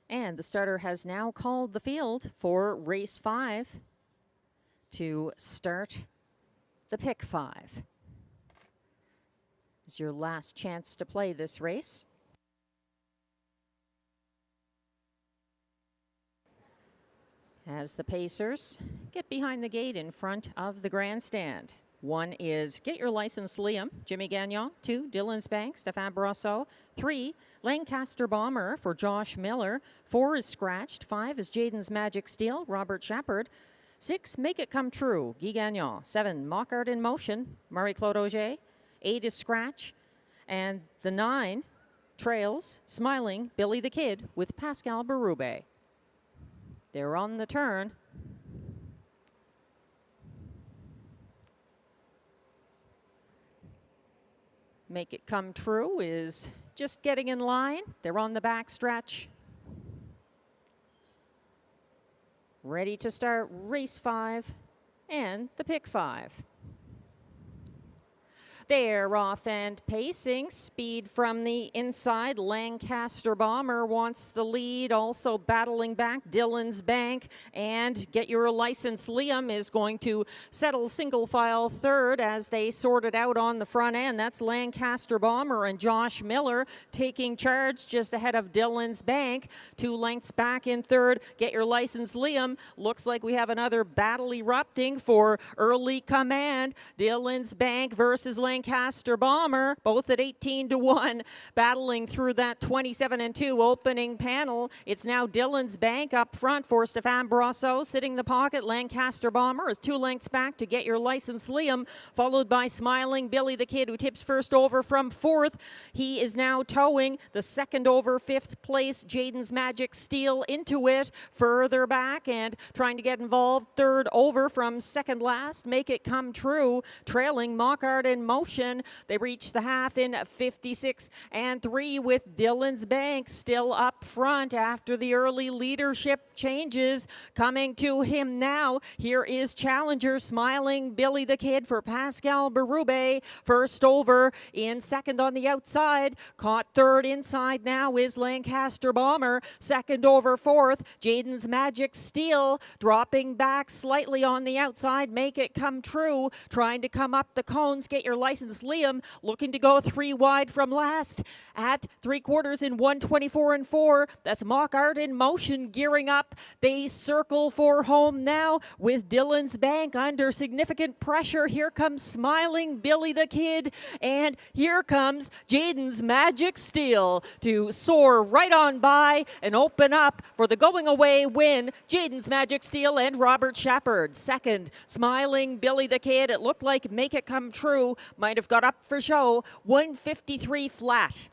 And the starter has now called the field for race 5 to start the pick 5. It's your last chance to play this race. As the Pacers get behind the gate in front of the grandstand. 1 is Get Your License Liam, Jimmy Gagnon. 2, Dylan's Bank, Stéphane Brosseau. 3, Lancaster Bomber for Josh Miller. 4 is Scratched. 5 is Jaden's Magic Steel, Robert Shepard. 6, Make It Come True, Guy Gagnon. 7, Mock Art in Motion, Marie-Claude Auger. 8 is Scratch. And the 9, Trails, Smiling, Billy the Kid with Pascal Berube. They're on the turn. Make It Come True is just getting in line. They're on the back stretch. Ready to start race 5 and the pick 5. They're off and pacing. Speed from the inside. Lancaster Bomber wants the lead. Also battling back, Dylan's Bank. And Get Your License Liam is going to settle single file third as they sort it out on the front end. That's Lancaster Bomber and Josh Miller taking charge just ahead of Dylan's Bank. 2 lengths back in third. Get Your License Liam. Looks like we have another battle erupting for early command. Dylan's Bank versus Lancaster Bomber, both at 18-1, battling through that 27-2 opening panel. It's now Dylan's Bank up front for Stéphane Brosseau, sitting the pocket. Lancaster Bomber is 2 lengths back to Get Your License Liam, followed by Smiling Billy the Kid, who tips first over from 4th. He is now towing the second over 5th place Jaden's Magic Steel into it. Further back and trying to get involved, 3rd over from second last, Make It Come True, trailing Mock Art in Motion. They reach the half in 56-3 with Dylan's Bank still up front after the early leadership changes. Coming to him now, here is challenger Smiling Billy the Kid for Pascal Berube. First over in second on the outside. Caught 3rd inside now is Lancaster Bomber. Second over 4th, Jaden's Magic Steel. Dropping back slightly on the outside, Make It Come True. Trying to come up the cones, Get Your License Liam, looking to go 3 wide from last at 3/4 in 1:24.4. That's Mock Art in Motion gearing up. They circle for home now with Dylan's Bank under significant pressure. Here comes Smiling Billy the Kid, and here comes Jaden's Magic Steel to soar right on by and open up for the going away win. Jaden's Magic Steel and Robert Shepard. Second, Smiling Billy the Kid. It looked like Make It Come True might have got up for show. 153 flat.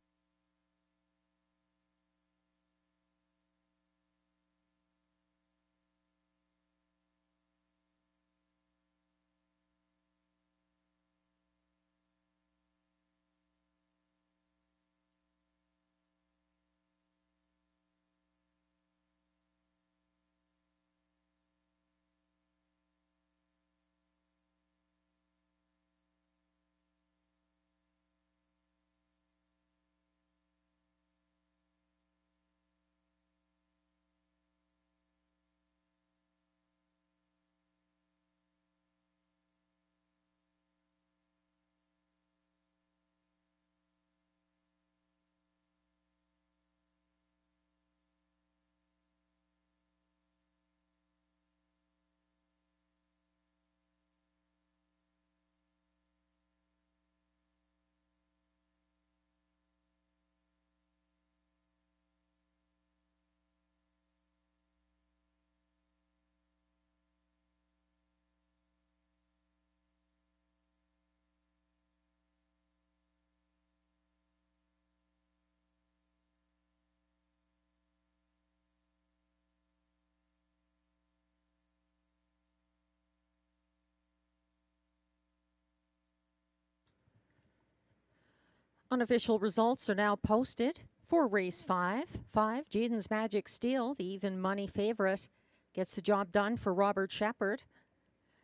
Unofficial results are now posted for race 5. 5, Jaden's Magic Steel, the even money favorite, gets the job done for Robert Shepard.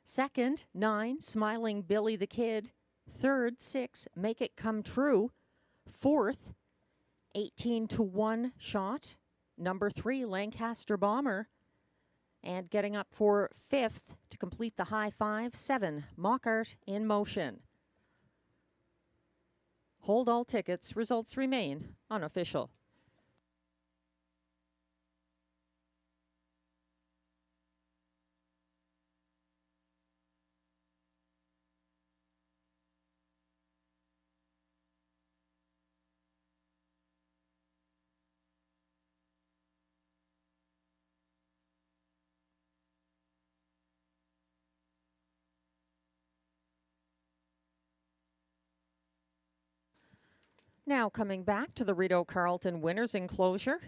Second, 9, Smiling Billy the Kid. Third, 6, Make It Come True. Fourth, 18-1 Shot. Number 3, Lancaster Bomber. And getting up for 5th to complete the high 5, 7, Mockart in Motion. Hold all tickets. Results remain unofficial. Now coming back to the Rideau Carleton winners enclosure.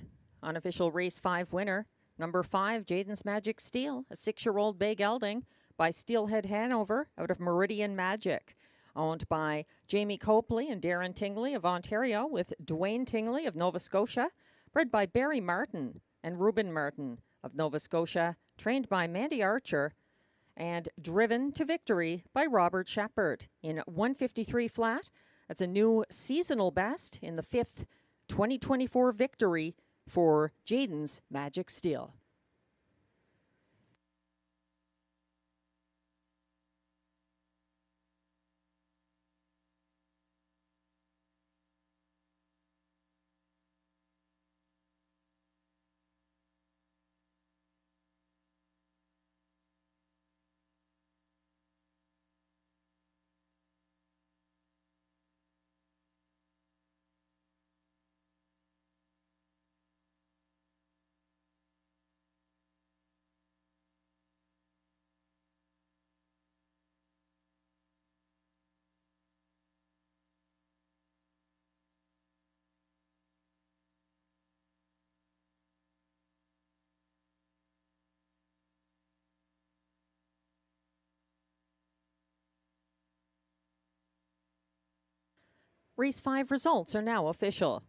Unofficial race 5 winner, number 5, Jaden's Magic Steel, a 6-year-old bay gelding by Steelhead Hanover out of Meridian Magic. Owned by Jamie Copley and Darren Tingley of Ontario with Dwayne Tingley of Nova Scotia. Bred by Barry Martin and Reuben Martin of Nova Scotia. Trained by Mandy Archer. And driven to victory by Robert Shepard in 153 flat. That's a new seasonal best in the 5th 2024 victory for Jaden's Magic Steel. Race 5 results are now official.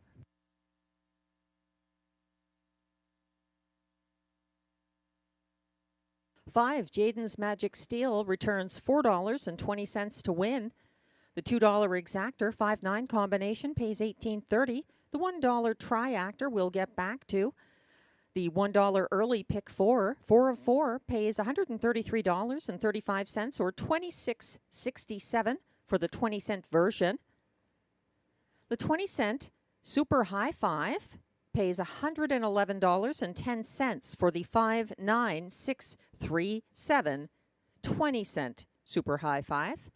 Five, Jaden's Magic Steel returns $4.20 to win. The $2 exactor 5-9 combination pays $18.30. The $1 tri-actor we'll get back to. The $1 early pick 4 of 4 pays $133.35 or $26.67 for the 20-cent version. The 20-cent Super High 5 pays $111.10 for the 5-9-6-3-7 20-cent Super High 5.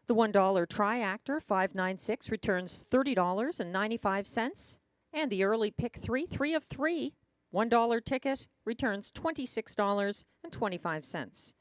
The $1 tri-actor 596 returns $30.95. And the early pick 3 of 3 $1 ticket returns $26.25.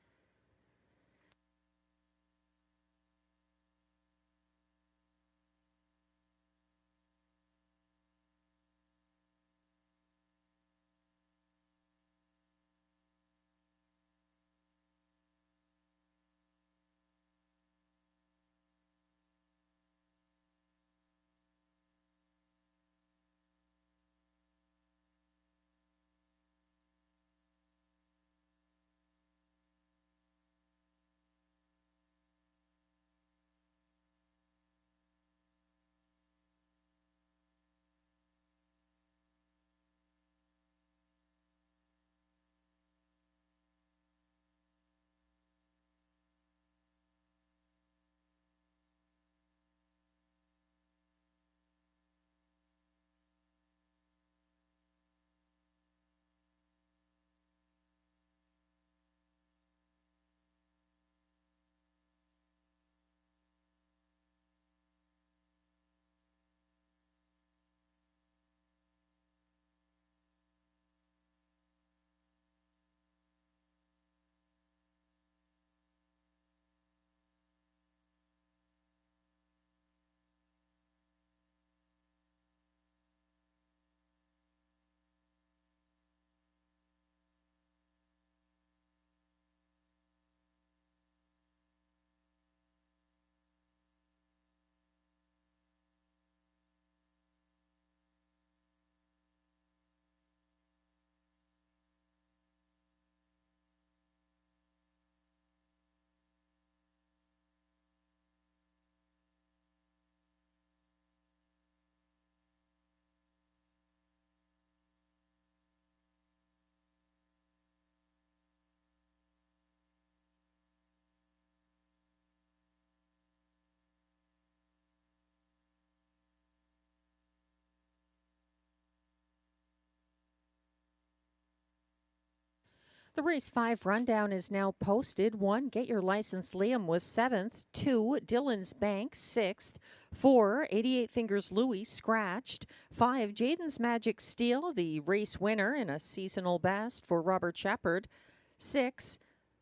The race 5 rundown is now posted. 1, Get Your License Liam was 7th. 2, Dylan's Bank 6th. 4, 88 Fingers Louie scratched. 5, Jaden's Magic Steel, the race winner in a seasonal best for Robert Shepard. 6,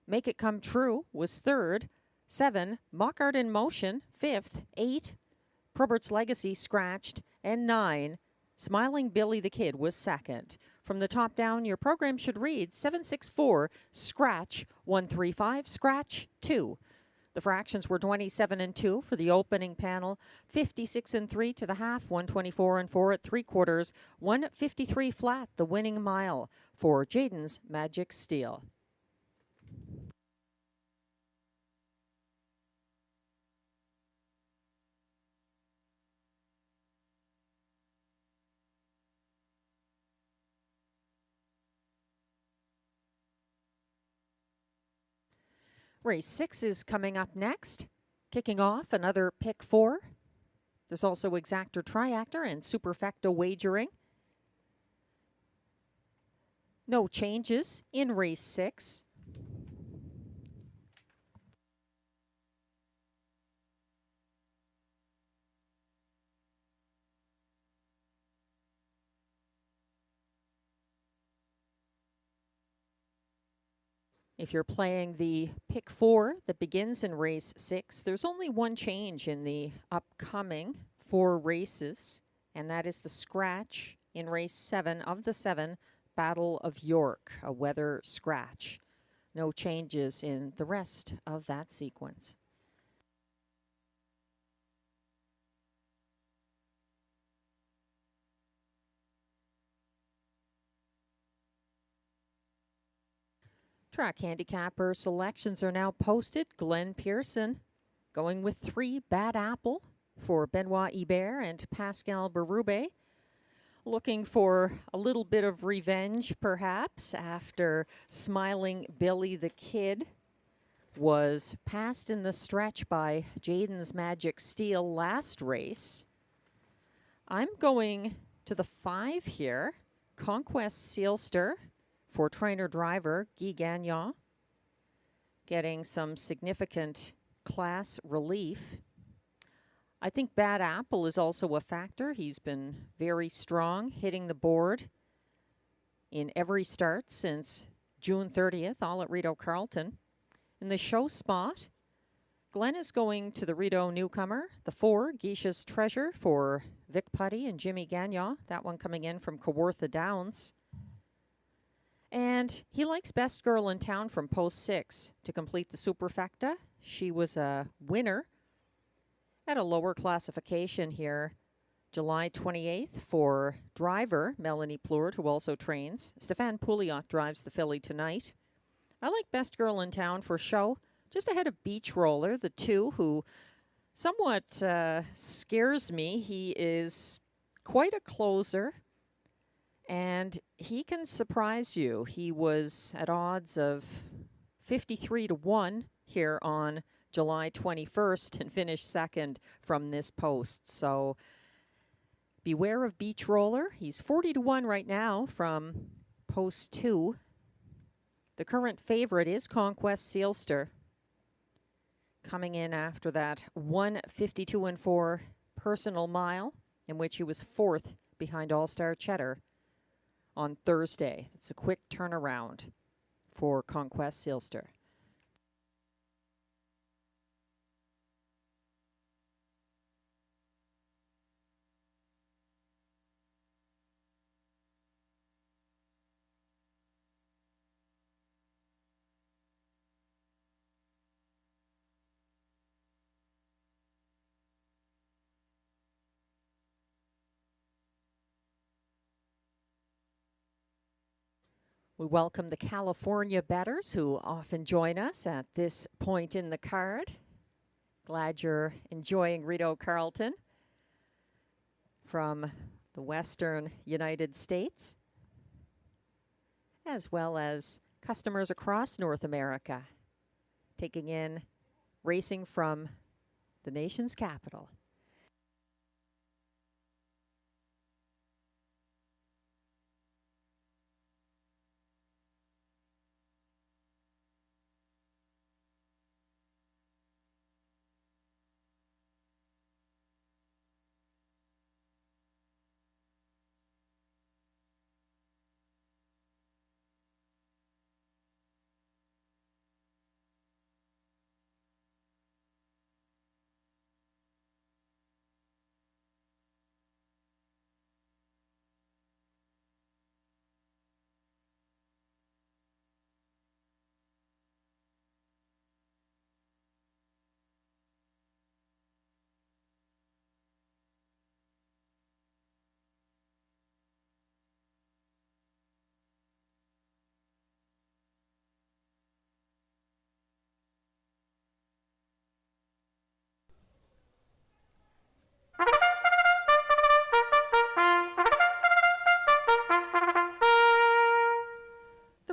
Make It Come True was 3rd. 7, Mock Art in Motion 5th. 8, Probert's Legacy scratched. And 9, Smiling Billy the Kid was 2nd. From the top down, your program should read 764, scratch, 135, scratch, 2. The fractions were 27 and 2 for the opening panel, 56 and 3 to the half, 124 and 4 at 3/4, 153 flat, the winning mile for Jaden's Magic Steel. Race 6 is coming up next. Kicking off another pick 4. There's also exactor, triactor, and superfecta wagering. No changes in race 6. If you're playing the pick 4 that begins in race 6, there's only one change in the upcoming 4 races, and that is the scratch in race 7 of the 7, Battle of York, a weather scratch. No changes in the rest of that sequence. Track handicapper selections are now posted. Glenn Pearson going with 3, Bad Apple for Benoit Hebert and Pascal Berube. Looking for a little bit of revenge, perhaps, after Smiling Billy the Kid was passed in the stretch by Jaden's Magic Steel last race. I'm going to the 5 here, Conquest Sealster for trainer-driver Guy Gagnon, getting some significant class relief. I think Bad Apple is also a factor. He's been very strong, hitting the board in every start since June 30th, all at Rideau Carleton. In the show spot, Glenn is going to the Rideau newcomer, the 4, Geisha's Treasure for Vic Putty and Jimmy Gagnon, that one coming in from Kawartha Downs. And he likes Best Girl in Town from Post 6 to complete the superfecta. She was a winner at a lower classification here, July 28th for driver Melanie Plourde, who also trains. Stéphane Pouliot drives the filly tonight. I like Best Girl in Town for show, just ahead of Beach Roller, the 2, who somewhat scares me. He is quite a closer, and he can surprise you. He was at odds of 53-1 here on July 21st and finished 2nd from this post. So beware of Beach Roller. He's 40-1 right now from post 2. The current favorite is Conquest Sealster, coming in after that 152-4 personal mile, in which he was 4th behind All-Star Cheddar on Thursday. It's a quick turnaround for Conquest Sealster. We welcome the California bettors who often join us at this point in the card. Glad you're enjoying Rideau Carleton from the Western United States, as well as customers across North America, taking in racing from the nation's capital.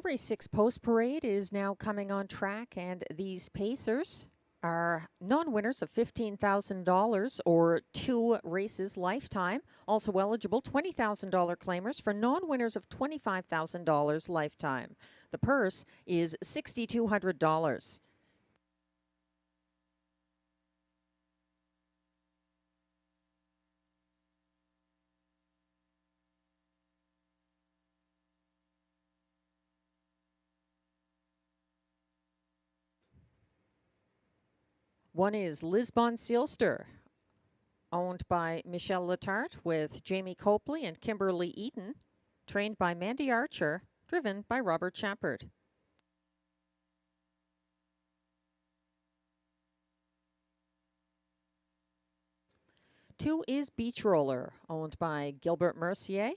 race 6 post parade is now coming on track, and these pacers are non-winners of $15,000 or 2 races lifetime. Also eligible $20,000 claimers for non-winners of $25,000 lifetime. The purse is $6,200. One is Lisbon Sealster, owned by Michelle Letarte with Jamie Copley and Kimberly Eaton, trained by Mandy Archer, driven by Robert Shepard. Two is Beach Roller, owned by Gilbert Mercier,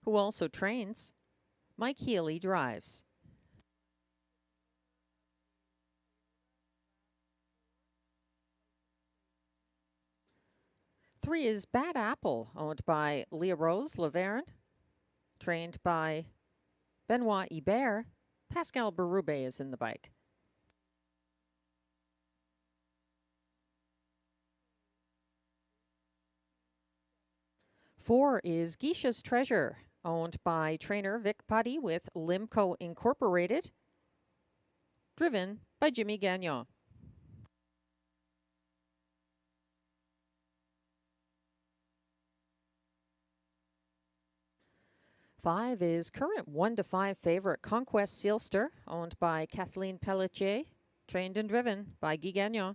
who also trains. Mike Healy drives. Three is Bad Apple, owned by Leah Rose Laverne, trained by Benoit Hebert. Pascal Berube is in the bike. Four is Geisha's Treasure, owned by trainer Vic Putty with Limco Incorporated, driven by Jimmy Gagnon. Five is current 1-5 favorite Conquest Sealster, owned by Kathleen Pelletier, trained and driven by Guy Gagnon.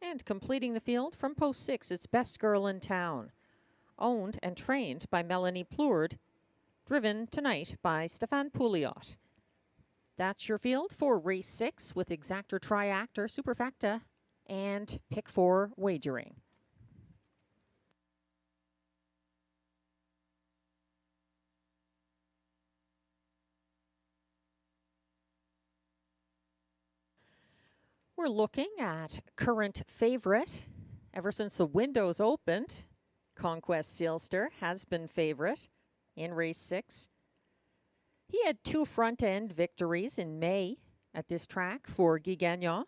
And completing the field from post 6, it's Best Girl in Town, owned and trained by Melanie Plourde, driven tonight by Stéphane Pouliot. That's your field for race 6 with Exactor Triactor Superfecta and Pick 4 wagering. We're looking at current favorite. Ever since the windows opened, Conquest Sealster has been favorite in race 6. He had 2 front-end victories in May at this track for Guy Gagnon.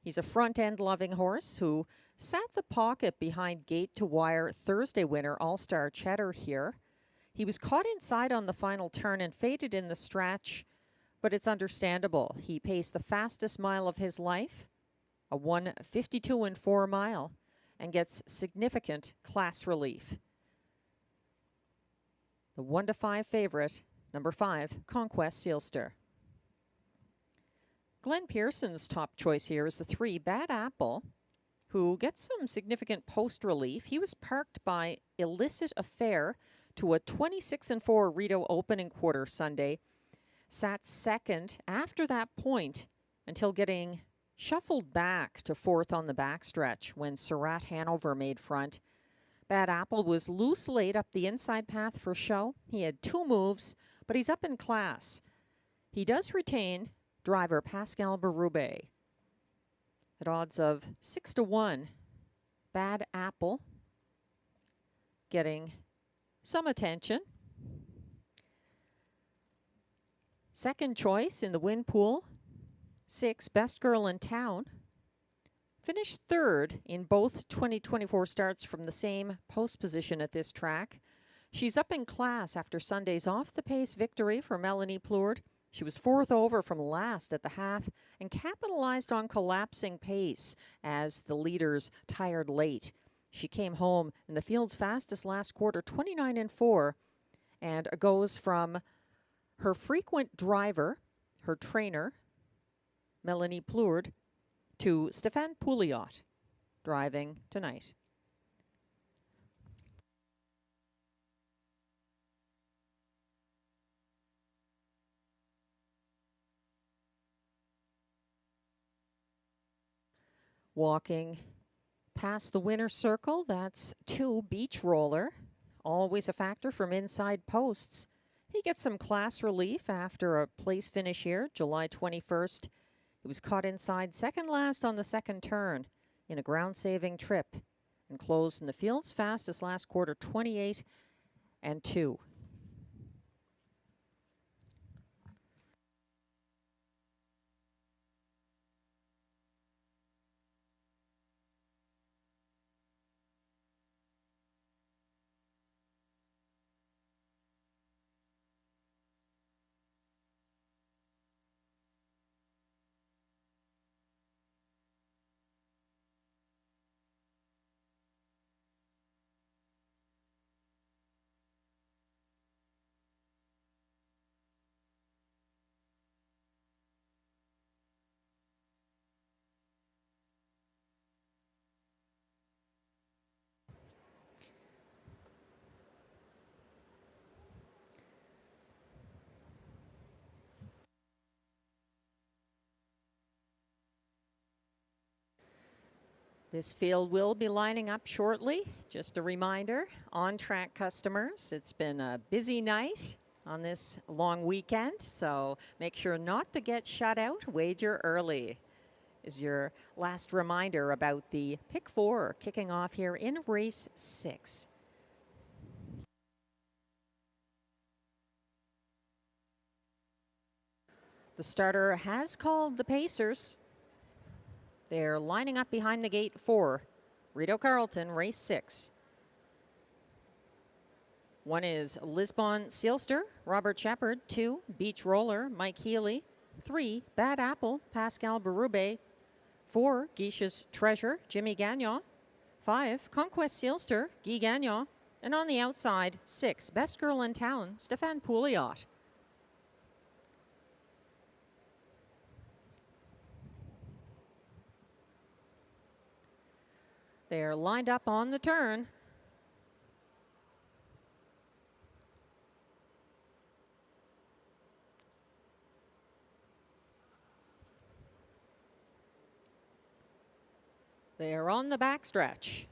He's a front-end loving horse who sat the pocket behind gate to wire Thursday winner All-Star Cheddar here. He was caught inside on the final turn and faded in the stretch, but it's understandable. He paced the fastest mile of his life, a 1:52 4 mile, and gets significant class relief. The 1-5 favorite, number 5, Conquest Sealster. Glenn Pearson's top choice here is the 3, Bad Apple, who gets some significant post relief. He was parked by Illicit Affair to a 26-4 Rideau opening quarter Sunday. Sat second after that point until getting shuffled back to 4th on the backstretch when Surratt Hanover made front. Bad Apple was loose laid up the inside path for show. He had 2 moves, but he's up in class. He does retain driver Pascal Berube. At odds of 6-1, Bad Apple getting some attention. Second choice in the win pool, 6, Best Girl in Town. Finished 3rd in both 2024 starts from the same post position at this track. She's up in class after Sunday's off-the-pace victory for Melanie Plourde. She was 4th over from last at the half and capitalized on collapsing pace as the leaders tired late. She came home in the field's fastest last quarter, 29-4, and goes from her frequent driver, her trainer, Melanie Plourde, to Stéphane Pouliot, driving tonight. Walking past the winner's circle, that's 2, Beach Roller, always a factor from inside posts. He gets some class relief after a place finish here, July 21st. He was caught inside second last on the second turn in a ground-saving trip and closed in the field's fastest last quarter, 28-2. This field will be lining up shortly. Just a reminder, on-track customers, it's been a busy night on this long weekend, so make sure not to get shut out. Wager early is your last reminder about the pick 4 kicking off here in race 6. The starter has called the Pacers. They're lining up behind the gate for Rideau Carleton, race 6. 1 is Lisbon Sealster, Robert Shepard. 2, Beach Roller, Mike Healy. 3, Bad Apple, Pascal Berube. 4, Geisha's Treasure, Jimmy Gagnon. 5, Conquest Sealster, Guy Gagnon. And on the outside, 6, Best Girl in Town, Stéphane Pouliot. They're lined up on the turn. They are on the backstretch.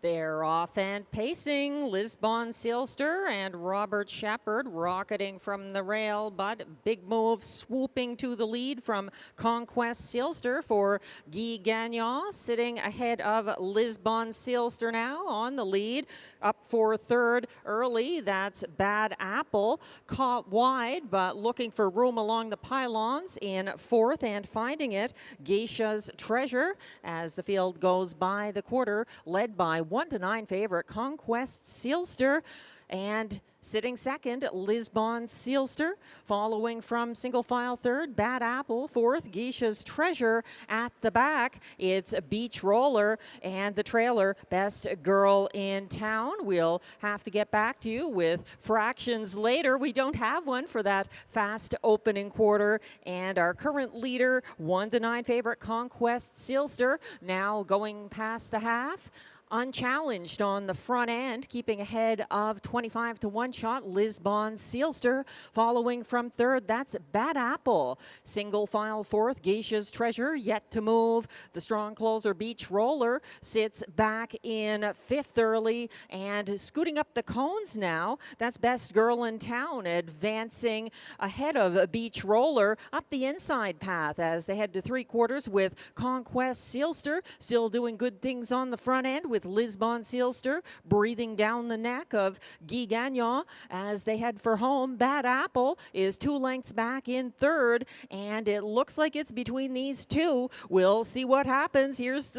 They're off and pacing. Lisbon Sealster and Robert Shepard rocketing from the rail, but big move swooping to the lead from Conquest Sealster for Guy Gagnon, sitting ahead of Lisbon Sealster now on the lead. Up for third early, that's Bad Apple. Caught wide, but looking for room along the pylons in fourth and finding it. Geisha's Treasure as the field goes by the quarter, led by 1-9 favorite Conquest Sealster, and sitting second, Lisbon Sealster. Following from single file third, Bad Apple. Fourth, Geisha's Treasure. At the back, it's Beach Roller and the trailer, Best Girl in Town. We'll have to get back to you with fractions later. We don't have one for that fast opening quarter. And our current leader, 1-9 favorite Conquest Sealster, now going past the half. Unchallenged on the front end, keeping ahead of 25-1 shot, Lisbon Sealster. Following from third, that's Bad Apple. Single file fourth, Geisha's Treasure, yet to move. The strong closer, Beach Roller, sits back in fifth early, and scooting up the cones now, that's Best Girl in Town, advancing ahead of Beach Roller up the inside path as they head to three quarters with Conquest Sealster, still doing good things on the front end with Lisbon Sealster breathing down the neck of Guy Gagnon as they head for home. Bad Apple is 2 lengths back in third, and it looks like it's between these two. We'll see what happens. Here's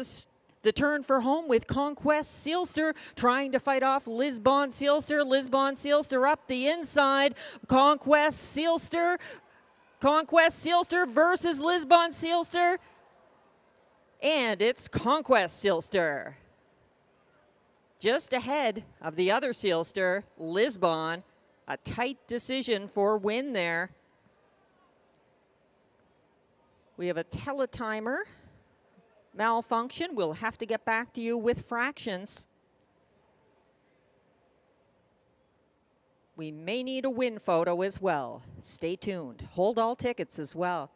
the turn for home with Conquest Sealster trying to fight off Lisbon Sealster. Lisbon Sealster up the inside. Conquest Sealster versus Lisbon Sealster. And it's Conquest Sealster. Just ahead of the other Sealster, Lisbon. A tight decision for win there. We have a teletimer malfunction. We'll have to get back to you with fractions. We may need a win photo as well. Stay tuned. Hold all tickets as well.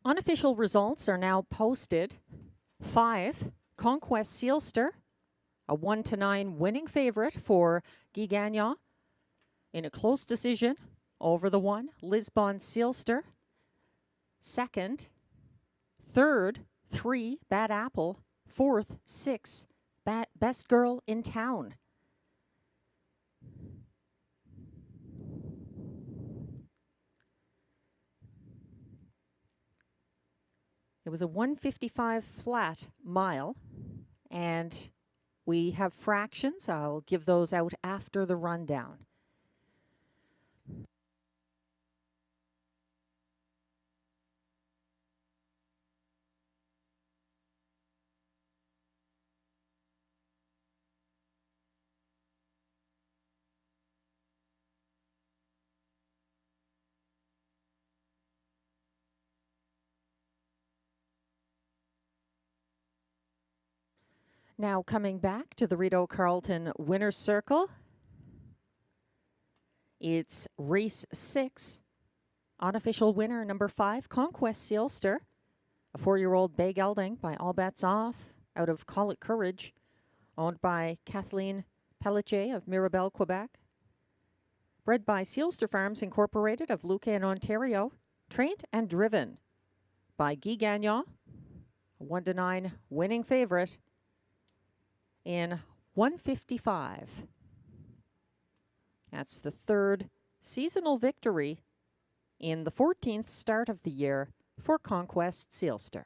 Unofficial results are now posted. 5, Conquest Sealster, a 1-9 winning favorite for Guy Gagnon in a close decision over the 1, Lisbon Sealster. Second, third, 3, Bad Apple. Fourth, 6, Best Girl in Town. It was a 1:55 flat mile, and we have fractions. I'll give those out after the rundown. Now coming back to the Rideau Carleton Winner's Circle. It's race 6. Unofficial winner number 5, Conquest Sealster. A 4-year-old bay gelding by All Bets Off out of Call It Courage, owned by Kathleen Pelletier of Mirabel, Quebec. Bred by Sealster Farms Incorporated of Lucan, Ontario. Trained and driven by Guy Gagnon, a 1-9 winning favorite in 1:55. That's the 3rd seasonal victory in the 14th start of the year for Conquest Sealster.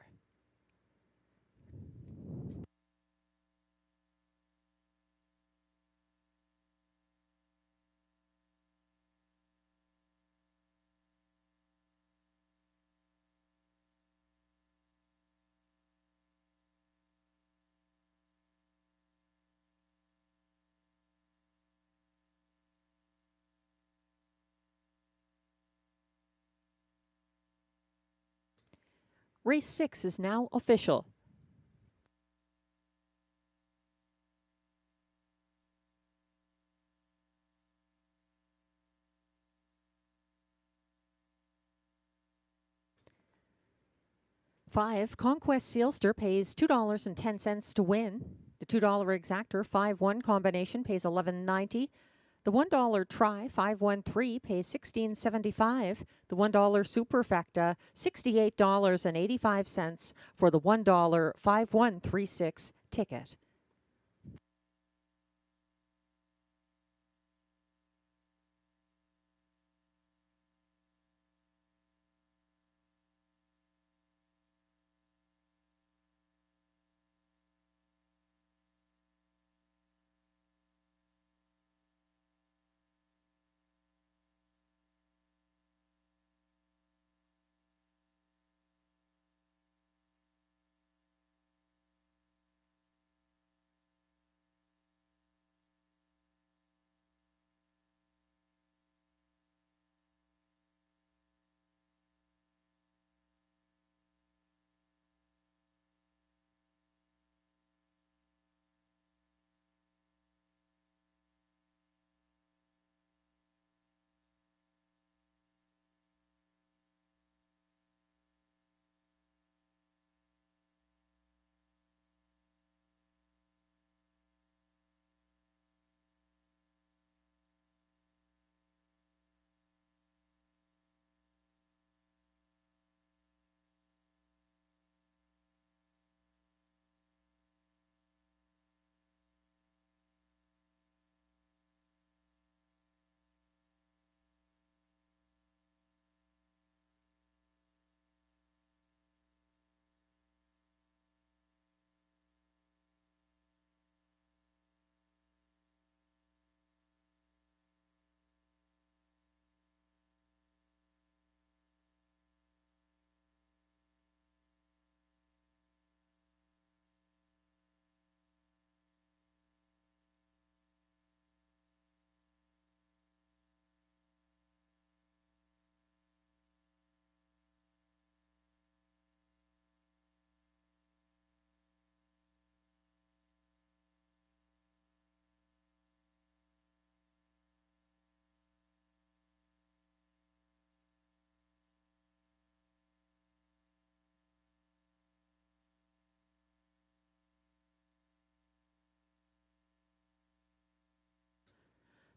Race 6 is now official. Five, Conquest Sealster pays $2.10 to win. The $2 exactor 5-1 combination pays $11.90. The $1 try 513 pays $16.75. The $1 superfecta $68.85 for the $1 5136 ticket.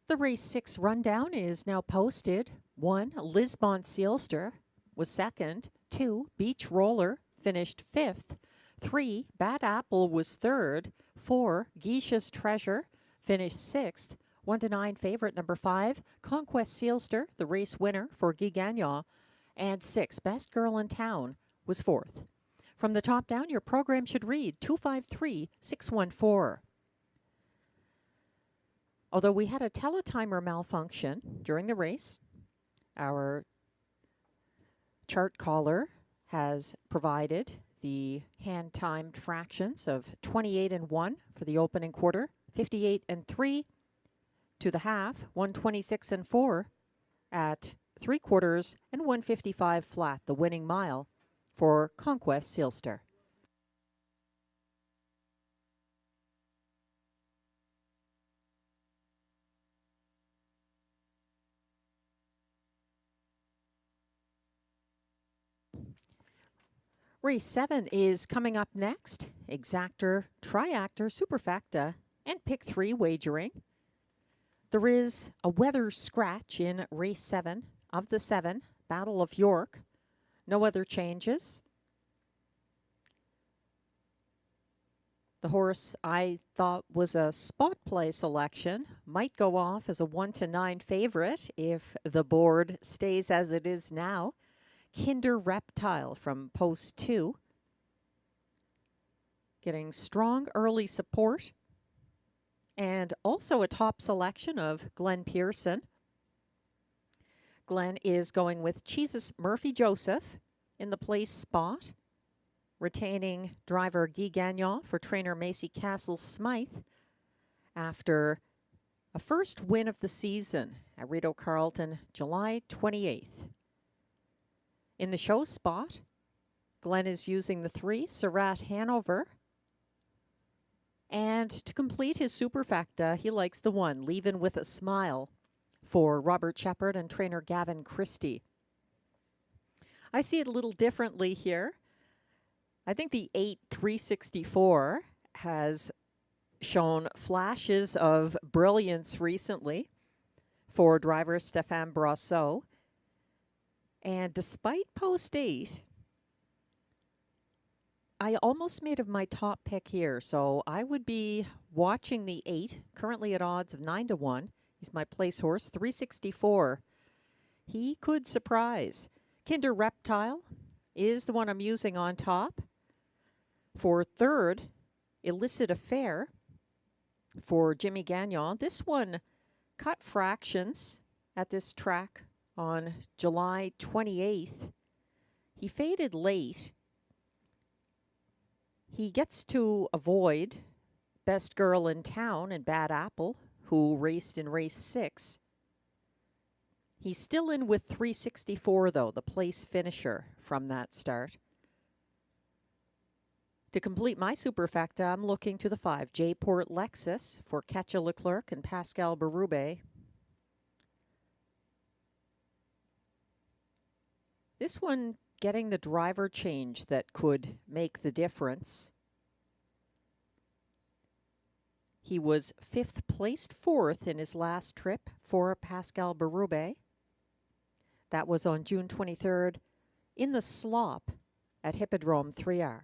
The race 6 rundown is now posted. 1, Lisbon Sealster was second. 2, Beach Roller finished 5th. 3, Bad Apple was third. 4, Geisha's Treasure finished 6th. 1 to 9 favorite number 5, Conquest Sealster, the race winner for Guy Gagnon. And 6, Best Girl in Town was 4th. From the top down, your program should read 253-614. Although we had a teletimer malfunction during the race, our chart caller has provided the hand-timed fractions of 28 and 1 for the opening quarter, 58 and 3 to the half, 126 and 4 at 3 quarters, and 155 flat, the winning mile for Conquest Sealster. Race 7 is coming up next. Exactor, Triactor, Superfecta, and Pick 3 wagering. There is a weather scratch in race 7 of the 7, Battle of York. No other changes. The horse I thought was a spot play selection might go off as a 1 to 9 favorite if the board stays as it is now. Kinder Reptile from post 2. Getting strong early support. And also a top selection of Glenn Pearson. Glenn is going with Jesus Murphy Joseph in the place spot, retaining driver Guy Gagnon for trainer Macy Castle Smythe after a first win of the season at Rideau Carleton, July 28th. In the show spot, Glenn is using the 3, Surratt Hanover. And to complete his superfecta, he likes the 1, Leavin' with a Smile, for Robert Shepard and trainer Gavin Christie. I see it a little differently here. I think the 8 364 has shown flashes of brilliance recently for driver Stéphane Brosseau. And despite post 8, I almost made of my top pick here. So I would be watching the 8, currently at odds of 9 to 1. He's my place horse, 364. He could surprise. Kinder Reptile is the one I'm using on top. For third, Illicit Affair for Jimmy Gagnon. This one cut fractions at this track on July 28th. He faded late. He gets to avoid Best Girl in Town and Bad Apple, who raced in race 6. He's still in with 364, though, the place finisher from that start. To complete my superfecta, I'm looking to the 5, J Port Lexus for Ketcha Leclerc and Pascal Berube. This one getting the driver change that could make the difference. He was 5th placed 4th in his last trip for Pascal Berube. That was on June 23rd in the slop at Hippodrome 3R.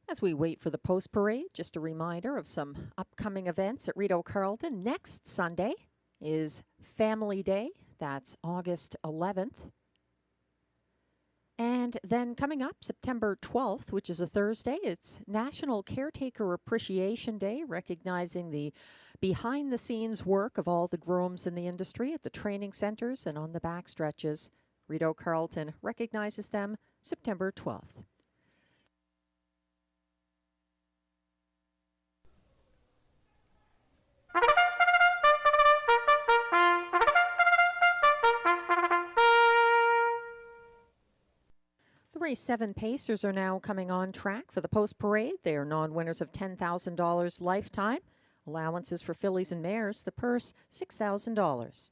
As we wait for the post parade, just a reminder of some upcoming events at Rideau Carleton. Next Sunday is Family Day. That's August 11th. And then coming up September 12th, which is a Thursday, it's National Caretaker Appreciation Day, recognizing the behind-the-scenes work of all the grooms in the industry at the training centers and on the back stretches. Rideau Carleton recognizes them September 12th. The race 7 Pacers are now coming on track for the post parade. They are non-winners of $10,000 lifetime. Allowances for fillies and mares. The purse, $6,000.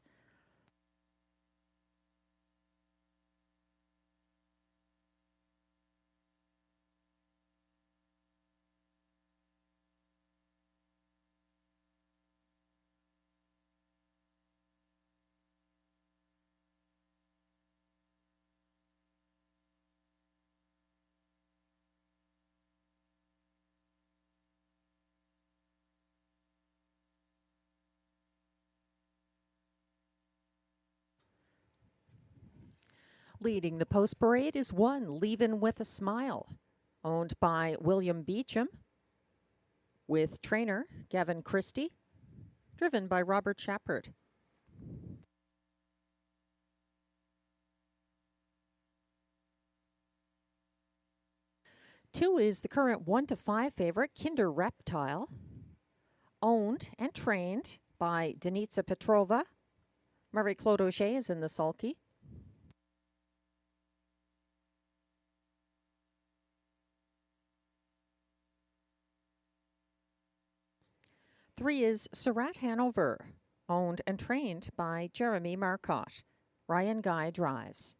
Leading the post parade is 1, Leavin' with a Smile, owned by William Beecham, with trainer Gavin Christie, driven by Robert Shepard. Two is the current 1 to 5 favorite, Kinder Reptile, owned and trained by Denitsa Petrova. Marie-Claude Auger is in the sulky. Three is Surratt Hanover, owned and trained by Jeremy Marcotte. Ryan Guy drives.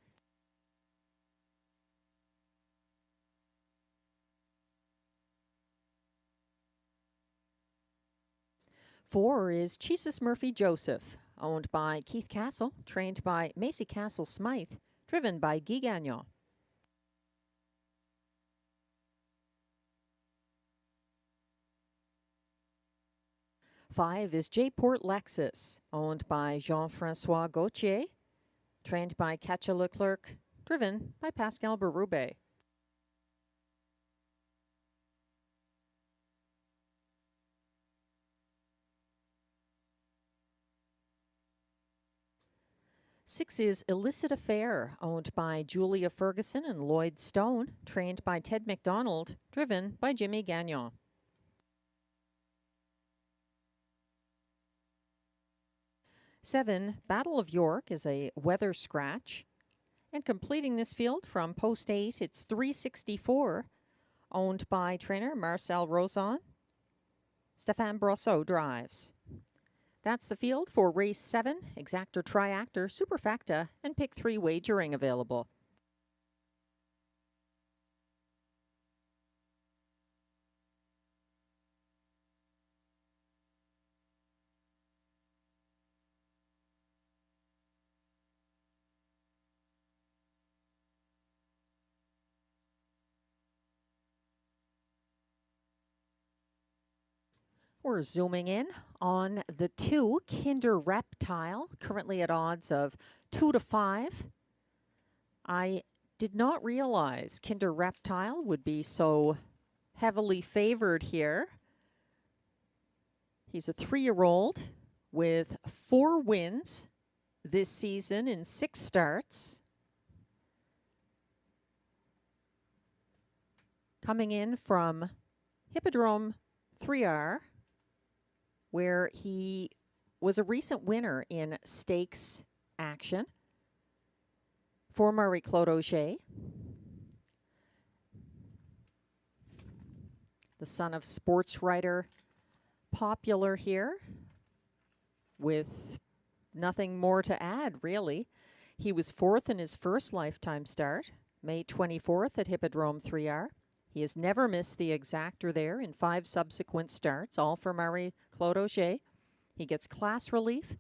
Four is Jesus Murphy Joseph, owned by Keith Castle, trained by Macy Castle Smythe, driven by Guy Gagnon. Five is J-Port Lexus, owned by Jean-Francois Gauthier, trained by Katja Leclerc, driven by Pascal Berube. Six is Illicit Affair, owned by Julia Ferguson and Lloyd Stone, trained by Ted McDonald, driven by Jimmy Gagnon. Seven, Battle of York is a weather scratch. And completing this field from post 8, it's 364, owned by trainer Marcel Rosan. Stéphane Brosseau drives. That's the field for race 7, exactor, triactor, superfecta, and pick 3 wagering available. We're zooming in on the 2, Kinder Reptile, currently at odds of 2 to 5. I did not realize Kinder Reptile would be so heavily favored here. He's a 3-year-old with 4 wins this season in 6 starts. Coming in from Hippodrome 3R, where he was a recent winner in stakes action for Marie-Claude Auger, the son of sports writer, popular here, with nothing more to add, really. He was 4th in his first lifetime start, May 24th at Hippodrome 3R. He has never missed the exactor there in 5 subsequent starts, all for Marie-Claude Auger. He gets class relief.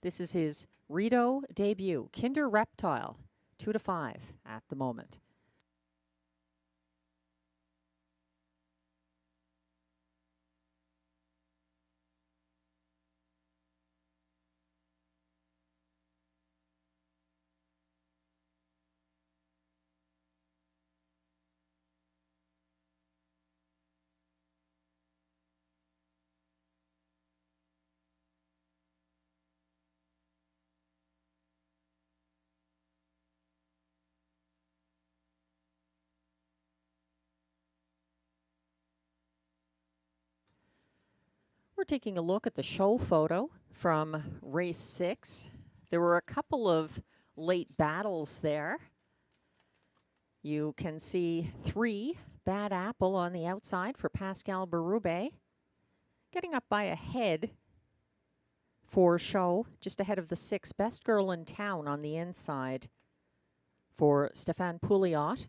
This is his Rideau debut. Kinder Reptile, 2 to 5 at the moment. We're taking a look at the show photo from race 6. There were a couple of late battles there. You can see 3, Bad Apple on the outside for Pascal Berube. Getting up by a head for show, just ahead of the 6, Best Girl in Town on the inside for Stéphane Pouliot.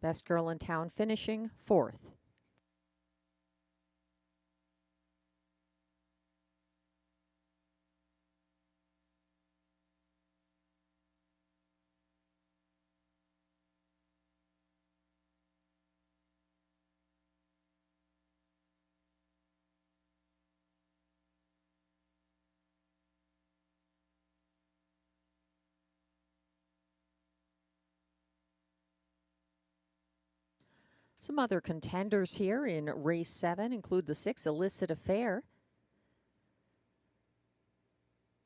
Best Girl in Town finishing 4th. Some other contenders here in race 7 include the 6 Illicit Affair.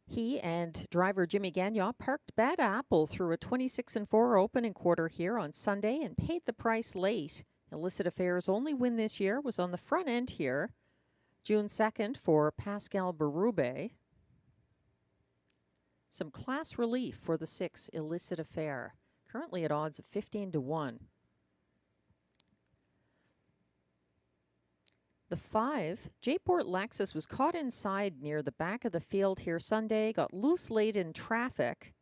He and driver Jimmy Gagnon parked Bad Apple through a 26-4 opening quarter here on Sunday and paid the price late. Illicit Affair's only win this year was on the front end here, June 2nd for Pascal Berube. Some class relief for the 6 Illicit Affair, currently at odds of 15-1. The 5, J-Port Lexus, was caught inside near the back of the field here Sunday, got loose late in traffic.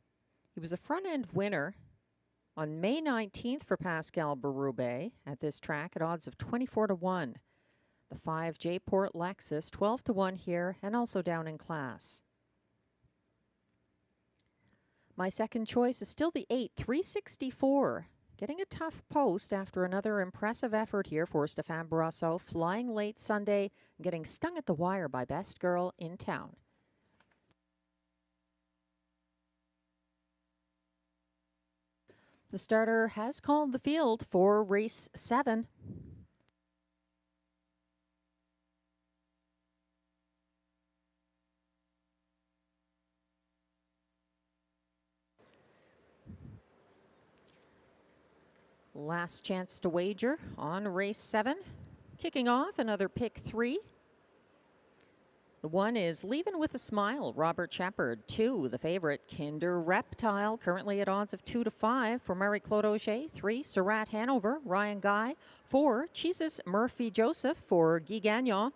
He was a front-end winner on May 19th for Pascal Berube at this track at odds of 24-1. The 5, J-Port Lexus, 12-1 here and also down in class. My second choice is still the 8, 364. Getting a tough post after another impressive effort here for Stéphane Brosseau, flying late Sunday and getting stung at the wire by Best Girl in town. The starter has called the field for race 7. Last chance to wager on race 7. Kicking off another pick 3. The 1 is Leavin' With a Smile, Robert Shepard. 2, the favorite, Kinder Reptile, currently at odds of 2-5 for Marie-Claude Auger. 3, Surratt Hanover, Ryan Guy. 4, Jesus Murphy Joseph for Guy Gagnon.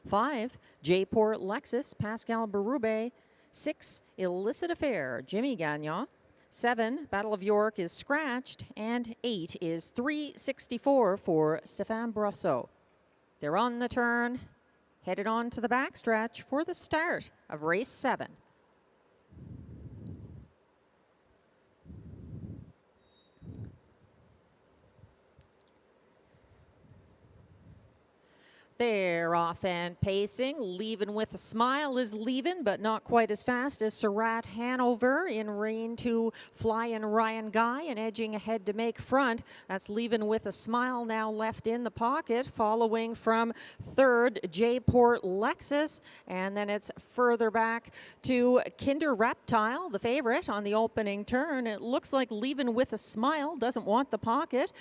5, J-Port Lexus, Pascal Berube. 6, Illicit Affair, Jimmy Gagnon. 7, Battle of York is scratched, and 8 is 364 for Stéphane Brosseau. They're on the turn, headed on to the backstretch for the start of race 7. They're off and pacing. Leavin' With a Smile is leaving, but not quite as fast as Surratt Hanover. In rein to Flyin' Ryan Guy and edging ahead to make front. That's Leavin' With a Smile now left in the pocket, following from 3rd J-Port Lexus. And then it's further back to Kinder Reptile, the favorite on the opening turn. It looks like Leavin' With a Smile doesn't want the pocket.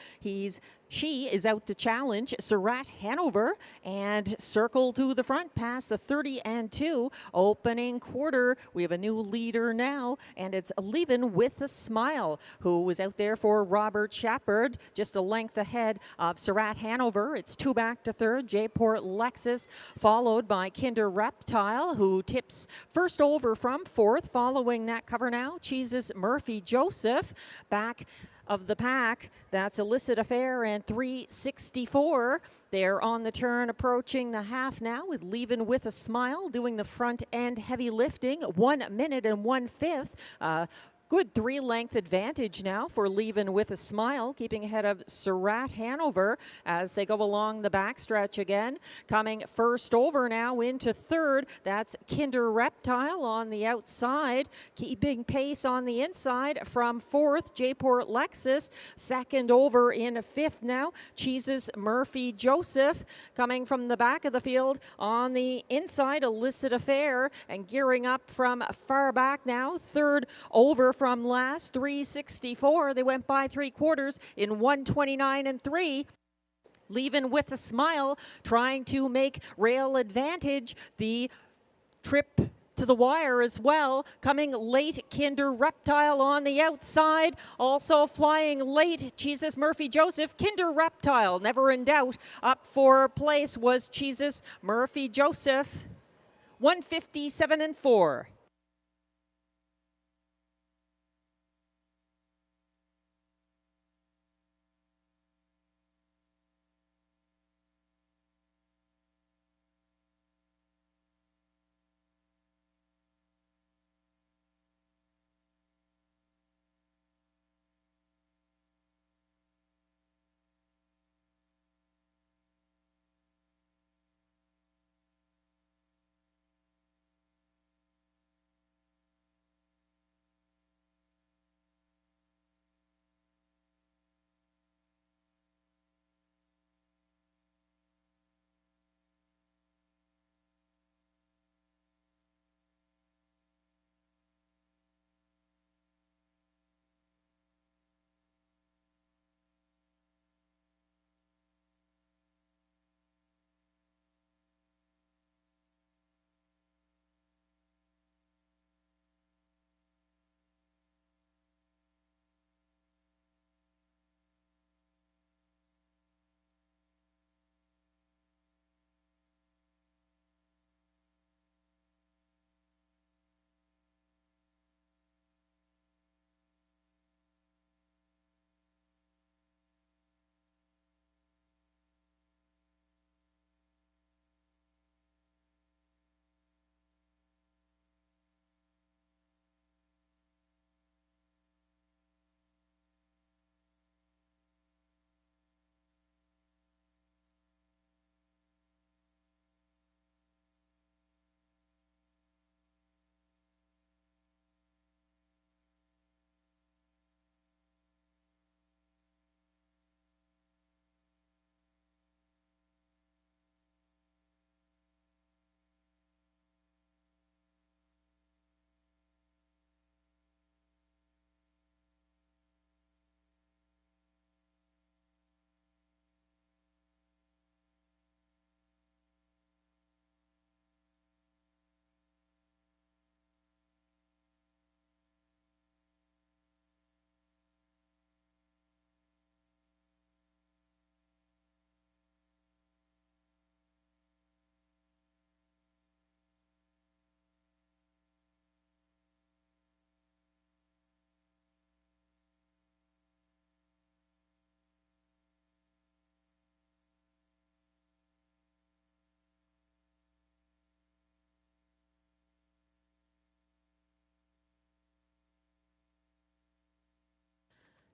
She is out to challenge Surratt Hanover and circle to the front past the 30-2 opening quarter. We have a new leader now, and it's Leavin' With a Smile, who was out there for Robert Shepard, just a length ahead of Surratt Hanover. It's 2 back to 3rd, J-Port Lexus, followed by Kinder Reptile, who tips first over from 4th. Following that cover now, Jesus Murphy Joseph. Back of the pack, that's Illicit Affair and 364. They're on the turn, approaching the half now with Leavin' With a Smile, doing the front end heavy lifting, 1 minute and 1/5. Good 3-length advantage now for Leavin' With a Smile, keeping ahead of Surratt Hanover as they go along the backstretch again. Coming first over now into 3rd, that's Kinder Reptile on the outside, keeping pace on the inside from 4th, J-Port Lexus. 2nd over in 5th now, Jesus Murphy Joseph. Coming from the back of the field on the inside, Illicit Affair, and gearing up from far back now, 3rd over from last, 364. They went by 3/4 in 1:29.3. Leavin' With a Smile, trying to make rail advantage the trip to the wire as well. Coming late, Kinder Reptile on the outside. Also flying late, Jesus Murphy Joseph. Kinder Reptile, never in doubt. Up for place was Jesus Murphy Joseph. 157.4.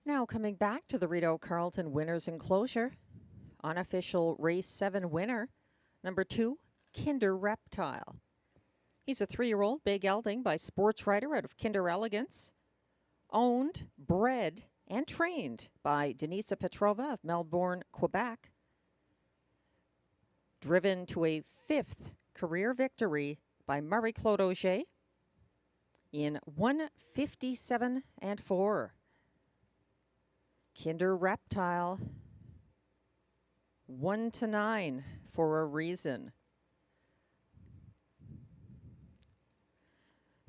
Now coming back to the Rideau Carleton Winners Enclosure. Unofficial Race 7 winner, number 2, Kinder Reptile. He's a 3-year-old big gelding by Sports Rider out of Kinder Elegance. Owned, bred, and trained by Denisa Petrova of Melbourne, Quebec. Driven to a 5th career victory by Marie-Claude Auger in 1:57 and 4. Kinder Reptile, 1-9 for a reason.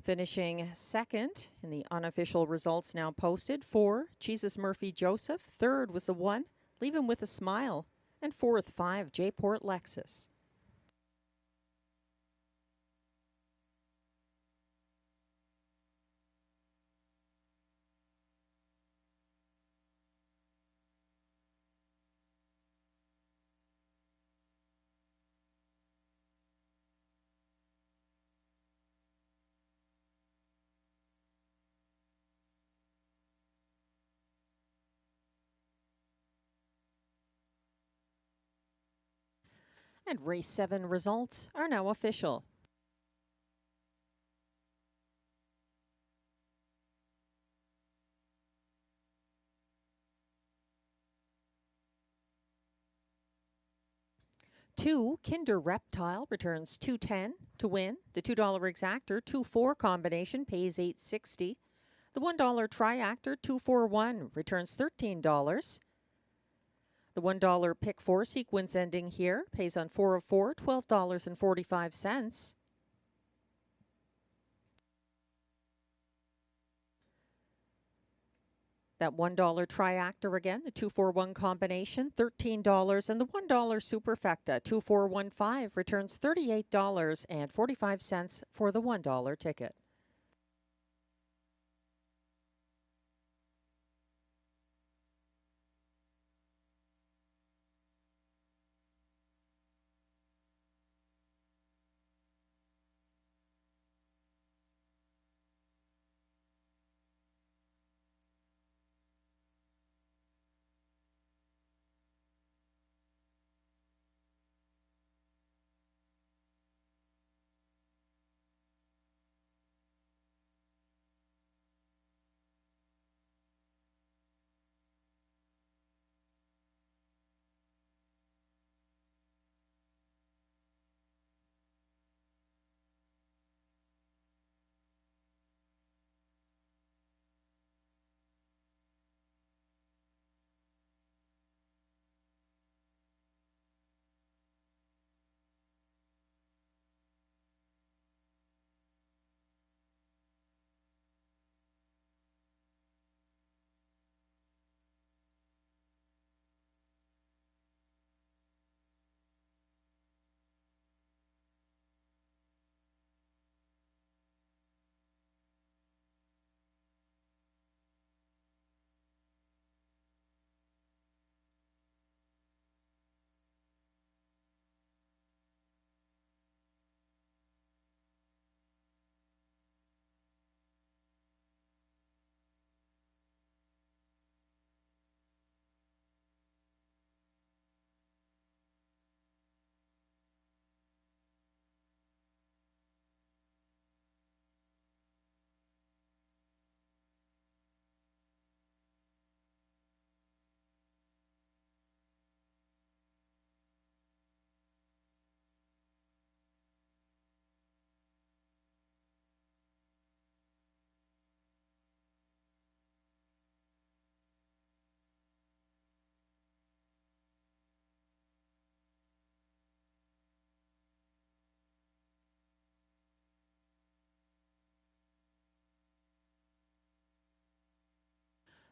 Finishing second in the unofficial results now posted, 4, Jesus Murphy Joseph. Third was the 1, Leave Him With a Smile. And fourth, 5, J-Port Lexus. And Race 7 results are now official. Two, Kinder Reptile returns $2.10 to win. The $2 exactor 2-4 combination pays $8.60. The $1 triactor 2-4-1 returns $13. The $1 pick 4 sequence ending here pays on 4 of 4, $12.45. That $1 triactor again, the 2-4-1 combination, $13, and the $1 superfecta 2-4-1-5 returns $38.45 for the $1 ticket.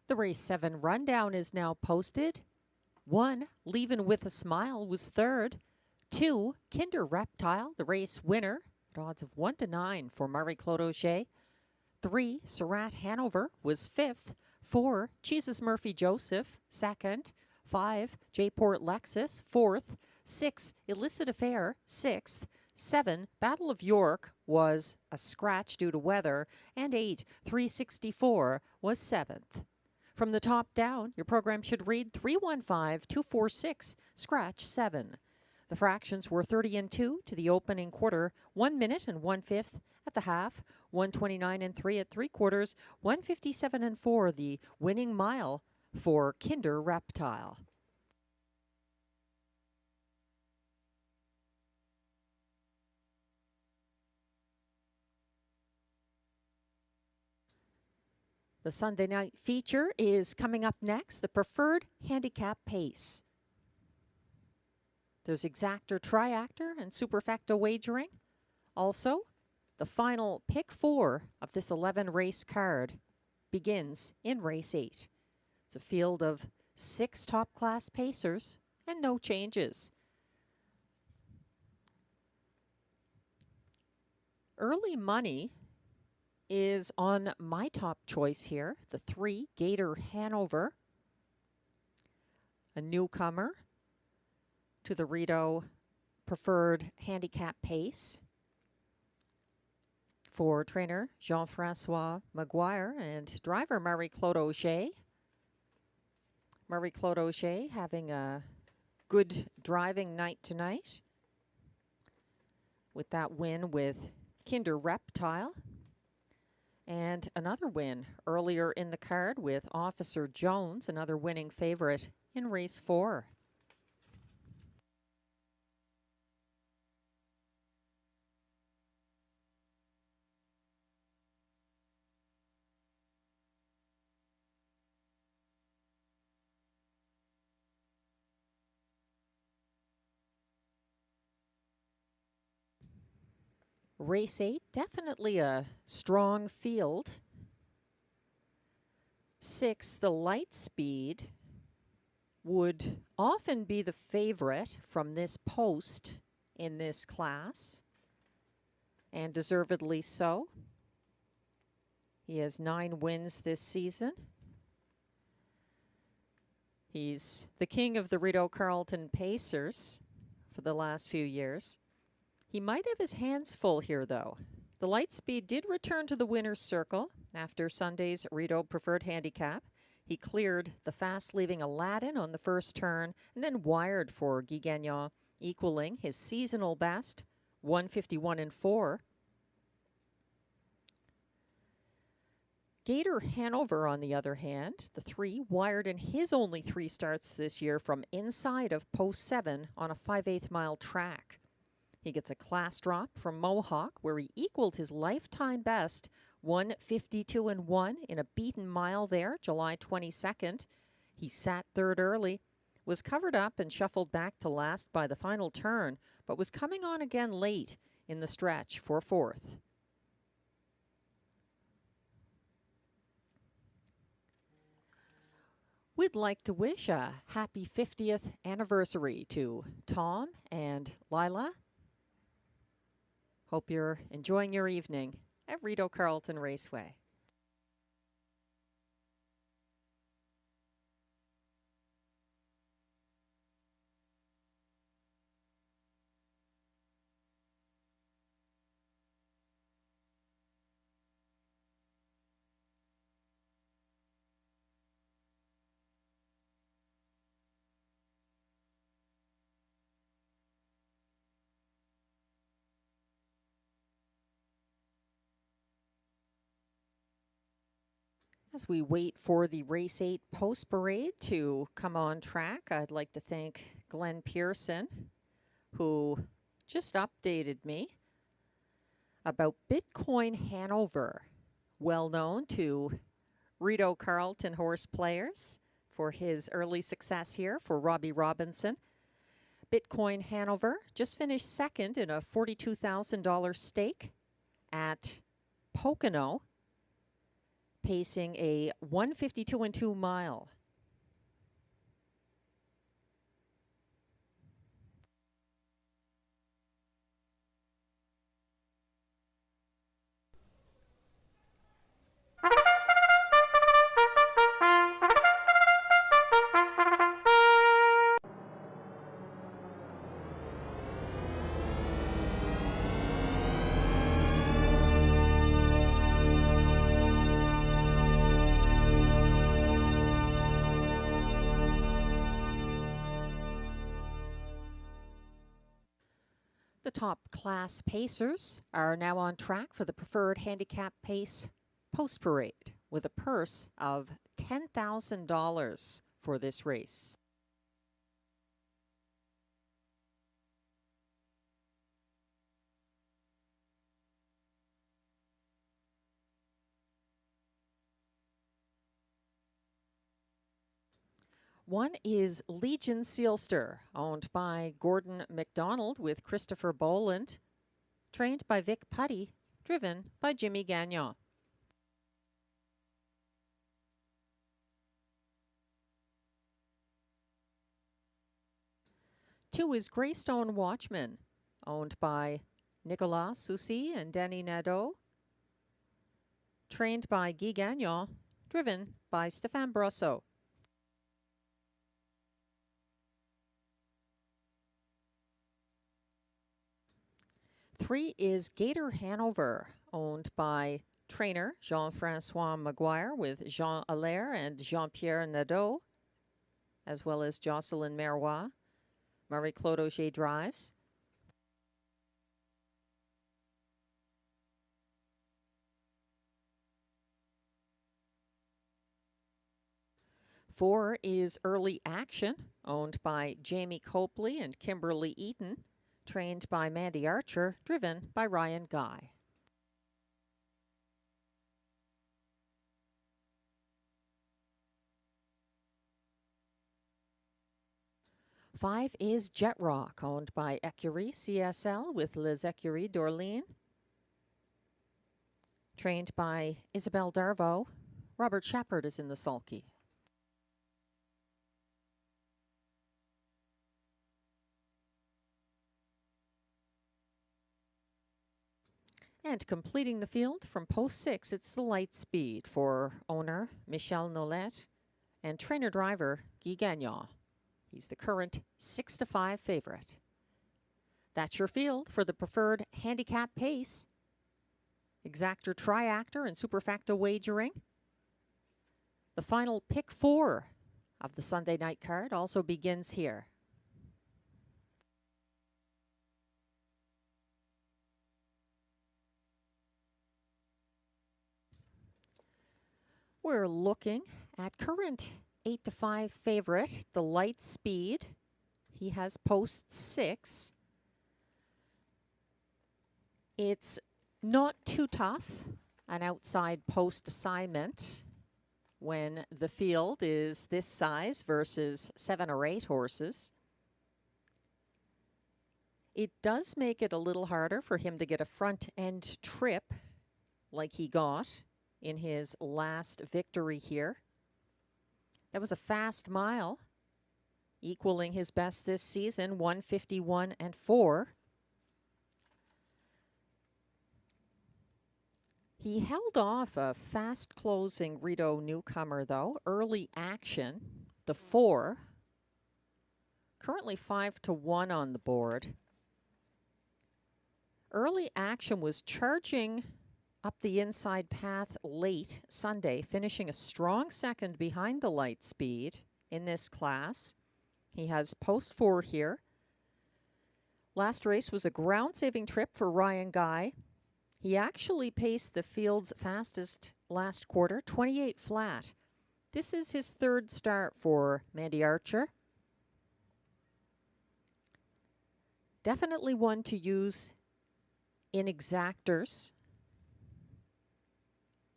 The Race 7 rundown is now posted. 1, Leavin' With a Smile was third. 2, Kinder Reptile, the race winner, at odds of 1-9 for Marie-Claude Auger. 3, Surratt Hanover was fifth. 4, Jesus Murphy Joseph, second. 5, J-Port Lexus, fourth. 6, Illicit Affair, sixth. 7, Battle of York was a scratch due to weather. And 8, 364 was seventh. From the top down, your program should read 315-246, scratch 7. The fractions were 30 and 2 to the opening quarter, 1 minute and 1/5 at the half, 129 and 3 at 3/4, 157 and 4 the winning mile for Kinder Reptile. The Sunday night feature is coming up next, the Preferred Handicap Pace. There's exactor, triactor, and superfecta wagering. Also, the final pick 4 of this 11-race card begins in race 8. It's a field of 6 top-class pacers and no changes. Early money is on my top choice here, the 3, Gator Hanover, a newcomer to the Rideau Preferred Handicap Pace for trainer Jean-Francois Maguire and driver Marie-Claude Auger. Marie-Claude Auger having a good driving night tonight with that win with Kinder Reptile. And another win earlier in the card with Officer Jones, another winning favorite in race 4. Race 8, definitely a strong field. 6, the Lightspeed, would often be the favorite from this post in this class, and deservedly so. He has 9 wins this season. He's the king of the Rideau Carleton Pacers for the last few years. He might have his hands full here, though. The Lightspeed did return to the winner's circle after Sunday's Rideau Preferred Handicap. He cleared the fast-leaving Aladdin on the first turn and then wired for Guy Gagnon, equaling his seasonal best, 151 and 4. Gator Hanover, on the other hand, the 3, wired in his only 3 starts this year from inside of post 7 on a 5/8 mile track. He gets a class drop from Mohawk, where he equaled his lifetime best, 152 and 1 in a beaten mile there, July 22nd. He sat third early, was covered up and shuffled back to last by the final turn, but was coming on again late in the stretch for 4th. We'd like to wish a happy 50th anniversary to Tom and Lila. Hope you're enjoying your evening at Rideau Carleton Raceway. As we wait for the Race 8 post-parade to come on track, I'd like to thank Glenn Pearson, who just updated me about Bitcoin Hanover, well known to Rideau Carleton horse players for his early success here for Robbie Robinson. Bitcoin Hanover just finished second in a $42,000 stake at Pocono, pacing a 152 and 2 mile. The top class pacers are now on track for the preferred handicap pace post parade with a purse of $10,000 for this race. One is Legion Sealster, owned by Gordon McDonald with Christopher Boland, trained by Vic Putty, driven by Jimmy Gagnon. Two is Greystone Watchman, owned by Nicolas Soucy and Danny Nadeau, trained by Guy Gagnon, driven by Stéphane Brosseau. Three is Gator Hanover, owned by trainer Jean-Francois Maguire with Jean Allaire and Jean-Pierre Nadeau, as well as Jocelyn Marois. Marie-Claude Auger drives. Four is Early Action, owned by Jamie Copley and Kimberly Eaton, trained by Mandy Archer, driven by Ryan Guy. Five is Jet Rock, owned by Écurie CSL with Les Écuries d'Orléans, trained by Isabelle Darvaux. Robert Shepard is in the sulky. And completing the field from post 6, it's the Light Speed for owner Michel Nollet and trainer-driver Guy Gagnon. He's the current 6-5 favorite. That's your field for the preferred handicap pace. Exactor, triactor, and superfacto wagering. The final pick 4 of the Sunday night card also begins here. We're looking at current 8-5 favorite, the Light Speed. He has post 6. It's not too tough, an outside post assignment, when the field is this size versus 7 or 8 horses. It does make it a little harder for him to get a front end trip like he got in his last victory here. That was a fast mile, equaling his best this season, 151.4. He held off a fast closing Rideau newcomer though, Early Action, the 4, currently 5-1 on the board. Early Action was charging up the inside path late Sunday, finishing a strong second behind the Light Speed in this class. He has post 4 here. Last race was a ground-saving trip for Ryan Guy. He actually paced the field's fastest last quarter, 28 flat. This is his 3rd start for Mandy Archer. Definitely one to use in exactors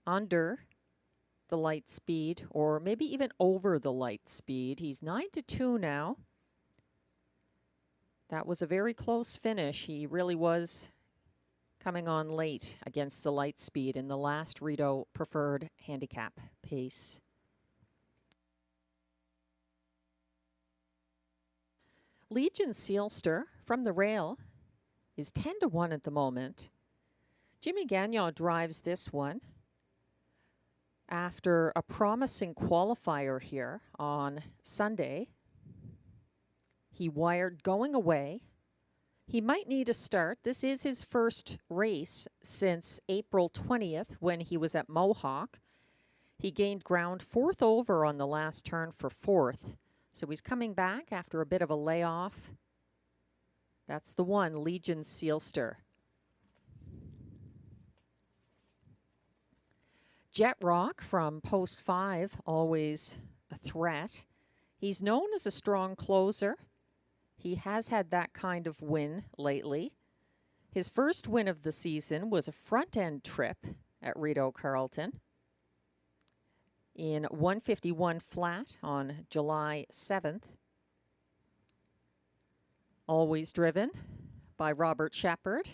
under the Light Speed, or maybe even over the Light Speed. He's 9-2 now. That was a very close finish. He really was coming on late against the Light Speed in the last Rideau preferred handicap pace. Legion Sealster from the rail is 10-1 at the moment. Jimmy Gagnon drives this one after a promising qualifier here on Sunday. He wired going away. He might need a start. This is his first race since April 20th when he was at Mohawk. He gained ground 4th over on the last turn for 4th. So he's coming back after a bit of a layoff. That's the one, Legion Sealster. Jet Rock from post 5, always a threat. He's known as a strong closer. He has had that kind of win lately. His first win of the season was a front-end trip at Rideau Carleton in 151 flat on July 7th. Always driven by Robert Shepard.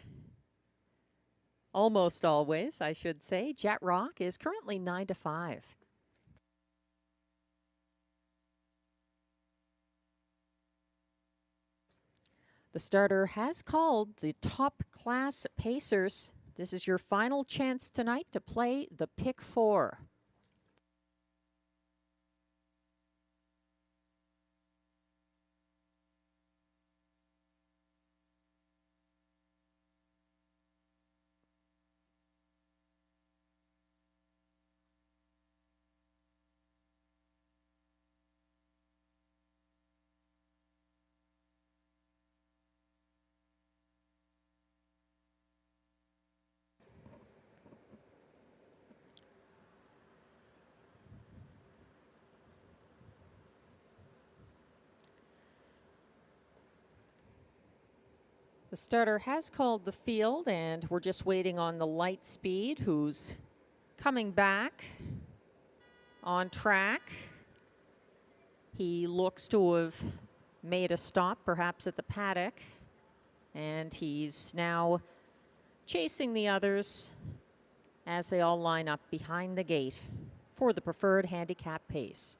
Almost always, I should say. Jet Rock is currently 9-5. The starter has called the top class pacers. This is your final chance tonight to play the pick 4. The starter has called the field, and we're just waiting on the light speed, who's coming back on track. He looks to have made a stop, perhaps at the paddock, and he's now chasing the others as they all line up behind the gate for the preferred handicap pace.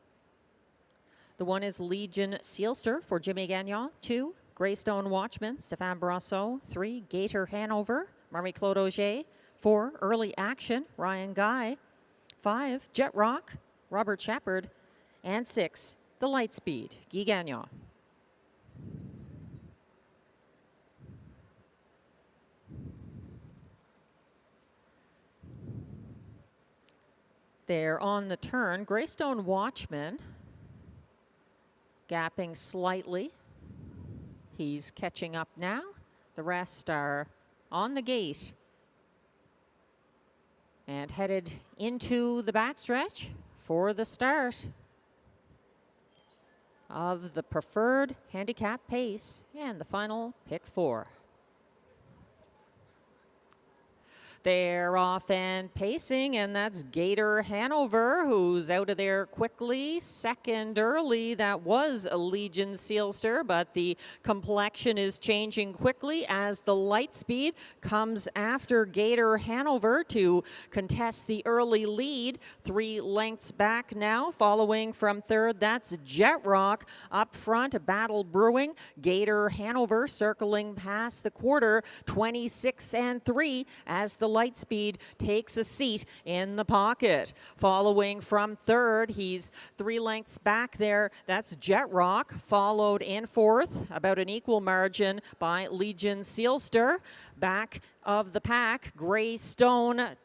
The one is Legion Sealster for Jimmy Gagnon. 2, Greystone Watchman, Stéphane Brosseau. 3, Gator Hanover, Marie-Claude Auger. 4, Early Action, Ryan Guy. 5, Jet Rock, Robert Shepard. And 6, The Lightspeed, Guy Gagnon. They're on the turn. Greystone Watchman gapping slightly. He's catching up now. The rest are on the gate and headed into the backstretch for the start of the preferred handicap pace and the final pick 4. They're off and pacing, and that's Gator Hanover, who's out of there quickly. Second early, that was a Legion Sealster, but the complexion is changing quickly as the Lightspeed comes after Gator Hanover to contest the early lead. 3 lengths back now, following from third. That's Jet Rock up front, a battle brewing. Gator Hanover circling past the quarter, 26-3 as the Lightspeed takes a seat in the pocket. Following from third, he's 3 lengths back there. That's Jet Rock, followed in fourth, about an equal margin, by Legion Sealster. Back of the pack, Greystone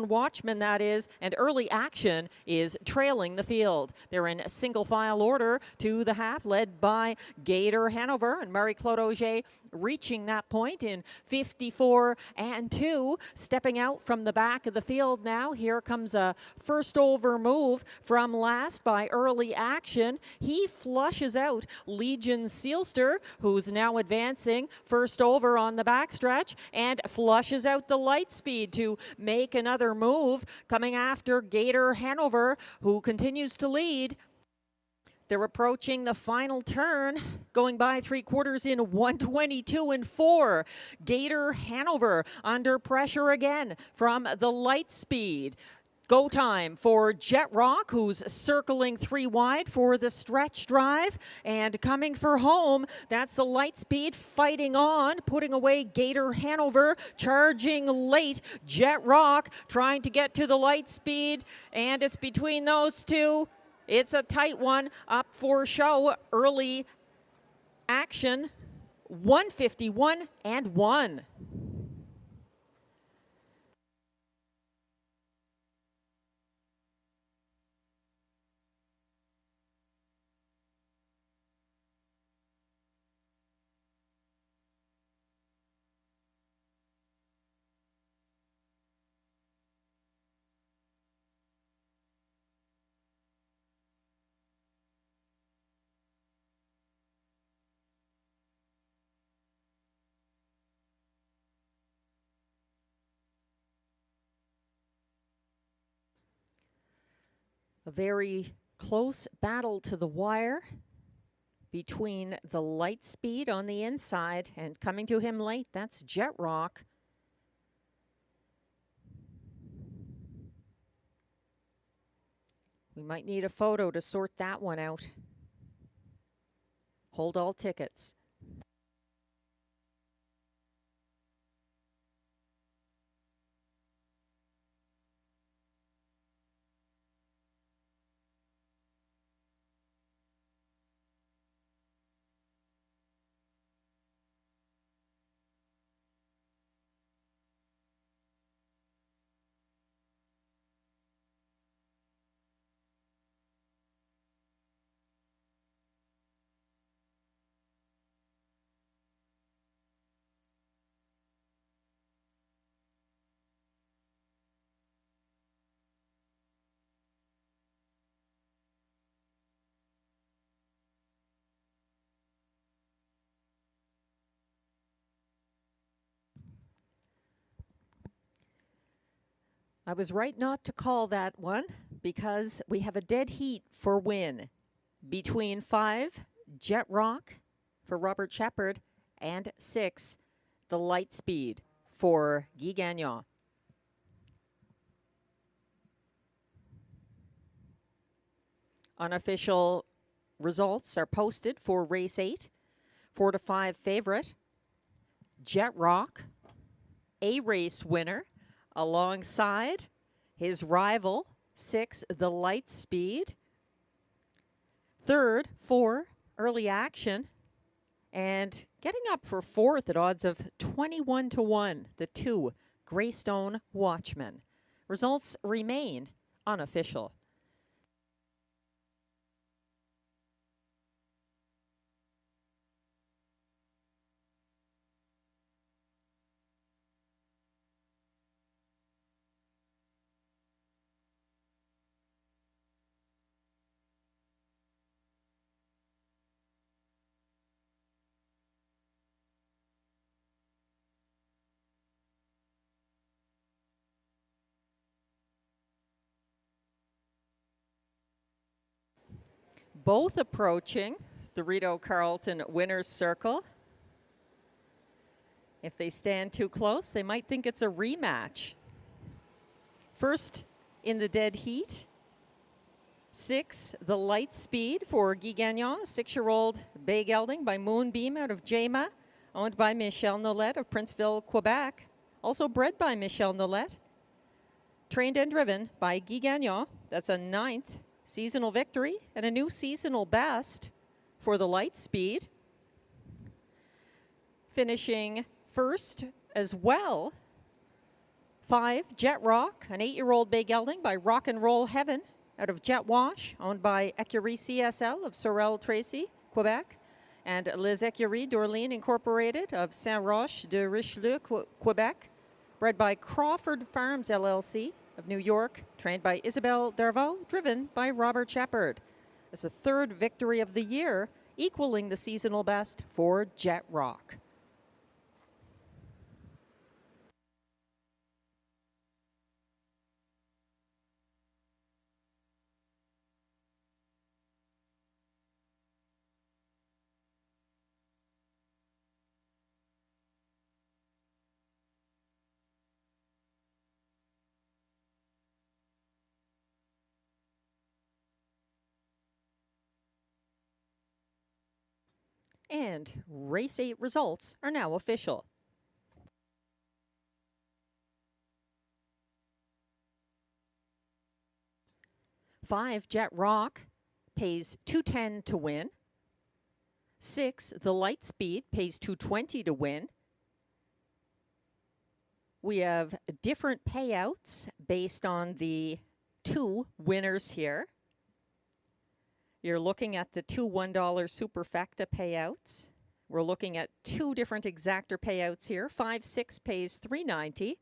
Watchman, that is, and Early Action is trailing the field. They're in single file order to the half, led by Gator Hanover and Marie-Claude Auger, reaching that point in 54-2. Stepping out from the back of the field now, here comes a first over move from last by Early Action. He flushes out Legion Sealster, who's now advancing first over on the backstretch, and flushes out the Lightspeed to make another move, coming after Gator Hanover, who continues to lead. They're approaching the final turn, going by 3/4 in 122-4. Gator Hanover under pressure again from the Lightspeed. Go time for Jet Rock, who's circling 3 wide for the stretch drive. And coming for home, that's the Lightspeed fighting on, putting away Gator Hanover, charging late. Jet Rock trying to get to the Lightspeed, and it's between those two. It's a tight one up for show. Early Action, 151-1. A very close battle to the wire between the Light Speed on the inside and coming to him late, that's Jet Rock. We might need a photo to sort that one out. Hold all tickets. I was right not to call that one because we have a dead heat for win between 5, Jet Rock for Robert Shepard, and 6, the Light Speed for Guy Gagnon. Unofficial results are posted for race 8. 4 to 5 favorite, Jet Rock, a race winner, alongside his rival, 6, the Light Speed. Third, 4, Early Action. And getting up for 4th at odds of 21 to 1, the 2, Greystone Watchman. Results remain unofficial. Both approaching the Rideau Carleton winner's circle. If they stand too close, they might think it's a rematch. First in the dead heat, 6, the Light Speed for Guy Gagnon, 6-year-old bay gelding by Moonbeam out of Jema, owned by Michel Nolette of Princeville, Quebec, also bred by Michel Nolette, trained and driven by Guy Gagnon. That's a 9th seasonal victory and a new seasonal best for the Light Speed. Finishing first as well, 5, Jet Rock, an 8-year-old bay gelding by Rock and Roll Heaven out of Jet Wash, owned by Écurie CSL of Sorel Tracy, Quebec, and Les Écuries d'Orléans Incorporated of Saint-Roch de Richelieu, Quebec, bred by Crawford Farms LLC of New York, trained by Isabelle Darvaux, driven by Robert Shepard. It's the 3rd victory of the year, equaling the seasonal best for Jet Rock. And race 8 results are now official. Five, Jet Rock pays $210 to win. 6, the Light Speed pays $220 to win. We have different payouts based on the 2 winners here. You're looking at the 2 $1 superfecta payouts. We're looking at 2 different exactor payouts here. 5-6 pays $3.90.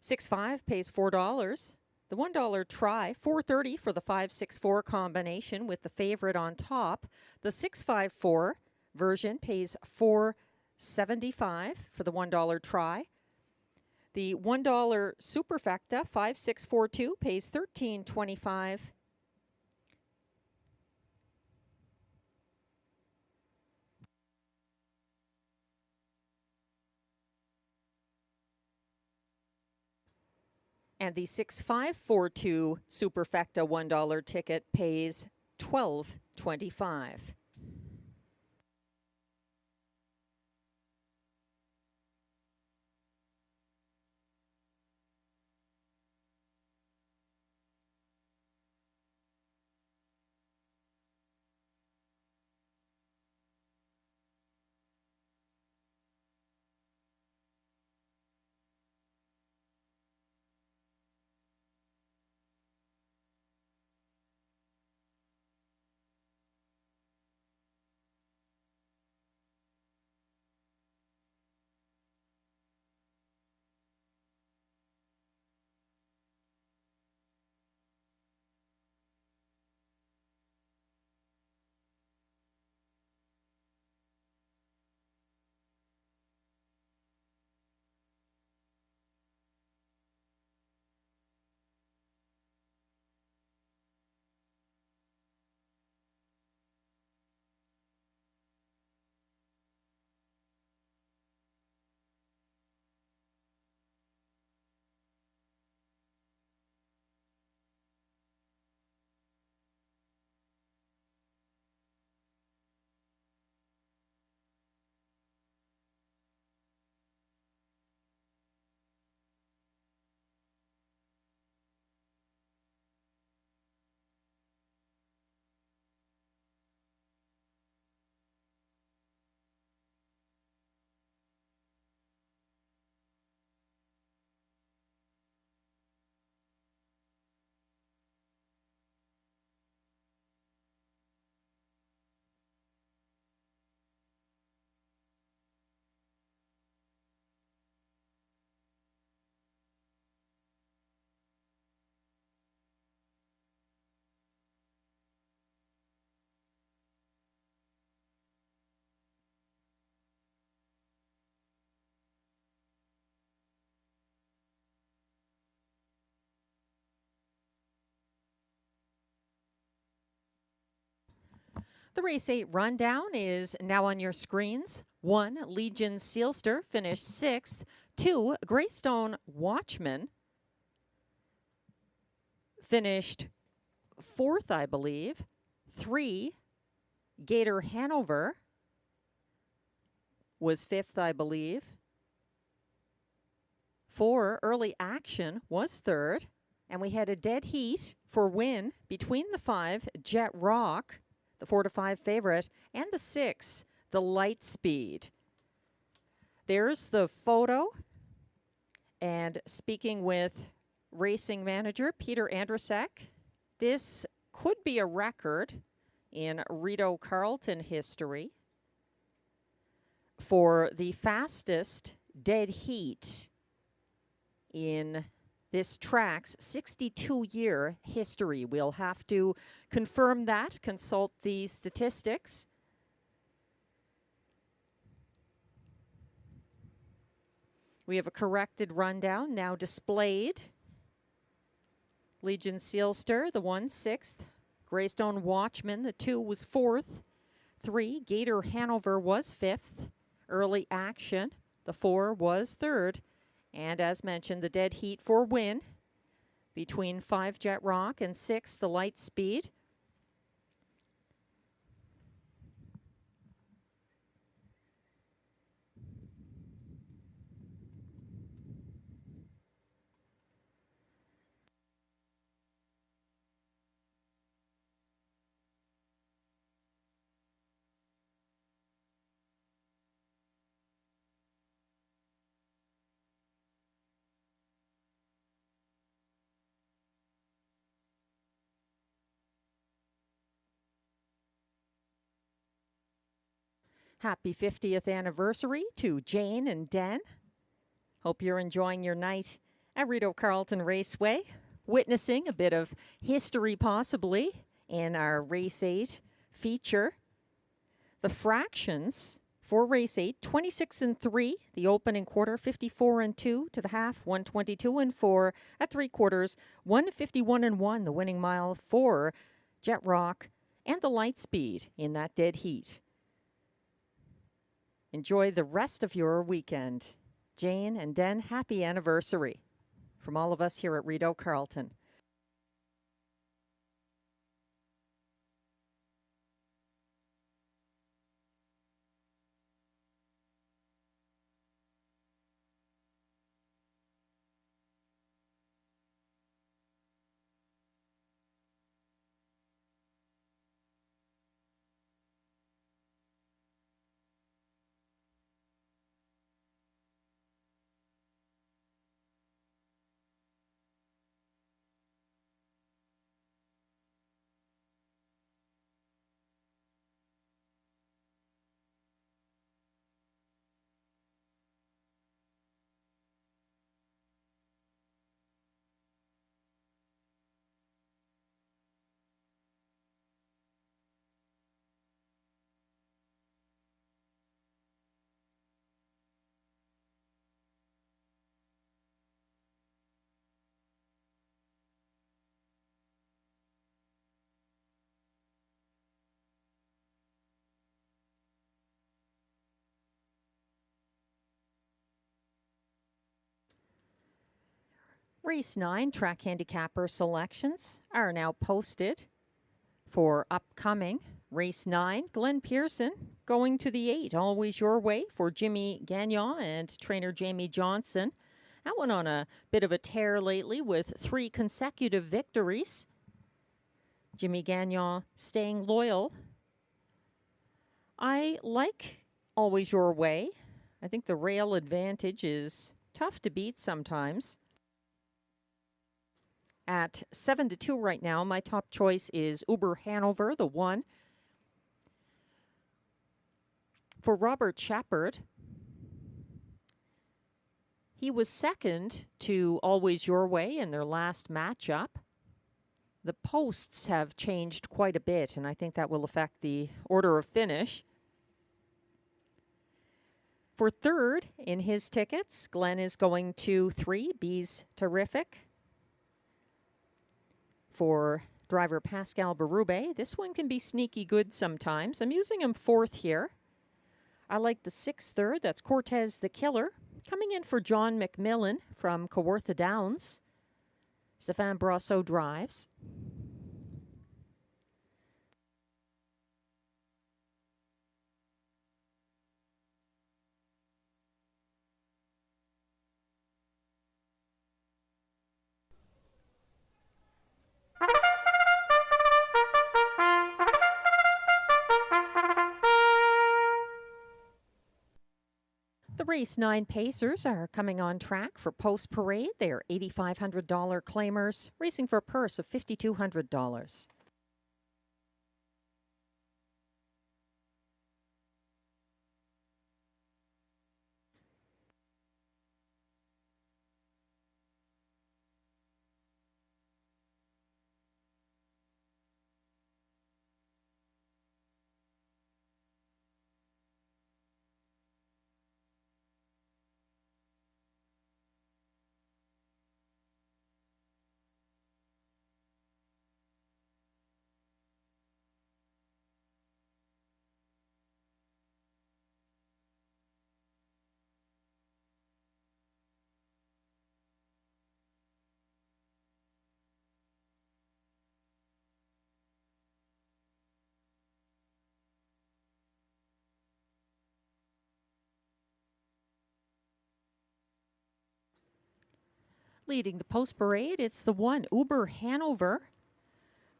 6-5 pays $4. The $1 try, $4.30 for the 5-6-4 combination with the favorite on top. The 6-5-4 version pays $4.75 for the $1 try. The $1 superfecta 5-6-4-2 pays $13.25. And the 6542 Superfecta $1 ticket pays $12.25. The race 8 rundown is now on your screens. 1, Legion Sealster finished 6th. 2, Greystone Watchman finished 4th, I believe. 3, Gator Hanover was 5th, I believe. 4, Early Action was 3rd. And we had a dead heat for win between the 5, Jet Rock, the 4 to 5 favorite, and the 6, the Light Speed. There's the photo. And speaking with racing manager Peter Andrasek, this could be a record in Rideau Carleton history for the fastest dead heat in this track's 62-year history. We'll have to confirm that, consult the statistics. We have a corrected rundown now displayed. Legion Sealster, the 1, 6th. Greystone Watchman, the 2 was 4th. 3, Gator Hanover was 5th. Early Action, the 4 was 3rd. And as mentioned, the dead heat for win between 5, Jet Rock, and 6, the Light Speed. Happy 50th anniversary to Jane and Den. Hope you're enjoying your night at Rideau Carleton Raceway, witnessing a bit of history possibly in our Race 8 feature. The fractions for Race 8, 26 and 3, the opening quarter, 54 and 2 to the half, 122 and 4 at 3/4, 151 and 1, the winning mile for Jet Rock and the Light Speed in that dead heat. Enjoy the rest of your weekend. Jane and Den, happy anniversary. from all of us here at Rideau Carleton. Race 9 track handicapper selections are now posted for upcoming Race 9. Glenn Pearson going to the 8, Always Your Way for Jimmy Gagnon and trainer Jamie Johnson. That one on a bit of a tear lately with 3 consecutive victories. Jimmy Gagnon staying loyal. I like Always Your Way. I think the rail advantage is tough to beat sometimes. At 7-2 right now, my top choice is Uber Hanover, the 1. For Robert Shepard, he was second to Always Your Way in their last matchup. The posts have changed quite a bit, and I think that will affect the order of finish. For third in his tickets, Glenn is going to 3, Bees Terrific. For driver Pascal Berube, this one can be sneaky good sometimes. I'm using him 4th here. I like the 6th third, that's Cortez the Killer. Coming in for John McMillan from Kawartha Downs. Stéphane Brosseau drives. The Race 9 Pacers are coming on track for Post Parade. They are $8,500 claimers, racing for a purse of $5,200. Leading the Post Parade, it's the 1, Uber Hanover.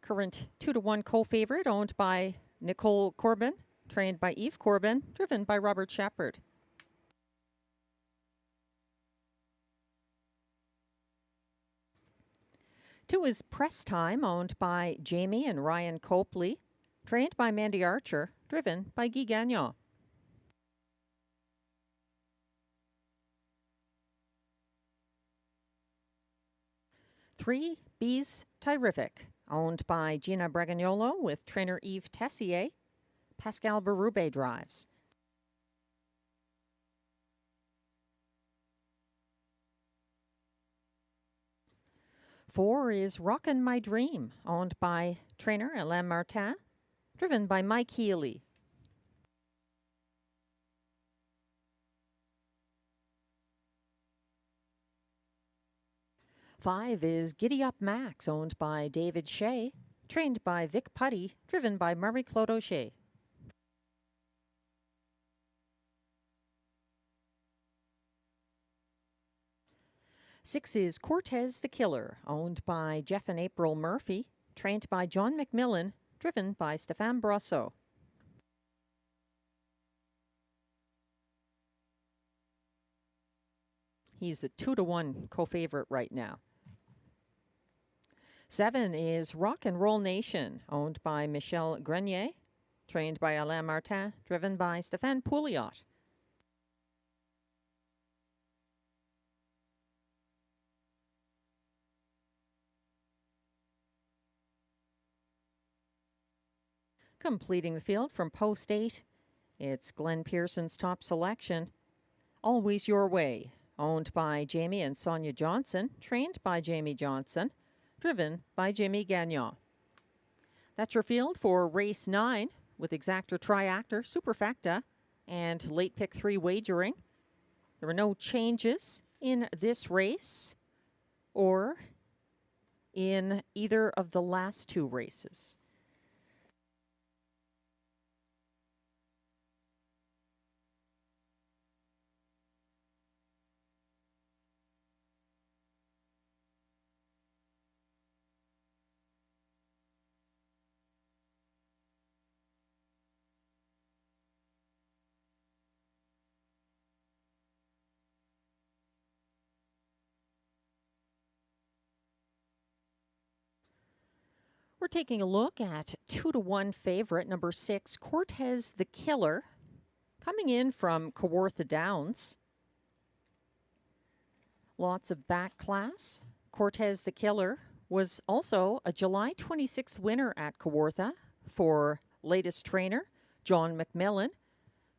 Current 2-1 co-favorite, owned by Nicole Corbin, trained by Eve Corbin, driven by Robert Shepard. Two is Press Time, owned by Jamie and Ryan Copley, trained by Mandy Archer, driven by Guy Gagnon. 3, Bees Terrific, owned by Gina Bragagnolo with trainer Yves Tessier. Pascal Berube drives. 4 is Rockin' My Dream, owned by trainer Alain Martin, driven by Mike Healy. 5 is Giddy Up Max, owned by David Shea, trained by Vic Putty, driven by Marie-Claude O'Shea. Six is Cortez the Killer, owned by Jeff and April Murphy, trained by John McMillan, driven by Stéphane Brosseau. He's a 2-1 co-favorite right now. 7 is Rock and Roll Nation, owned by Michel Grenier, trained by Alain Martin, driven by Stéphane Pouliot. Completing the field from post 8, it's Glenn Pearson's top selection, Always Your Way, owned by Jamie and Sonia Johnson, trained by Jamie Johnson, driven by Jimmy Gagnon. That's your field for race 9 with Exactor Triactor, Superfecta, and late pick 3 wagering. There were no changes in this race or in either of the last 2 races. We're taking a look at 2-1 favorite, number 6, Cortez the Killer, coming in from Kawartha Downs. Lots of back class. Cortez the Killer was also a July 26th winner at Kawartha for latest trainer, John McMillan,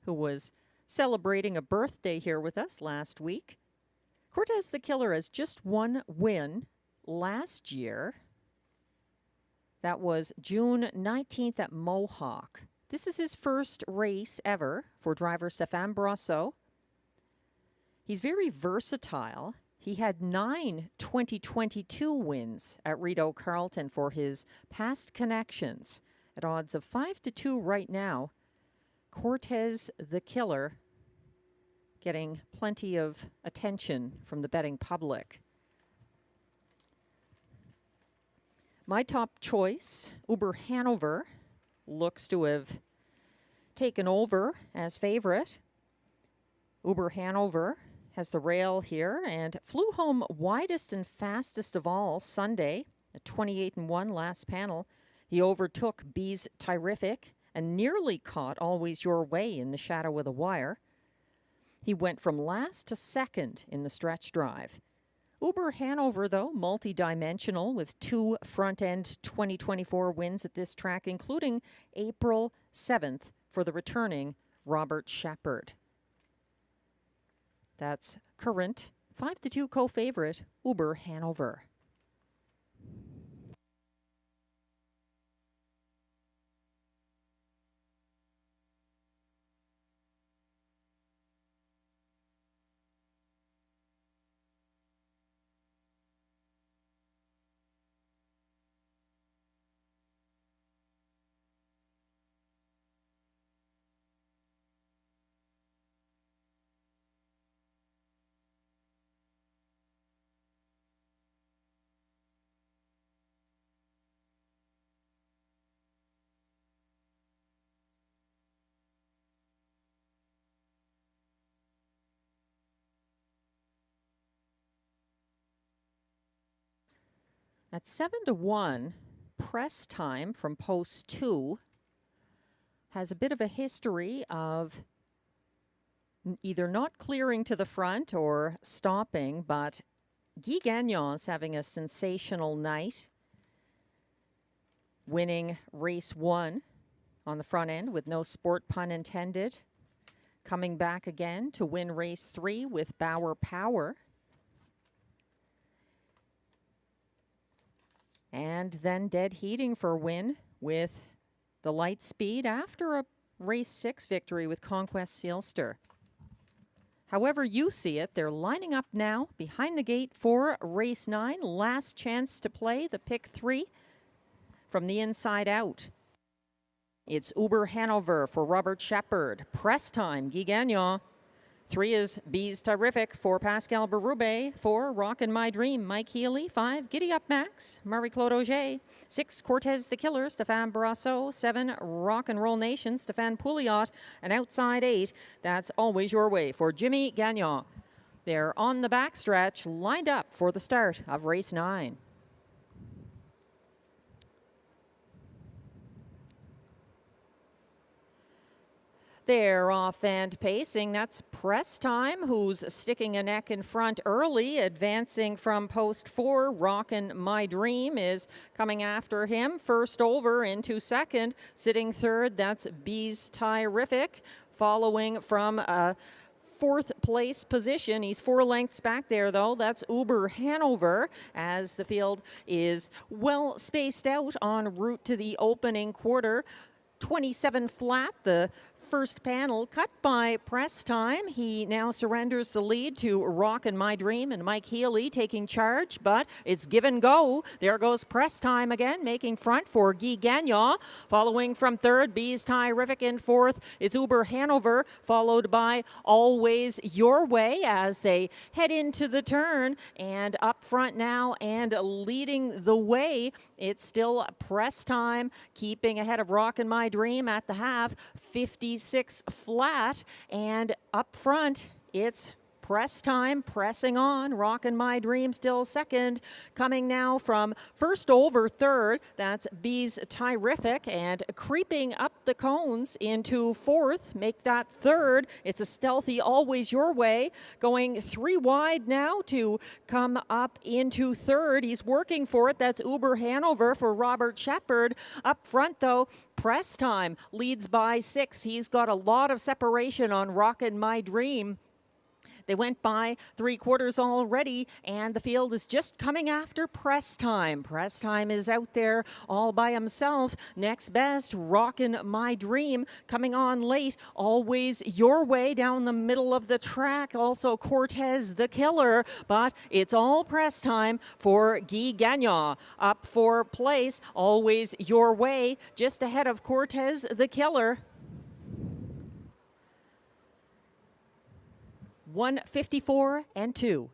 who was celebrating a birthday here with us last week. Cortez the Killer has just one win last year. That was June 19th at Mohawk. This is his first race ever for driver Stéphane Brosseau. He's very versatile. He had 9 2022 wins at Rideau Carleton for his past connections. At odds of 5-2 right now, Cortez the Killer getting plenty of attention from the betting public. My top choice, Uber Hanover, looks to have taken over as favorite. Uber Hanover has the rail here and flew home widest and fastest of all Sunday at 28-1 last panel. He overtook Bees Terrific and nearly caught Always Your Way in the shadow of the wire. He went from last to second in the stretch drive. Uber Hanover, though, multi-dimensional with 2 front-end 2024 wins at this track, including April 7th for the returning Robert Shepard. That's current 5-2 co-favorite Uber Hanover. At 7-1, Press Time from post 2 has a bit of a history of either not clearing to the front or stopping, but Guy Gagnon's having a sensational night, winning race 1 on the front end with no sport pun intended, coming back again to win race 3 with Bauer Power. And then dead heating for a win with the Light Speed after a race 6 victory with Conquest Sealster. However you see it, they're lining up now behind the gate for race 9. Last chance to play the pick 3 from the inside out. It's Uber Hanover for Robert Shepard. Press time, Guy Gagnon. 3 is Bees Terrific for Pascal Berube. 4, Rockin' My Dream, Mike Healy. 5, Giddy Up Max, Marie-Claude Auger. 6, Cortez the Killer, Stéphane Brasseau. 7, Rock and Roll Nation, Stéphane Pouliot. And outside 8, that's Always Your Way for Jimmy Gagnon. They're on the backstretch, lined up for the start of race 9. They're off and pacing. That's Press Time, who's sticking a neck in front early, advancing from post 4. Rockin' My Dream is coming after him. First over into second. Sitting third, that's Bees Terrific. Following from a 4th place position. He's 4 lengths back there, though. That's Uber Hanover, as the field is well spaced out en route to the opening quarter. 27 flat, the first panel cut by Press Time. He now surrenders the lead to Rockin' My Dream and Mike Healy taking charge, but it's give and go. There goes Press Time again, making front for Guy Gagnon. Following from third, Bees Terrific in fourth. It's Uber Hanover, followed by Always Your Way as they head into the turn. And up front now and leading the way, it's still Press Time, keeping ahead of Rockin' My Dream at the half, 56 flat, and up front it's Press Time, pressing on. Rockin' My Dream still second. Coming now from first over third, that's Bees Terrific, and creeping up the cones into fourth, make that third. It's a stealthy Always Your Way, going 3 wide now to come up into third. He's working for it. That's Uber Hanover for Robert Shepard. Up front, though, Press Time leads by 6. He's got a lot of separation on Rockin' My Dream. They went by 3/4 already, and the field is just coming after Press Time. Press Time is out there all by himself. Next best, Rockin' My Dream, coming on late. Always Your Way down the middle of the track. Also Cortez the Killer, but it's all Press Time for Guy Gagnon. Up for place, Always Your Way, just ahead of Cortez the Killer. 1:54 and 2.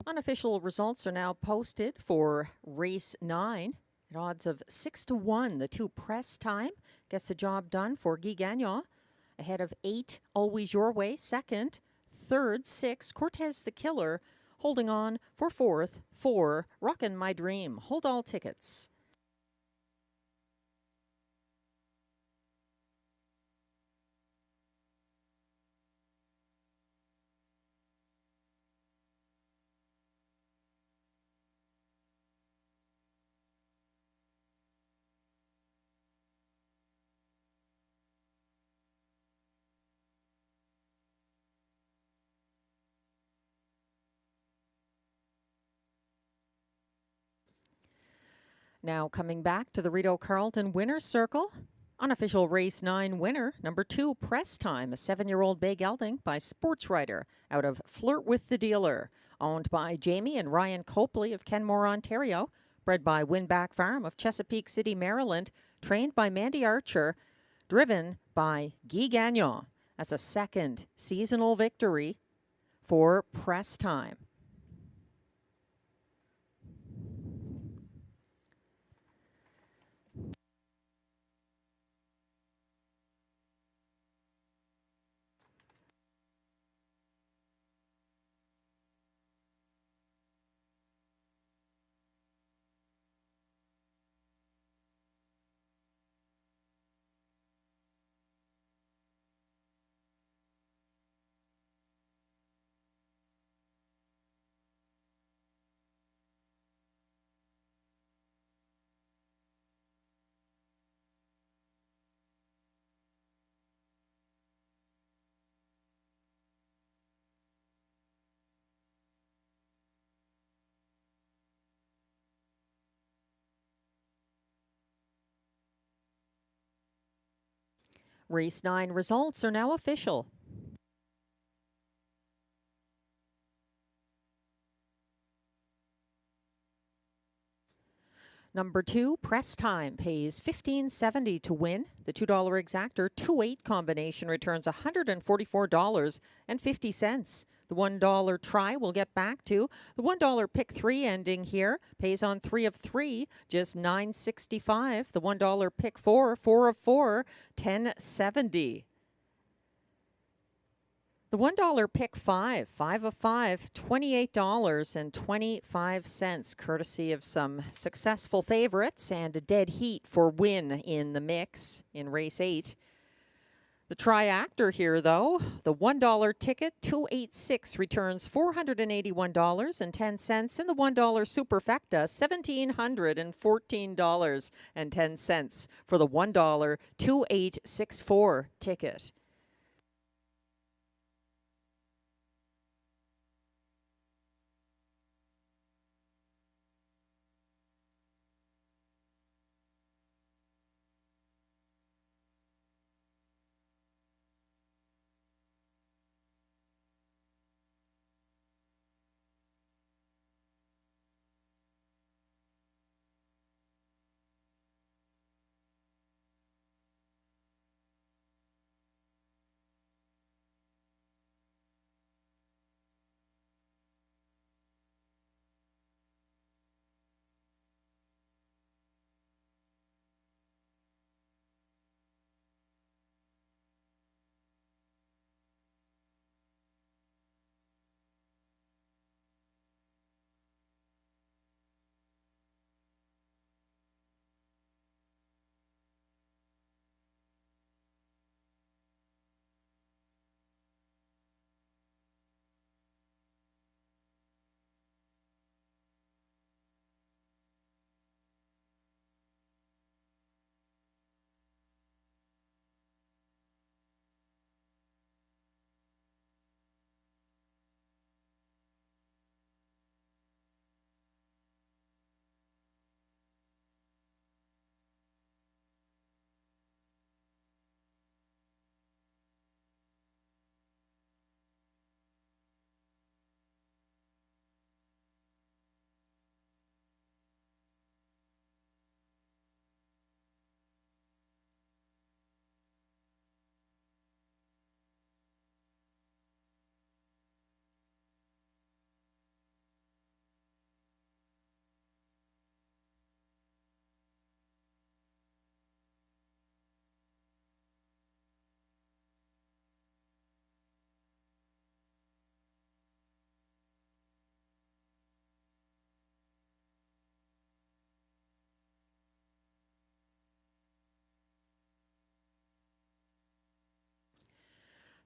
Unofficial results are now posted for race 9 at odds of 6-1. The 2 Press Time gets the job done for Guy Gagnon, ahead of 8 Always Your Way, second. Third, 6 Cortez the Killer, holding on for fourth. 4 Rockin' My Dream. Hold all tickets. Now coming back to the Rideau Carleton winner's circle. Unofficial race 9 winner, number 2, Press Time, a 7-year-old bay gelding by Sports Writer out of Flirt with the Dealer, owned by Jamie and Ryan Copley of Kenmore, Ontario, bred by Winback Farm of Chesapeake City, Maryland, trained by Mandy Archer, driven by Guy Gagnon. That's a second seasonal victory for Press Time. Race 9 results are now official. Number 2, Press Time, pays $15.70 to win. The $2 exactor 2-8 combination returns $144.50. The $1 try we'll get back to. The $1 pick 3 ending here pays on 3 of 3, just $9.65. The $1 pick 4, 4 of 4, $10.70. The $1 pick 5, 5 of 5, $28.25, courtesy of some successful favorites and a dead heat for win in the mix in race 8. The triactor here, though, the $1 ticket, 286, returns $481.10, and the $1 superfecta, $1,714.10 for the $1 2864 ticket.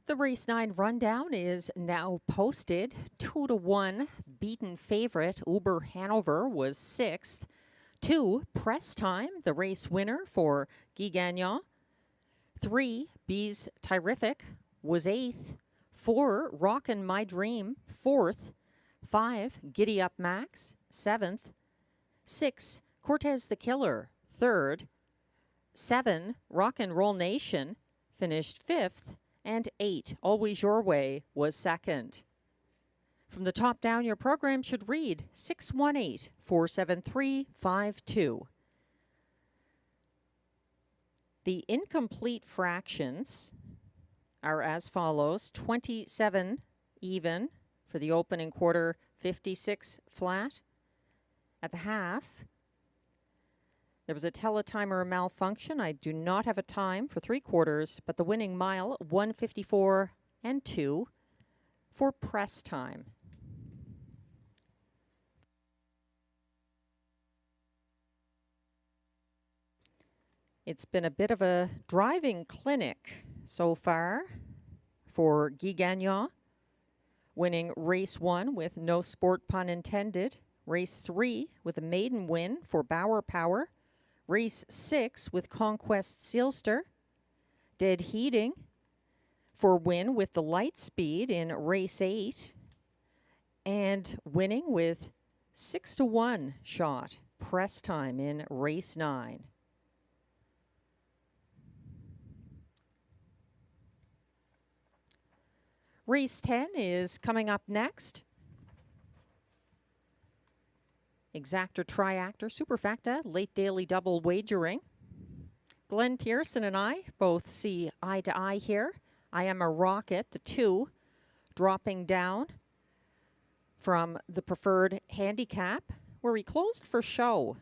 The race 9 rundown is now posted. 2-1 beaten favorite Uber Hanover was 6th. 2, Press Time, the race winner for Guy Gagnon. 3, Bees Terrific was 8th. 4, Rockin' My Dream, 4th. 5, Giddy Up Max, 7th. 6, Cortez the Killer, third. 7, Rock and Roll Nation, finished fifth. And 8, Always Your Way, was second. From the top down, your program should read 618-473-52. The incomplete fractions are as follows: 27 even for the opening quarter, 56 flat. At the half, there was a teletimer malfunction. I do not have a time for 3 quarters, but the winning mile, 1:54 and 2 for press time. It's been a bit of a driving clinic so far for Guy Gagnon, winning race 1 with no sport pun intended. Race 3 with a maiden win for Bauer Power. Race 6 with Conquest Sealster. Dead heating for win with the light speed in race 8. And winning with 6-1 shot press time in race 9. Race 10 is coming up next. Exactor, Triactor, Superfacta, late daily double wagering. Glenn Pearson and I both see eye to eye here. I Am a Rocket, the 2, dropping down from the preferred handicap, where he closed for show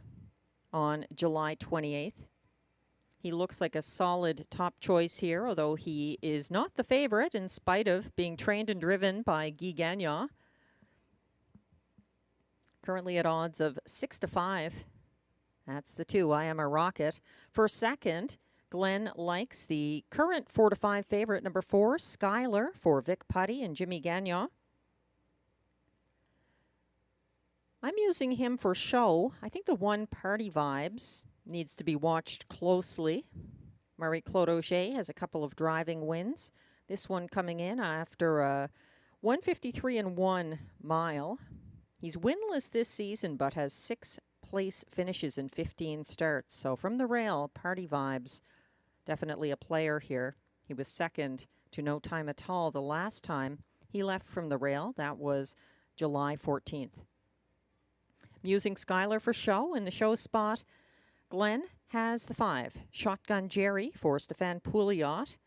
on July 28th. He looks like a solid top choice here, although he is not the favorite in spite of being trained and driven by Guy Gagnon. Currently at odds of 6-5. That's the 2, I Am a Rocket. For second, Glenn likes the current 4-5 favorite, number 4, Skylar, for Vic Putty and Jimmy Gagnon. I'm using him for show. I think the 1, Party Vibes, needs to be watched closely. Marie-Claude Auger has a couple of driving wins. This one coming in after a 1:53 and 1 mile. He's winless this season, but has 6 place finishes in 15 starts. So from the rail, Party Vibes, definitely a player here. He was second to No Time at All the last time he left from the rail. That was July 14th. I'm using Skylar for show. In the show spot, Glenn has the 5, Shotgun Jerry for Stefan Pouliot.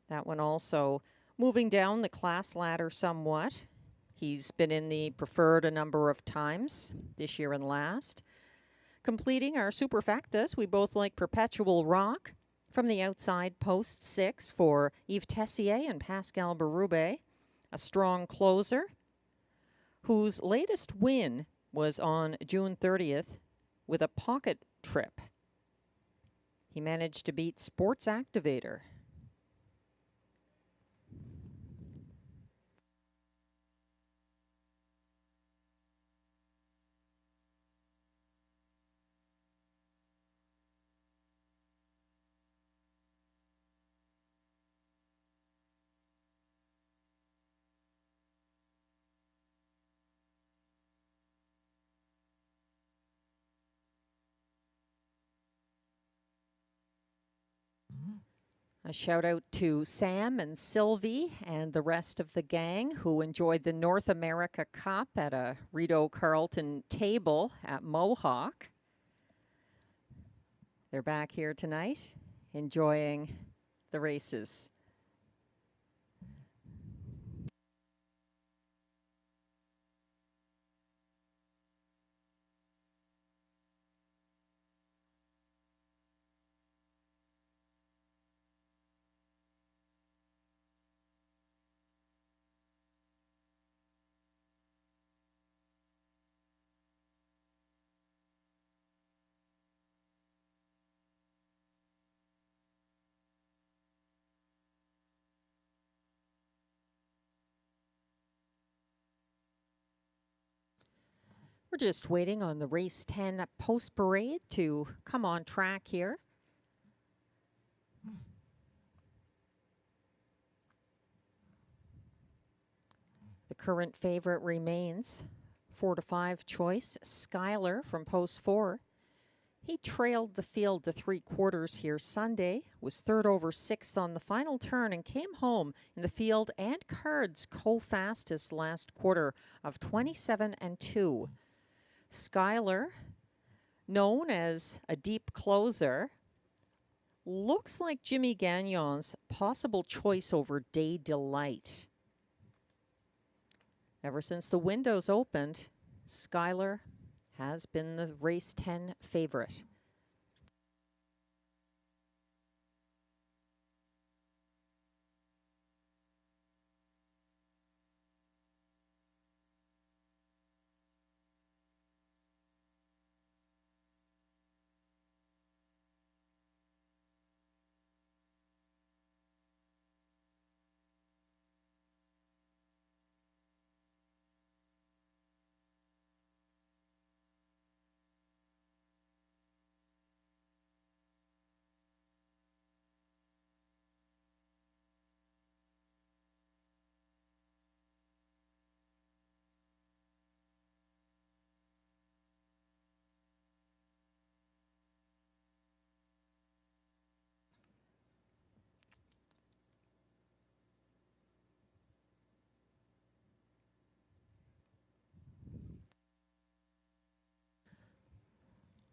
That one also moving down the class ladder somewhat. He's been in the preferred a number of times this year and last. Completing our superfactas, we both like Perpetual Rock. From the outside, post 6 for Yves Tessier and Pascal Berube. A strong closer, whose latest win was on June 30th with a pocket trip. He managed to beat Sports Activator. A shout out to Sam and Sylvie and the rest of the gang who enjoyed the North America Cup at a Rideau Carleton table at Mohawk. They're back here tonight enjoying the races. We're just waiting on the race 10 post parade to come on track here. The current favorite remains 4-5 choice Skylar from post 4. He trailed the field to 3/4 here Sunday, was third over sixth on the final turn, and came home in the field and cards co-fastest last quarter of 27-2. Skylar, known as a deep closer, looks like Jimmy Gagnon's possible choice over Day Delight. Ever since the windows opened, Skylar has been the race 10 favorite.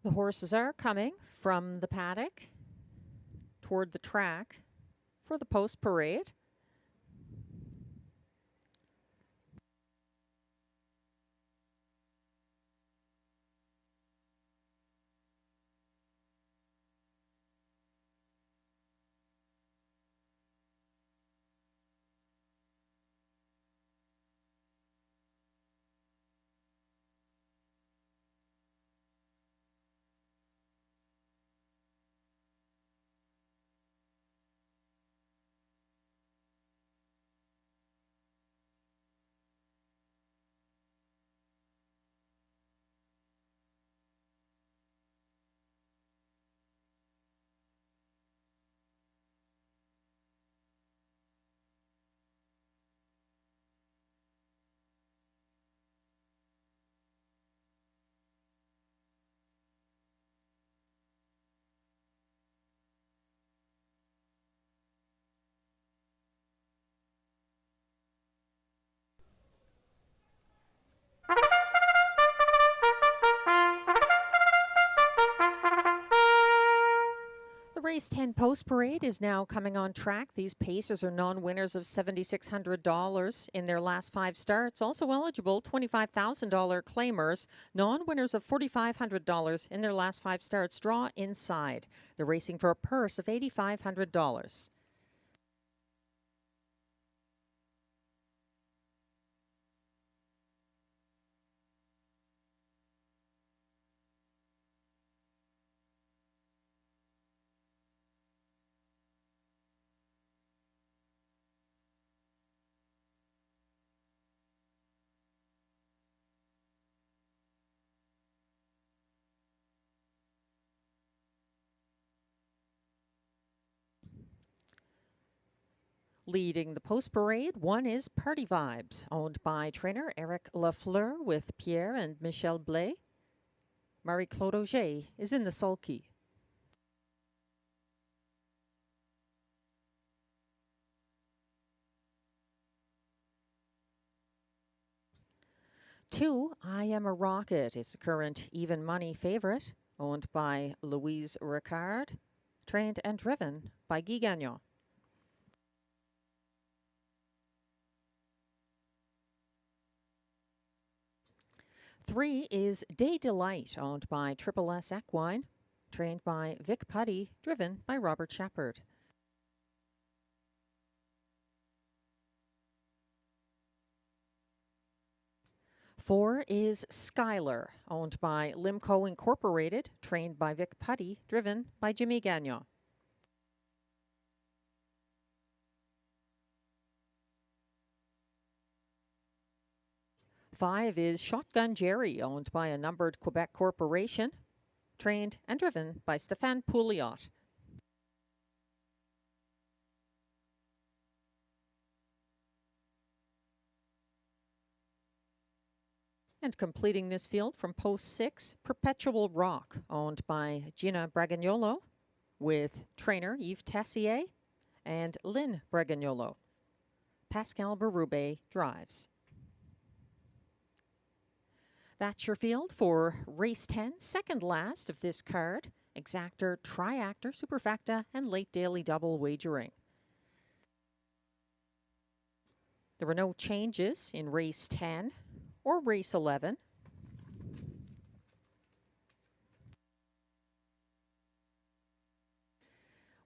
The horses are coming from the paddock toward the track for the post parade. Race 10 Post Parade is now coming on track. These paces are non-winners of $7,600 in their last 5 starts. Also eligible $25,000 claimers, non-winners of $4,500 in their last 5 starts. Draw inside. They're racing for a purse of $8,500. Leading the post parade, one is Party Vibes, owned by trainer Eric Lafleur with Pierre and Michel Blais. Marie-Claude Auger is in the sulky. Two, I Am a Rocket is the current even money favorite, owned by Louise Ricard, trained and driven by Guy Gagnon. Three is Day Delight, owned by Triple S Equine, trained by Vic Putty, driven by Robert Shepard. Four is Skylar, owned by Limco Incorporated, trained by Vic Putty, driven by Jimmy Gagnon. Five is Shotgun Jerry, owned by a numbered Quebec corporation, trained and driven by Stéphane Pouliot. And completing this field from post 6, Perpetual Rock, owned by Gina Bragagnolo, with trainer Yves Tessier and Lynn Bragagnolo. Pascal Berube drives. That's your field for race 10, second last of this card. Exactor, Triactor, Superfecta, and late daily double wagering. There were no changes in race 10 or race 11.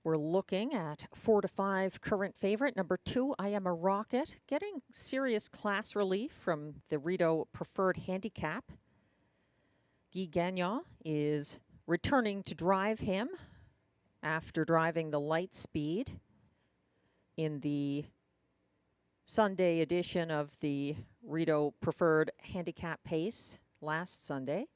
We're looking at 4 to 5 current favorite. Number 2, I Am a Rocket, getting serious class relief from the Rideau Preferred Handicap. Guy Gagnon is returning to drive him after driving the light speed in the Sunday edition of the Rideau Preferred Handicap Pace last Sunday.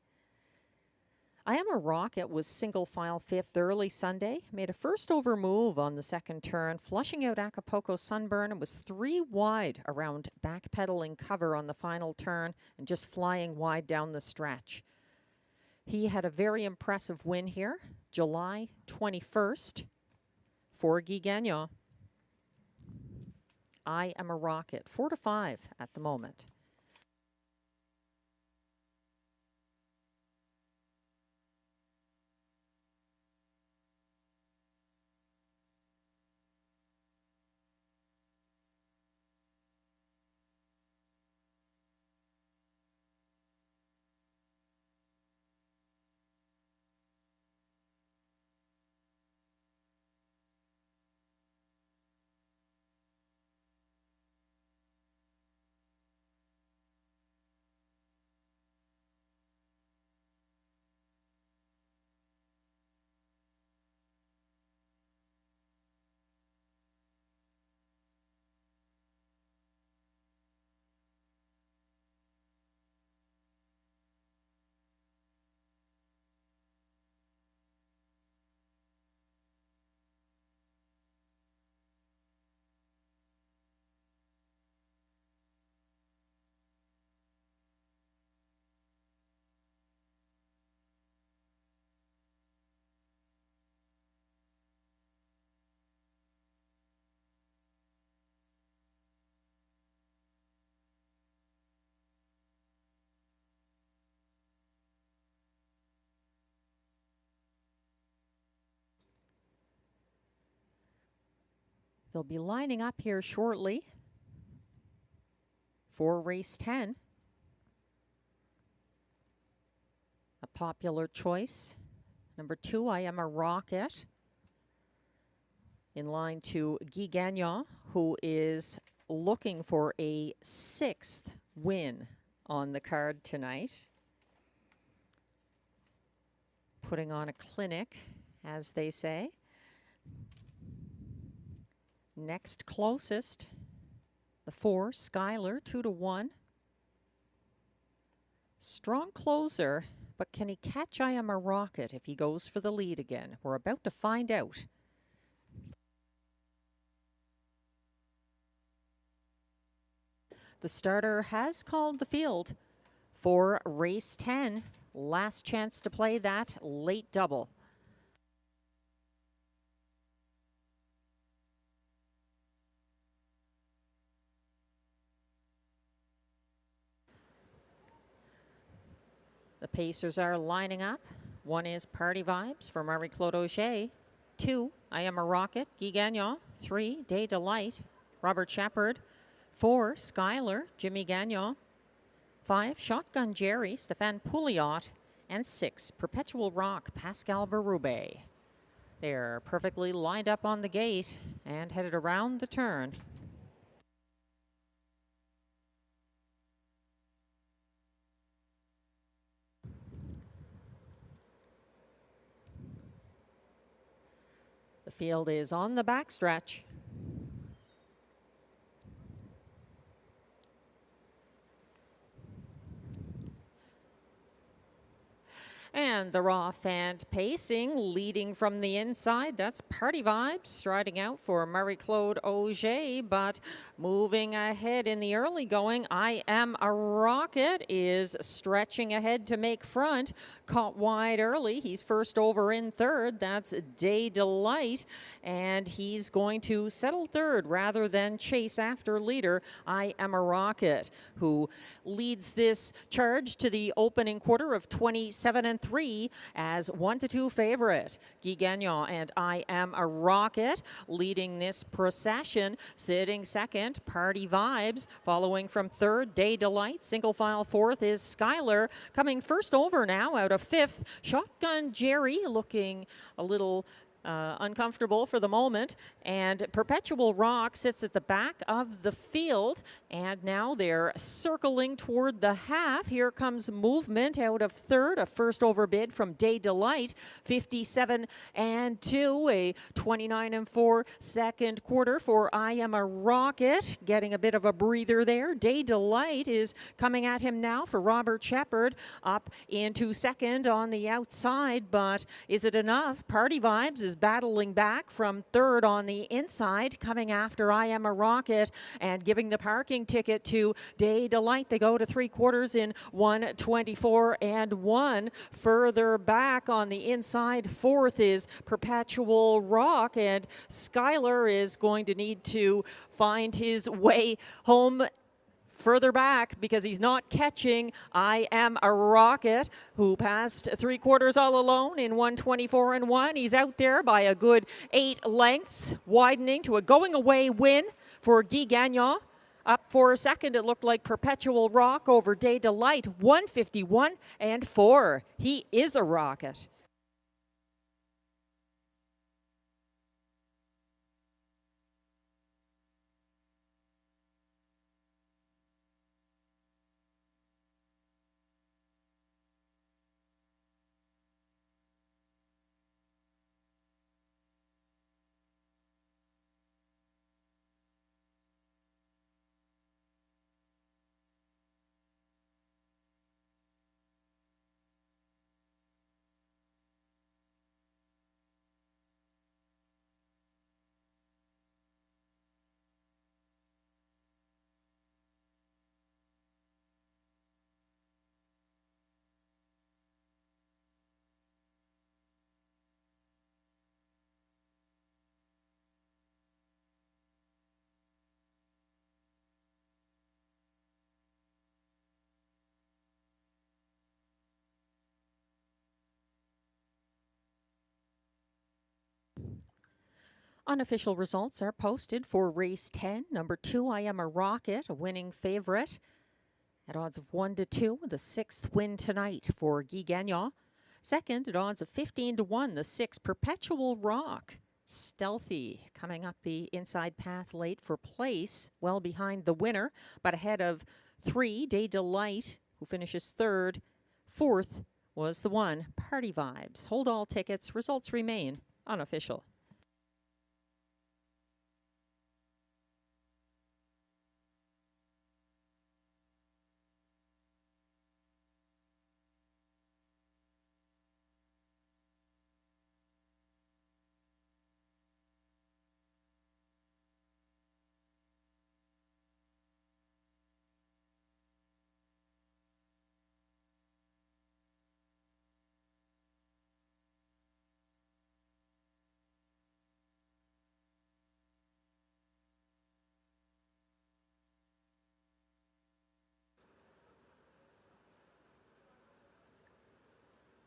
I Am a Rocket was single file 5th early Sunday, made a first over move on the second turn, flushing out Acapulco Sunburn, and was 3 wide around backpedaling cover on the final turn and just flying wide down the stretch. He had a very impressive win here, July 21st, for Guy Gagnon. I Am a Rocket, 4 to 5 at the moment. They'll be lining up here shortly for race 10. A popular choice. Number 2, I Am a Rocket. In line to Guy Gagnon, who is looking for a 6th win on the card tonight. Putting on a clinic, as they say. Next closest, the 4, Skylar, 2 to 1. Strong closer, but can he catch I Am a Rocket if he goes for the lead again? We're about to find out. The starter has called the field for race 10. Last chance to play that late double. The Pacers are lining up. 1 is Party Vibes for Marie-Claude Auger. 2, I Am a Rocket, Guy Gagnon. 3, Day Delight, Robert Shepard. 4, Skylar, Jimmy Gagnon. 5, Shotgun Jerry, Stéphane Pouliot. And 6, Perpetual Rock, Pascal Berube. They're perfectly lined up on the gate and headed around the turn. The field is on the backstretch. And And they're off and pacing, leading from the inside. That's Party Vibes striding out for Marie-Claude Auger, but moving ahead in the early going, I Am a Rocket is stretching ahead to make front. Caught wide early. He's first over in third. That's Day Delight, and he's going to settle third rather than chase after leader I Am a Rocket, who leads this charge to the opening quarter of 27-3 as 1-2 favorite. Guy Gagnon and I Am a Rocket leading this procession. Sitting second, Party Vibes. Following from third, Day Delight. Single file fourth is Skylar. Coming first over now out of fifth, Shotgun Jerry, looking a little uncomfortable for the moment, and Perpetual Rock sits at the back of the field, and now they're circling toward the half. Here comes movement out of third, a first over bid from Day Delight, 57-2, a 29-4 second quarter for I Am a Rocket, getting a bit of a breather there. Day Delight is coming at him now for Robert Shepard, up into second on the outside, but is it enough? Party Vibes is battling back from third on the inside, coming after I Am a Rocket and giving the parking ticket to Day Delight. They go to three quarters in 1:24.1. Further back on the inside, fourth is Perpetual Rock, and Skylar is going to need to find his way home further back because he's not catching I Am a Rocket, who passed three quarters all alone in 1:24.1. He's out there by a good 8 lengths, widening to a going away win for Guy Gagnon. Up for a second, it looked like Perpetual Rock over Day Delight, 1:51.4. He is a rocket. Unofficial results are posted for race 10. Number 2, I Am a Rocket, a winning favorite at odds of 1-2, the 6th win tonight for Guy Gagnon. Second, at odds of 15-1, the 6, Perpetual Rock. Stealthy, coming up the inside path late for place, well behind the winner, but ahead of 3, Day Delight, who finishes third. Fourth was the 1, Party Vibes. Hold all tickets. Results remain unofficial.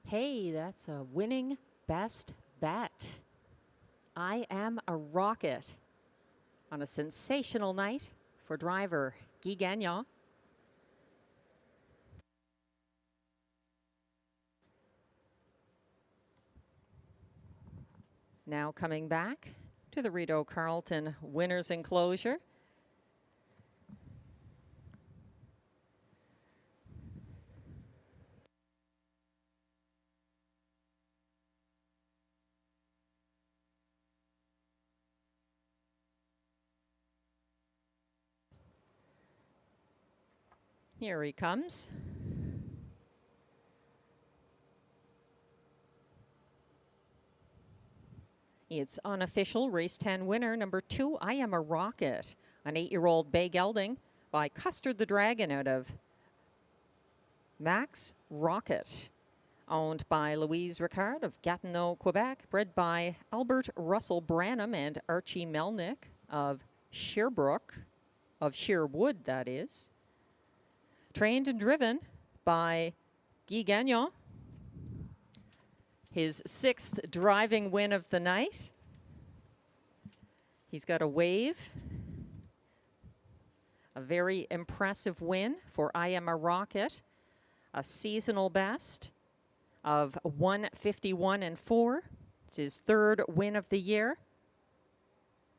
Hey, that's a winning best bet. I Am a Rocket on a sensational night for driver Guy Gagnon. Now coming back to the Rideau Carleton winners enclosure. Here he comes. It's unofficial race 10 winner, number 2, I Am a Rocket, an 8-year-old bay gelding by Custard the Dragon out of Max Rocket, owned by Louise Ricard of Gatineau, Quebec, bred by Albert Russell Branham and Archie Melnick of Sherbrooke, of Sherwood, that is. Trained and driven by Guy Gagnon. His 6th driving win of the night. He's got a wave. A very impressive win for I Am a Rocket. A seasonal best of 151.4. It's his 3rd win of the year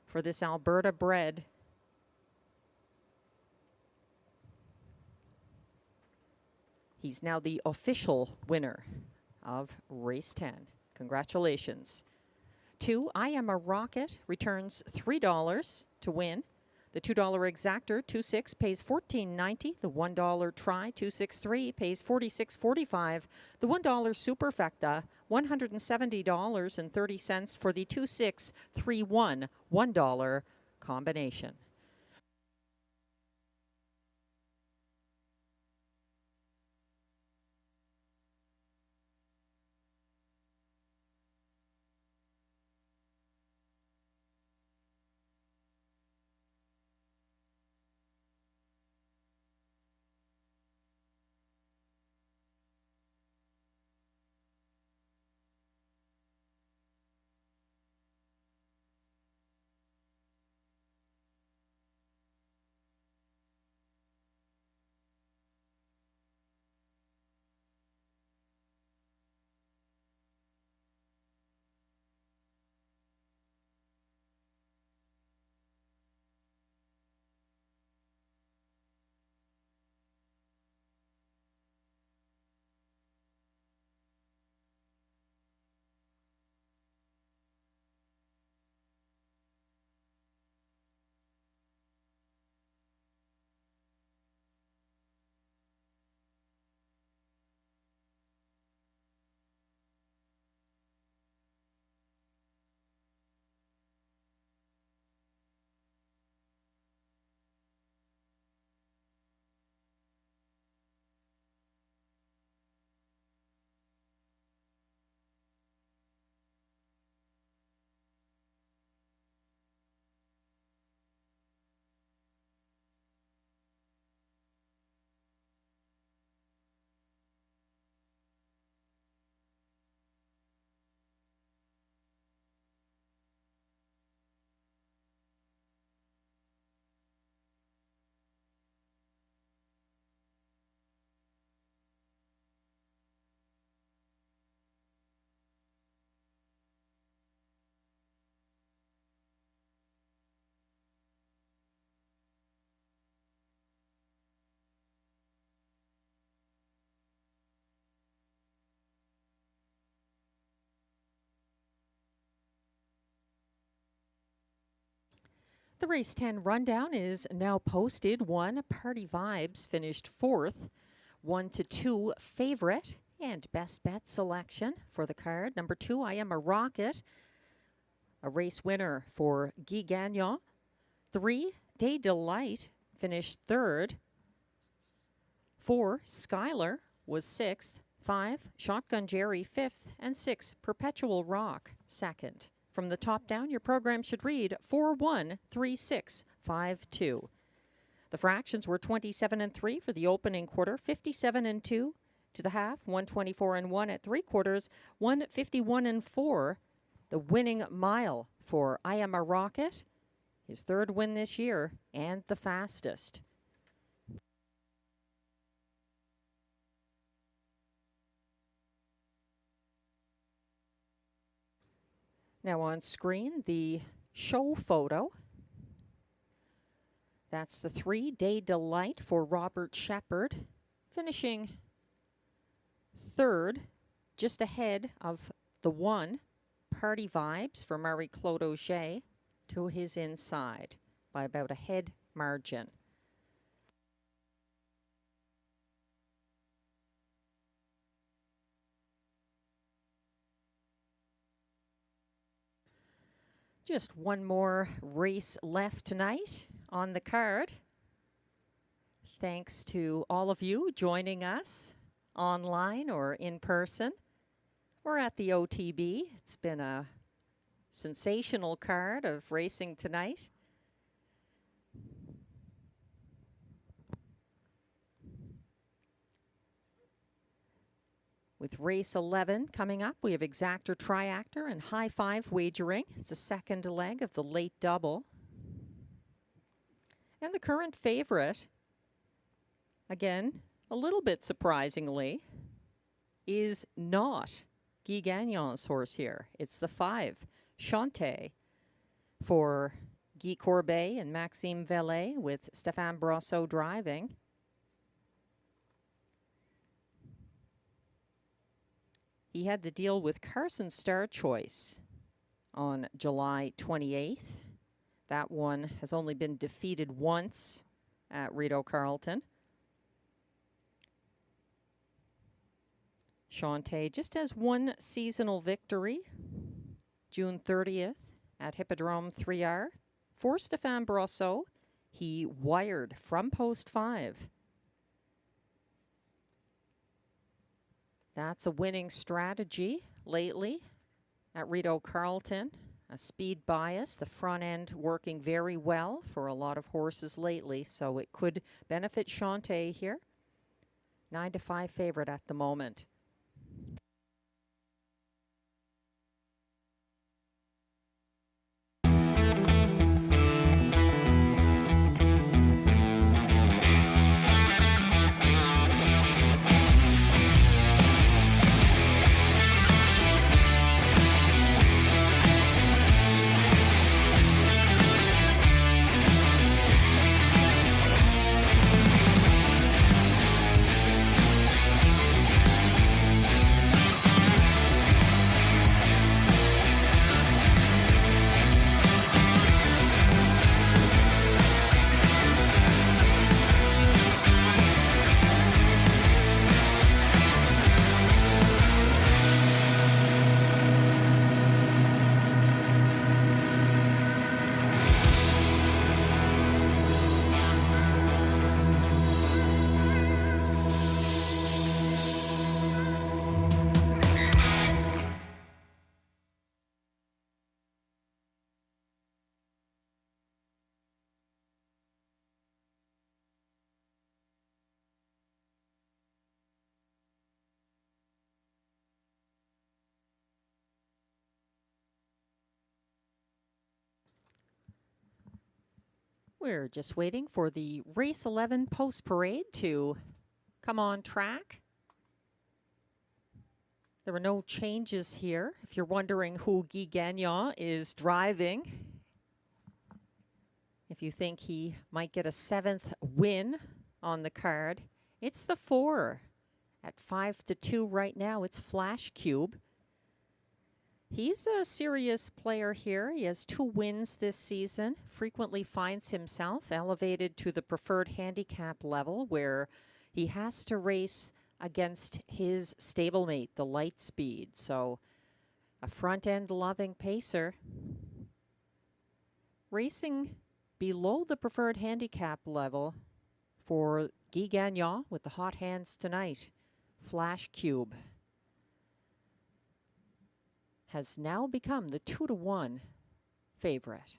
for this Alberta bred. He's now the official winner of race 10. Congratulations. 2, I Am a Rocket returns $3 to win. The $2 exactor, 2.6, pays $14.90. The $1 try, 2.63, pays $46.45. The $1 superfecta, $170.30 for the 2.631 $1 combination. The race 10 rundown is now posted. 1, Party Vibes, finished 4th. 1 to 2, Favorite, and best bet selection for the card. Number 2, I Am a Rocket, a race winner for Guy Gagnon. 3, Day Delight, finished 3rd. 4, Skylar was 6th. 5, Shotgun Jerry 5th. And 6, Perpetual Rock 2nd. From the top down, your program should read 413652. The fractions were 27 and 3 for the opening quarter, 57 and 2 to the half, 124 and 1 at 3/4, 151 and 4. The winning mile for I Am a Rocket, his 3rd win this year and the fastest. Now on screen, the show photo. That's the 3, Day Delight for Robert Shepard, finishing 3rd, just ahead of the 1, Party Vibes for Marie-Claude Auger, to his inside by about a head margin. Just one more race left tonight on the card. Thanks to all of you joining us online or in person or at the OTB. It's been a sensational card of racing tonight. With race 11 coming up, we have exactor, triactor, and high five wagering. It's the second leg of the late double. And the current favorite, again, a little bit surprisingly, is not Guy Gagnon's horse here. It's the 5, Chante, for Guy Courbet and Maxime Vellet with Stéphane Brosseau driving. He had to deal with Carson Star Choice on July 28th. That one has only been defeated once at Rideau Carleton. Chante just has one seasonal victory, June 30th at Hippodrome 3R. For Stéphane Brosseau, he wired from post 5. That's a winning strategy lately at Rideau Carleton. A speed bias, the front end working very well for a lot of horses lately, so it could benefit Chante here. 9-5 favorite at the moment. We're just waiting for the race 11 post parade to come on track. There were no changes here. If you're wondering who Guy Gagnon is driving, if you think he might get a 7th win on the card, it's the 4 at 5-2 right now. It's Flash Cube. He's a serious player here. He has 2 wins this season, frequently finds himself elevated to the preferred handicap level where he has to race against his stablemate, the Lightspeed. So a front-end loving pacer. Racing below the preferred handicap level for Guy Gagnon with the hot hands tonight, Flash Cube, has now become the 2-1 favorite.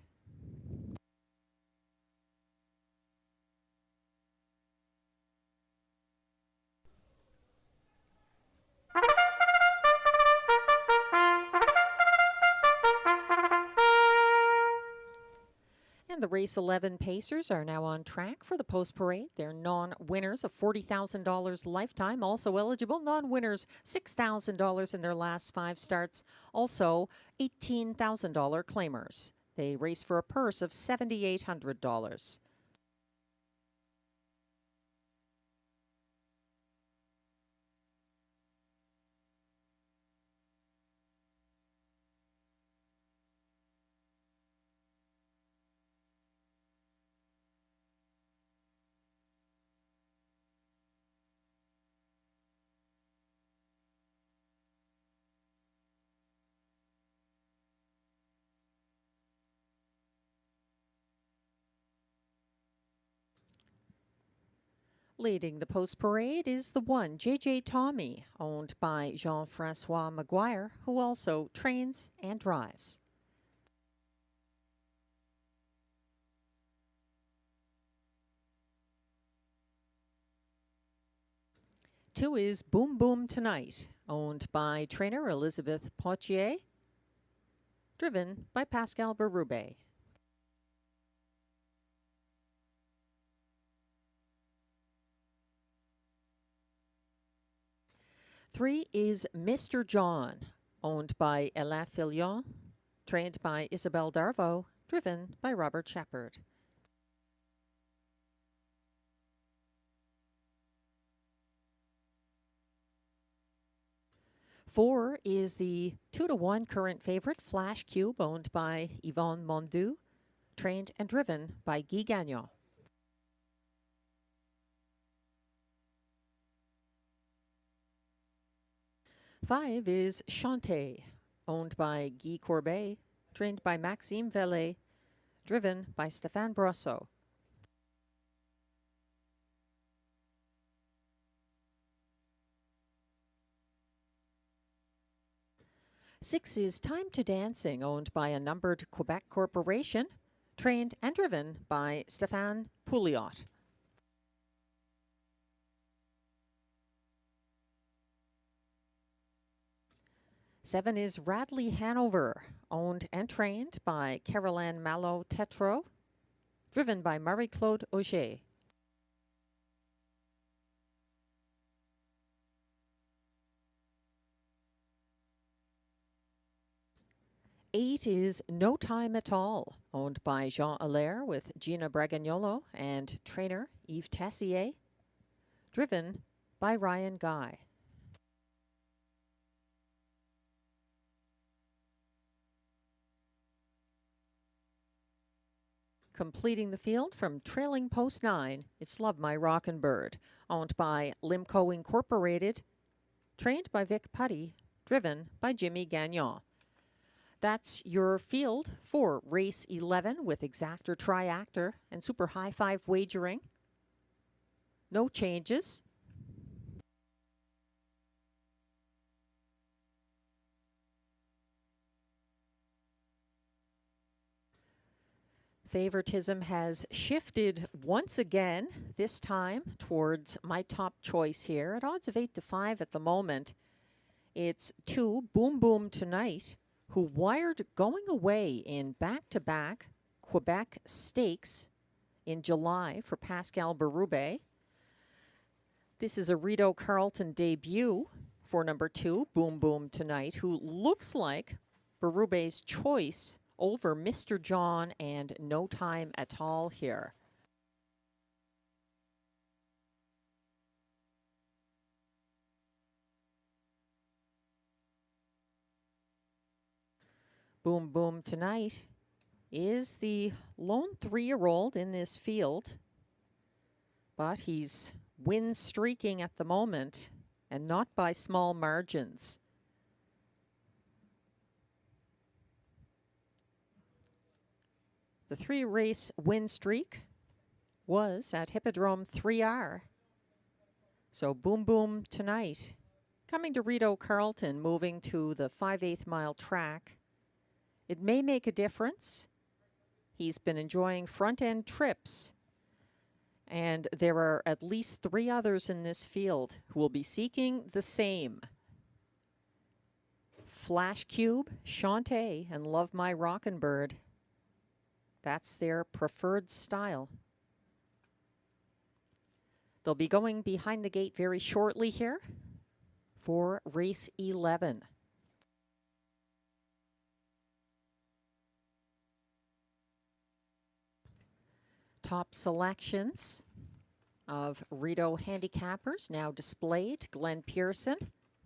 And the race 11 Pacers are now on track for the post parade. They're non-winners of $40,000 lifetime, also eligible. Non-winners $6,000 in their last 5 starts, also $18,000 claimers. They race for a purse of $7,800. Leading the post parade is the 1 JJ Tommy, owned by Jean-Francois Maguire, who also trains and drives. Two is Boom Boom Tonight, owned by trainer Elizabeth Poitier, driven by Pascal Berube. Three is Mr. John, owned by Alain Filion, trained by Isabelle Darvaux, driven by Robert Shepard. Four is the 2-1 current favorite Flash Cube, owned by Yvonne Mondu, trained and driven by Guy Gagnon. Five is Chante, owned by Guy Courbet, trained by Maxime Vellet, driven by Stéphane Brosseau. Six is Time to Dancing, owned by a numbered Quebec corporation, trained and driven by Stéphane Pouliot. Seven is Radley Hanover, owned and trained by Caroline Malo-Tetreault, driven by Marie-Claude Auger. Eight is No Time at All, owned by Jean Allaire with Gina Bragagnolo and trainer Yves Tessier, driven by Ryan Guy. Completing the field from trailing post 9, it's Love My Rockin' Bird, owned by Limco Incorporated, trained by Vic Putty, driven by Jimmy Gagnon. That's your field for race 11 with exactor, triactor, and super high five wagering. No changes. Favoritism has shifted once again, this time towards my top choice here. At odds of 8-5 at the moment, it's 2 Boom Boom Tonight, who wired going away in back-to-back Quebec Stakes in July for Pascal Berube. This is a Rideau Carleton debut for number 2, Boom Boom Tonight, who looks like Berube's choice over Mr. John and No Time at All here. Boom Boom Tonight is the lone 3-year-old in this field, but he's win streaking at the moment and not by small margins. The 3-race win streak was at Hippodrome 3R. So Boom Boom Tonight coming to Rideau Carleton, moving to the 5/8 mile track. It may make a difference. He's been enjoying front-end trips, and there are at least 3 others in this field who will be seeking the same. Flash Cube, Chante, and Love My Rockin' Bird. That's their preferred style. They'll be going behind the gate very shortly here for race 11. Top selections of Rideau handicappers now displayed. Glenn Pearson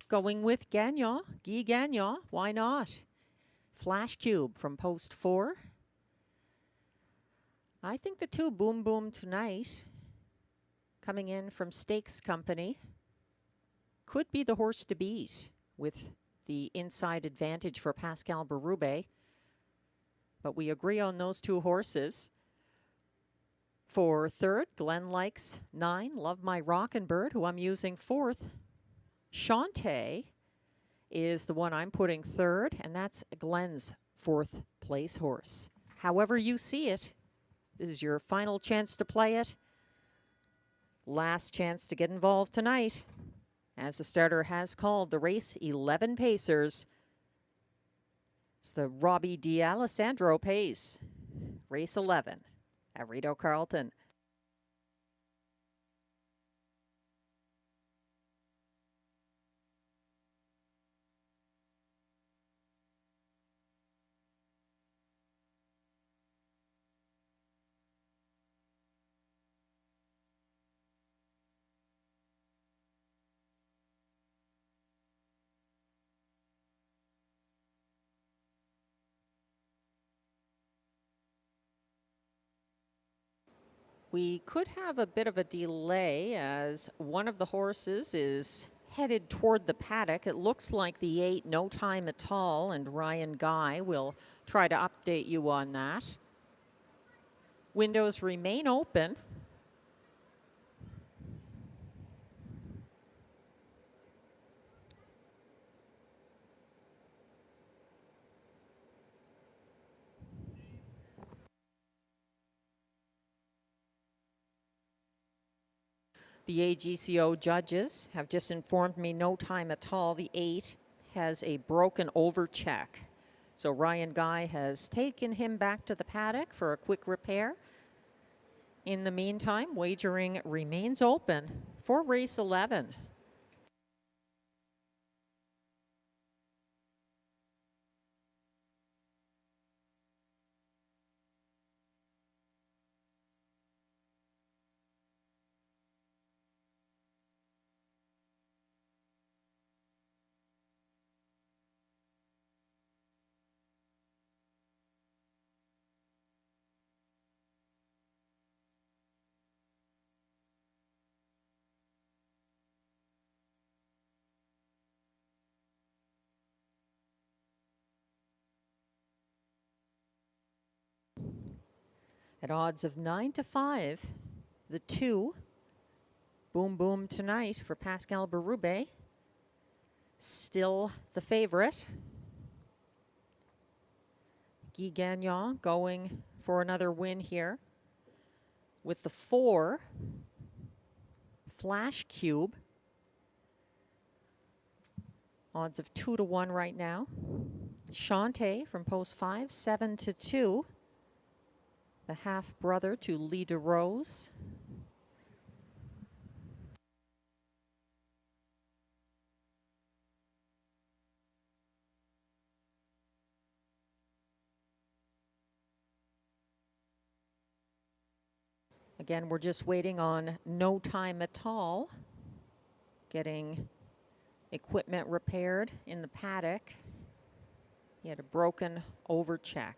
going with Gagnon, Guy Gagnon, why not? Flash Cube from post 4. I think the 2 Boom Boom Tonight, coming in from Stakes Company, could be the horse to beat with the inside advantage for Pascal Berube. But we agree on those 2 horses. For third, Glenn likes 9, Love My Rockin' Bird, who I'm using fourth. Shantae is the one I'm putting third, and that's Glenn's fourth place horse. However you see it, this is your final chance to play it. Last chance to get involved tonight, as the starter has called the race 11 Pacers. It's the Robbie D'Alessandro pace, race 11 at Rideau Carleton. We could have a bit of a delay as one of the horses is headed toward the paddock. It looks like the 8, No Time at All, and Ryan Guy will try to update you on that. Windows remain open. The AGCO judges have just informed me No Time at All. The 8 has a broken overcheck. So Ryan Guy has taken him back to the paddock for a quick repair. In the meantime, wagering remains open for race 11. At odds of 9-5, the 2, Boom Boom Tonight for Pascal Berube, still the favorite. Guy Gagnon going for another win here with the 4, Flash Cube. Odds of 2-1 right now. Shantae from post 5, 7-2. The half-brother to Lee DeRose. Again, we're just waiting on No Time at All, getting equipment repaired in the paddock. He had a broken overcheck.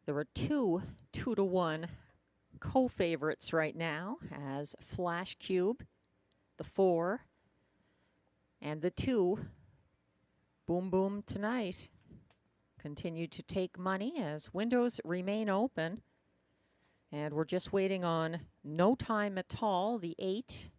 There are 2-1 co-favorites right now as Flash Cube, the 4, and the 2, Boom Boom Tonight, continue to take money as windows remain open. And we're just waiting on No Time at All, the 8.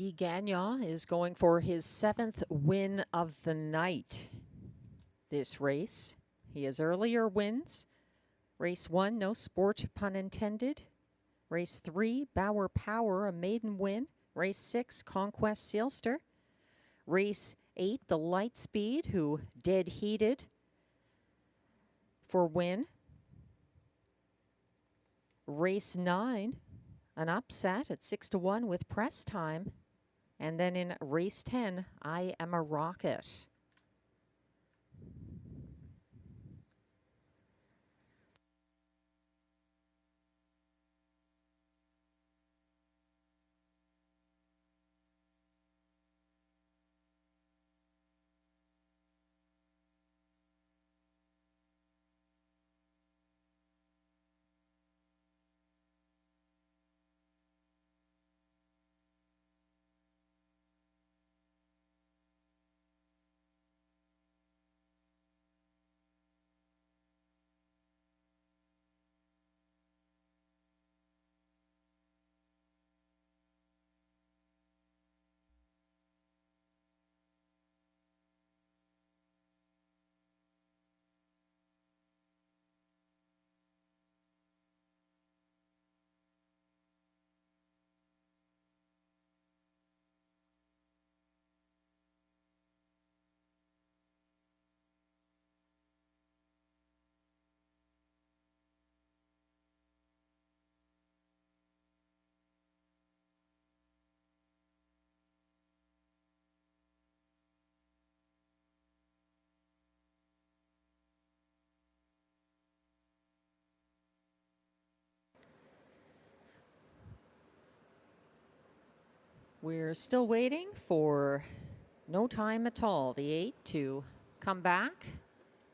Guy Gagnon is going for his 7th win of the night this race. He has earlier wins. Race 1, no sport, pun intended. Race 3, Bauer Power, a maiden win. Race 6, Conquest Sealster. Race 8, the Lightspeed, who dead heated for win. Race 9, an upset at 6-1 with press time. And then in race 10, I Am a Rocket. We're still waiting for No Time at All, the 8, to come back.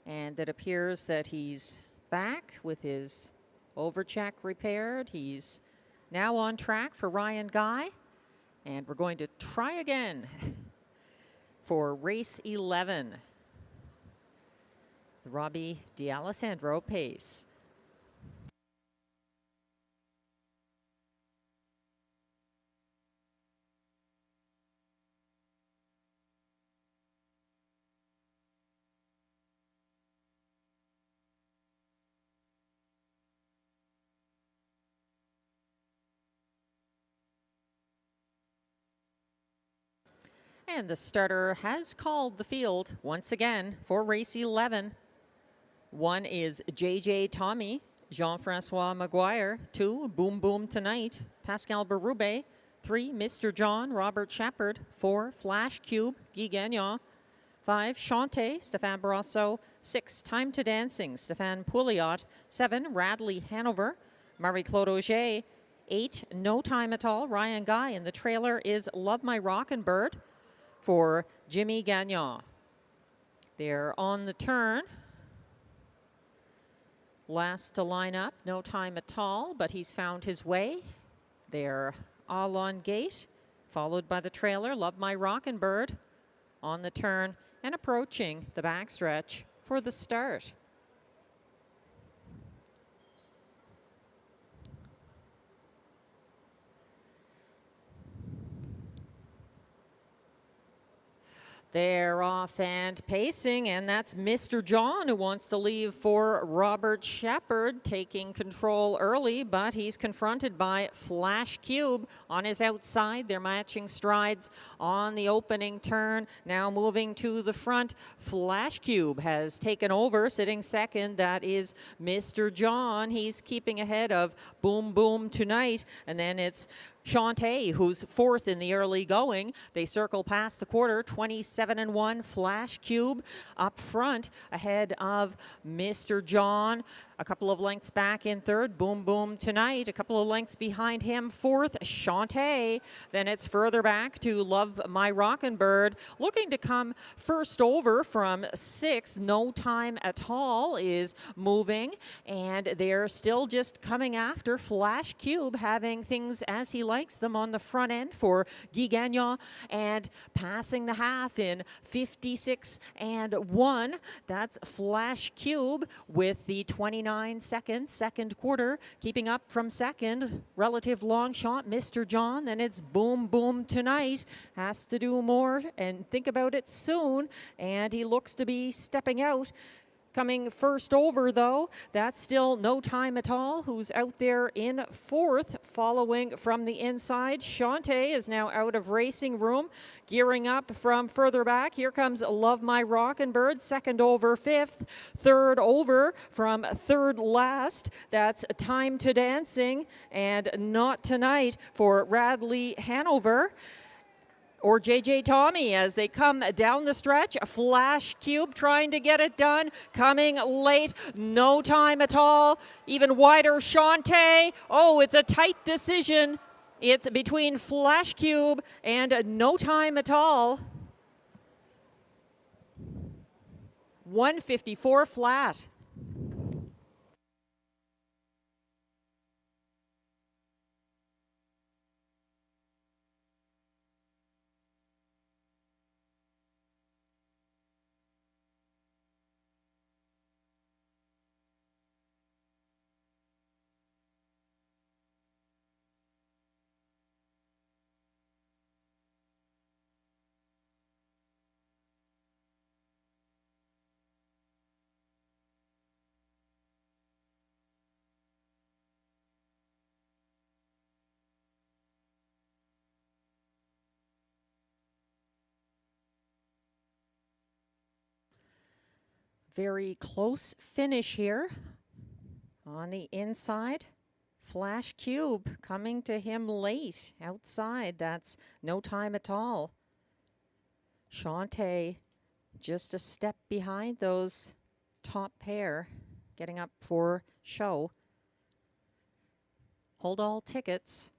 And it appears that he's back with his overcheck repaired. He's now on track for Ryan Guy. And we're going to try again for race 11. The Robbie D'Alessandro pace. And the starter has called the field once again for race 11. 1 is JJ Tommy, Jean-Francois Maguire. 2, Boom Boom Tonight, Pascal Berube. 3, Mr. John, Robert Shepard. 4, Flash Cube, Guy Gagnon. 5, Chante, Stéphane Barrasso. 6, Time to Dancing, Stéphane Pouliot. 7, Radley Hanover, Marie-Claude Auger. 8, No Time at All, Ryan Guy. And the trailer is Love My Rockin' Bird for Jimmy Gagnon. They're on the turn. Last to line up, No Time at All, but he's found his way. They're all on gate, followed by the trailer, Love My Rockin' Bird, on the turn and approaching the backstretch for the start. They're off and pacing, and that's Mr. John who wants to leave for Robert Shepard, taking control early, but he's confronted by Flash Cube on his outside. They're matching strides on the opening turn. Now moving to the front, Flash Cube has taken over, sitting second. That is Mr. John. He's keeping ahead of Boom Boom Tonight, and then it's Chante, who's fourth in the early going. They circle past the quarter, 27-1. Flash Cube up front ahead of Mr. John. A couple of lengths back in third, Boom Boom Tonight. A couple of lengths behind him, fourth, Chante. Then it's further back to Love My Rockin' Bird. Looking to come first over from sixth, No Time at All is moving. And they're still just coming after Flash Cube, having things as he likes them on the front end for Guy Gagnon. And passing the half in 56-1. That's Flash Cube with the 29 29 seconds, second quarter. Keeping up from second, relative long shot, Mr. John. Then it's Boom Boom Tonight. Has to do more and think about it soon. And he looks to be stepping out. Coming first over, though, that's still No Time at All, who's out there in fourth, following from the inside. Shantae is now out of racing room, gearing up from further back. Here comes Love My Rockin' Bird, second over fifth, third over from third last. That's Time to Dancing, and Not Tonight for Radley Hanover. Or JJ Tommy as they come down the stretch. Flash Cube trying to get it done. Coming late. No Time at All. Even wider. Shantae. Oh, it's a tight decision. It's between Flash Cube and No Time at All. 154 flat. Very close finish here. On the inside, Flash Cube coming to him late. Outside, that's No Time at All. Shantae just a step behind those top pair, getting up for show. Hold all tickets.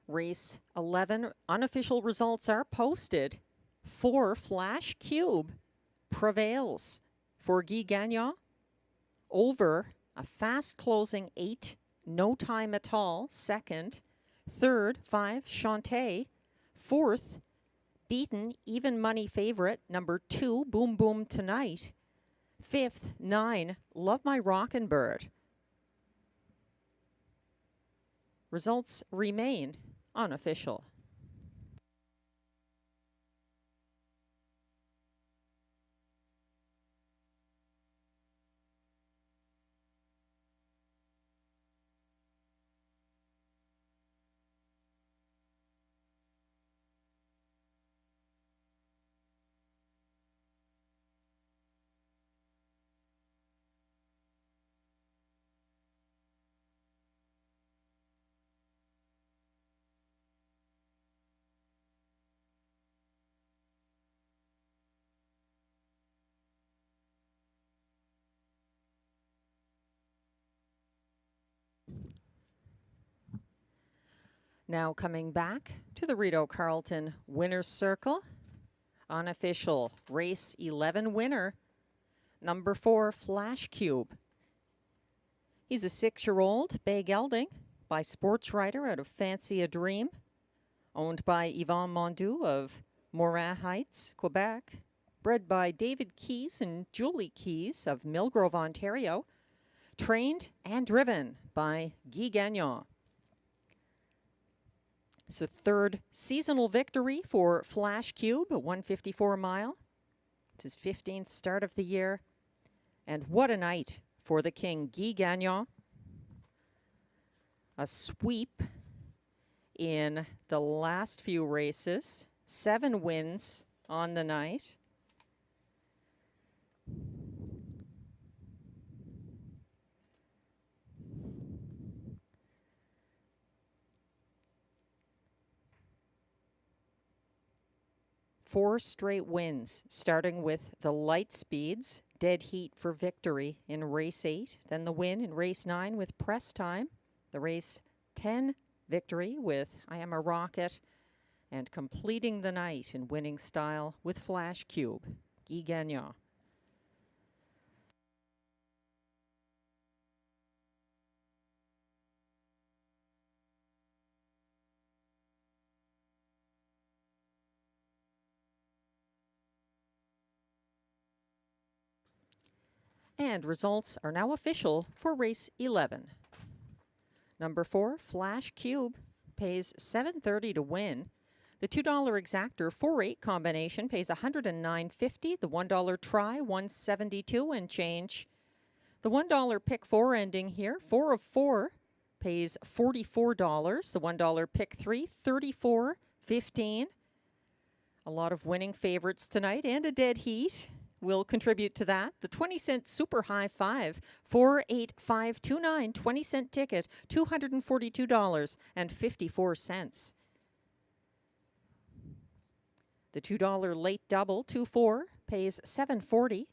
Race 11, unofficial results are posted. 4 Flash Cube prevails for Guy Gagnon over a fast closing 8 No Time at All, second. Third, 5 Shantae. Fourth, beaten even money favorite, number 2 Boom Boom Tonight. Fifth, 9 Love My Rockin' Bird. Results remain unofficial. Now coming back to the Rideau Carleton Winner's Circle. Unofficial race 11 winner, number 4 Flash Cube. He's a 6-year-old bay gelding by sports writer out of Fancy a Dream, owned by Yvon Mondu of Morin Heights, Quebec, bred by David Keys and Julie Keys of Millgrove, Ontario, trained and driven by Guy Gagnon. It's a third seasonal victory for Flash Cube, a 154 mile. It's his 15th start of the year. And what a night for the king, Guy Gagnon. A sweep in the last few races. 7 wins on the night. 4 straight wins, starting with the Light Speeds, Dead Heat for victory in race 8, then the win in race 9 with Press Time, the race 10 victory with I Am a Rocket, and completing the night in winning style with Flash Cube, Guy Gagnon. And results are now official for race 11. Number 4, Flash Cube, pays $7.30 to win. The $2 exactor 4-8 combination pays $109.50. The $1 try, $172 and change. The $1 pick 4 ending here, 4 of 4, pays $44. The $1 pick 3, $34.15. A lot of winning favorites tonight and a dead heat will contribute to that. The 20-cent Super High 5, 48529, 20-cent ticket, $242.54. The $2 late double, 2-4, pays $7.40.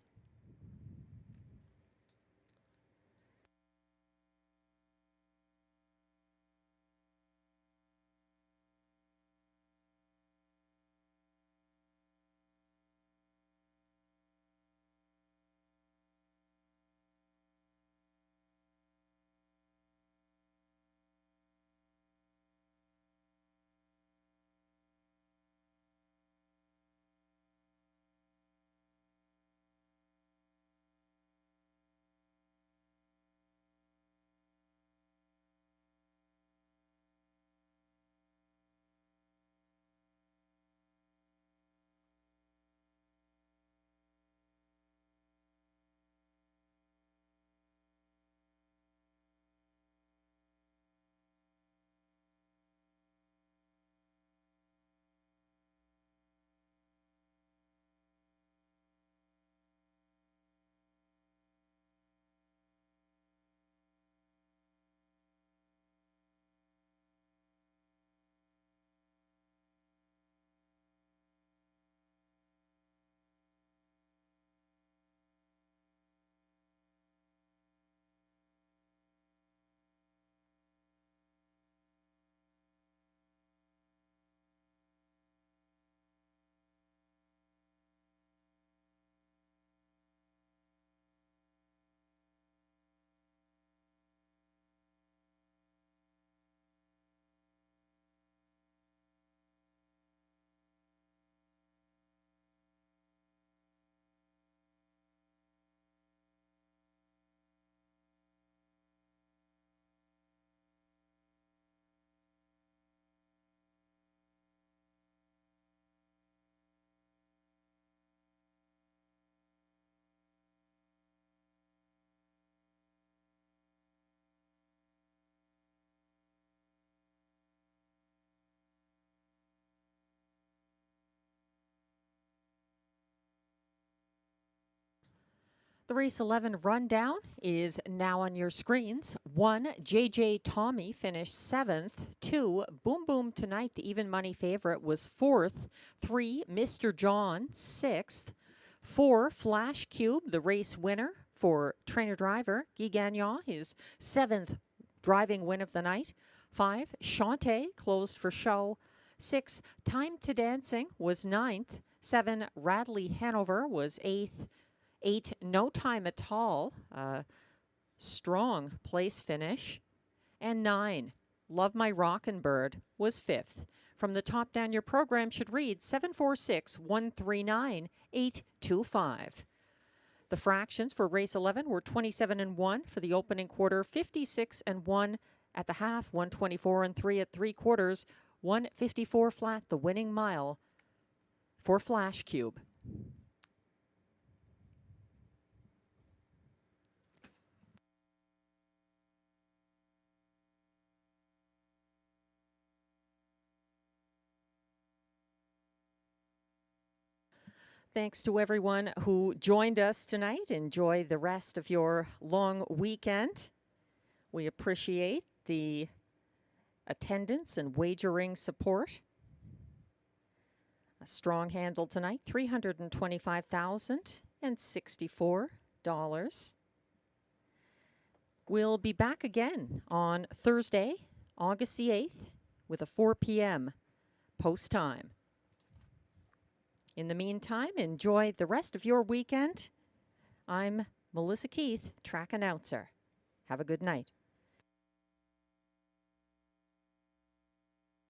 The race 11 rundown is now on your screens. 1, JJ Tommy finished 7th. 2, Boom Boom Tonight, the even money favorite, was 4th. 3, Mr. John, 6th. 4, Flash Cube, the race winner for trainer-driver Guy Gagnon, his 7th driving win of the night. 5, Shantae, closed for show. 6, Time to Dancing was 9th. 7, Radley Hanover was 8th. 8, No Time at All, strong place finish. And 9, Love My Rockin' Bird was 5th. From the top down, your program should read 746-139-825. The fractions for race 11 were 27 and 1 for the opening quarter, 56 and 1 at the half, 124 and 3 at 3/4, 154 flat, the winning mile for Flash Cube. Thanks to everyone who joined us tonight. Enjoy the rest of your long weekend. We appreciate the attendance and wagering support. strong handle tonight, $325,064. We'll be back again on Thursday, August the 8th, with a 4 p.m. post time. In the meantime, enjoy the rest of your weekend. I'm Melissa Keith, track announcer. Have a good night.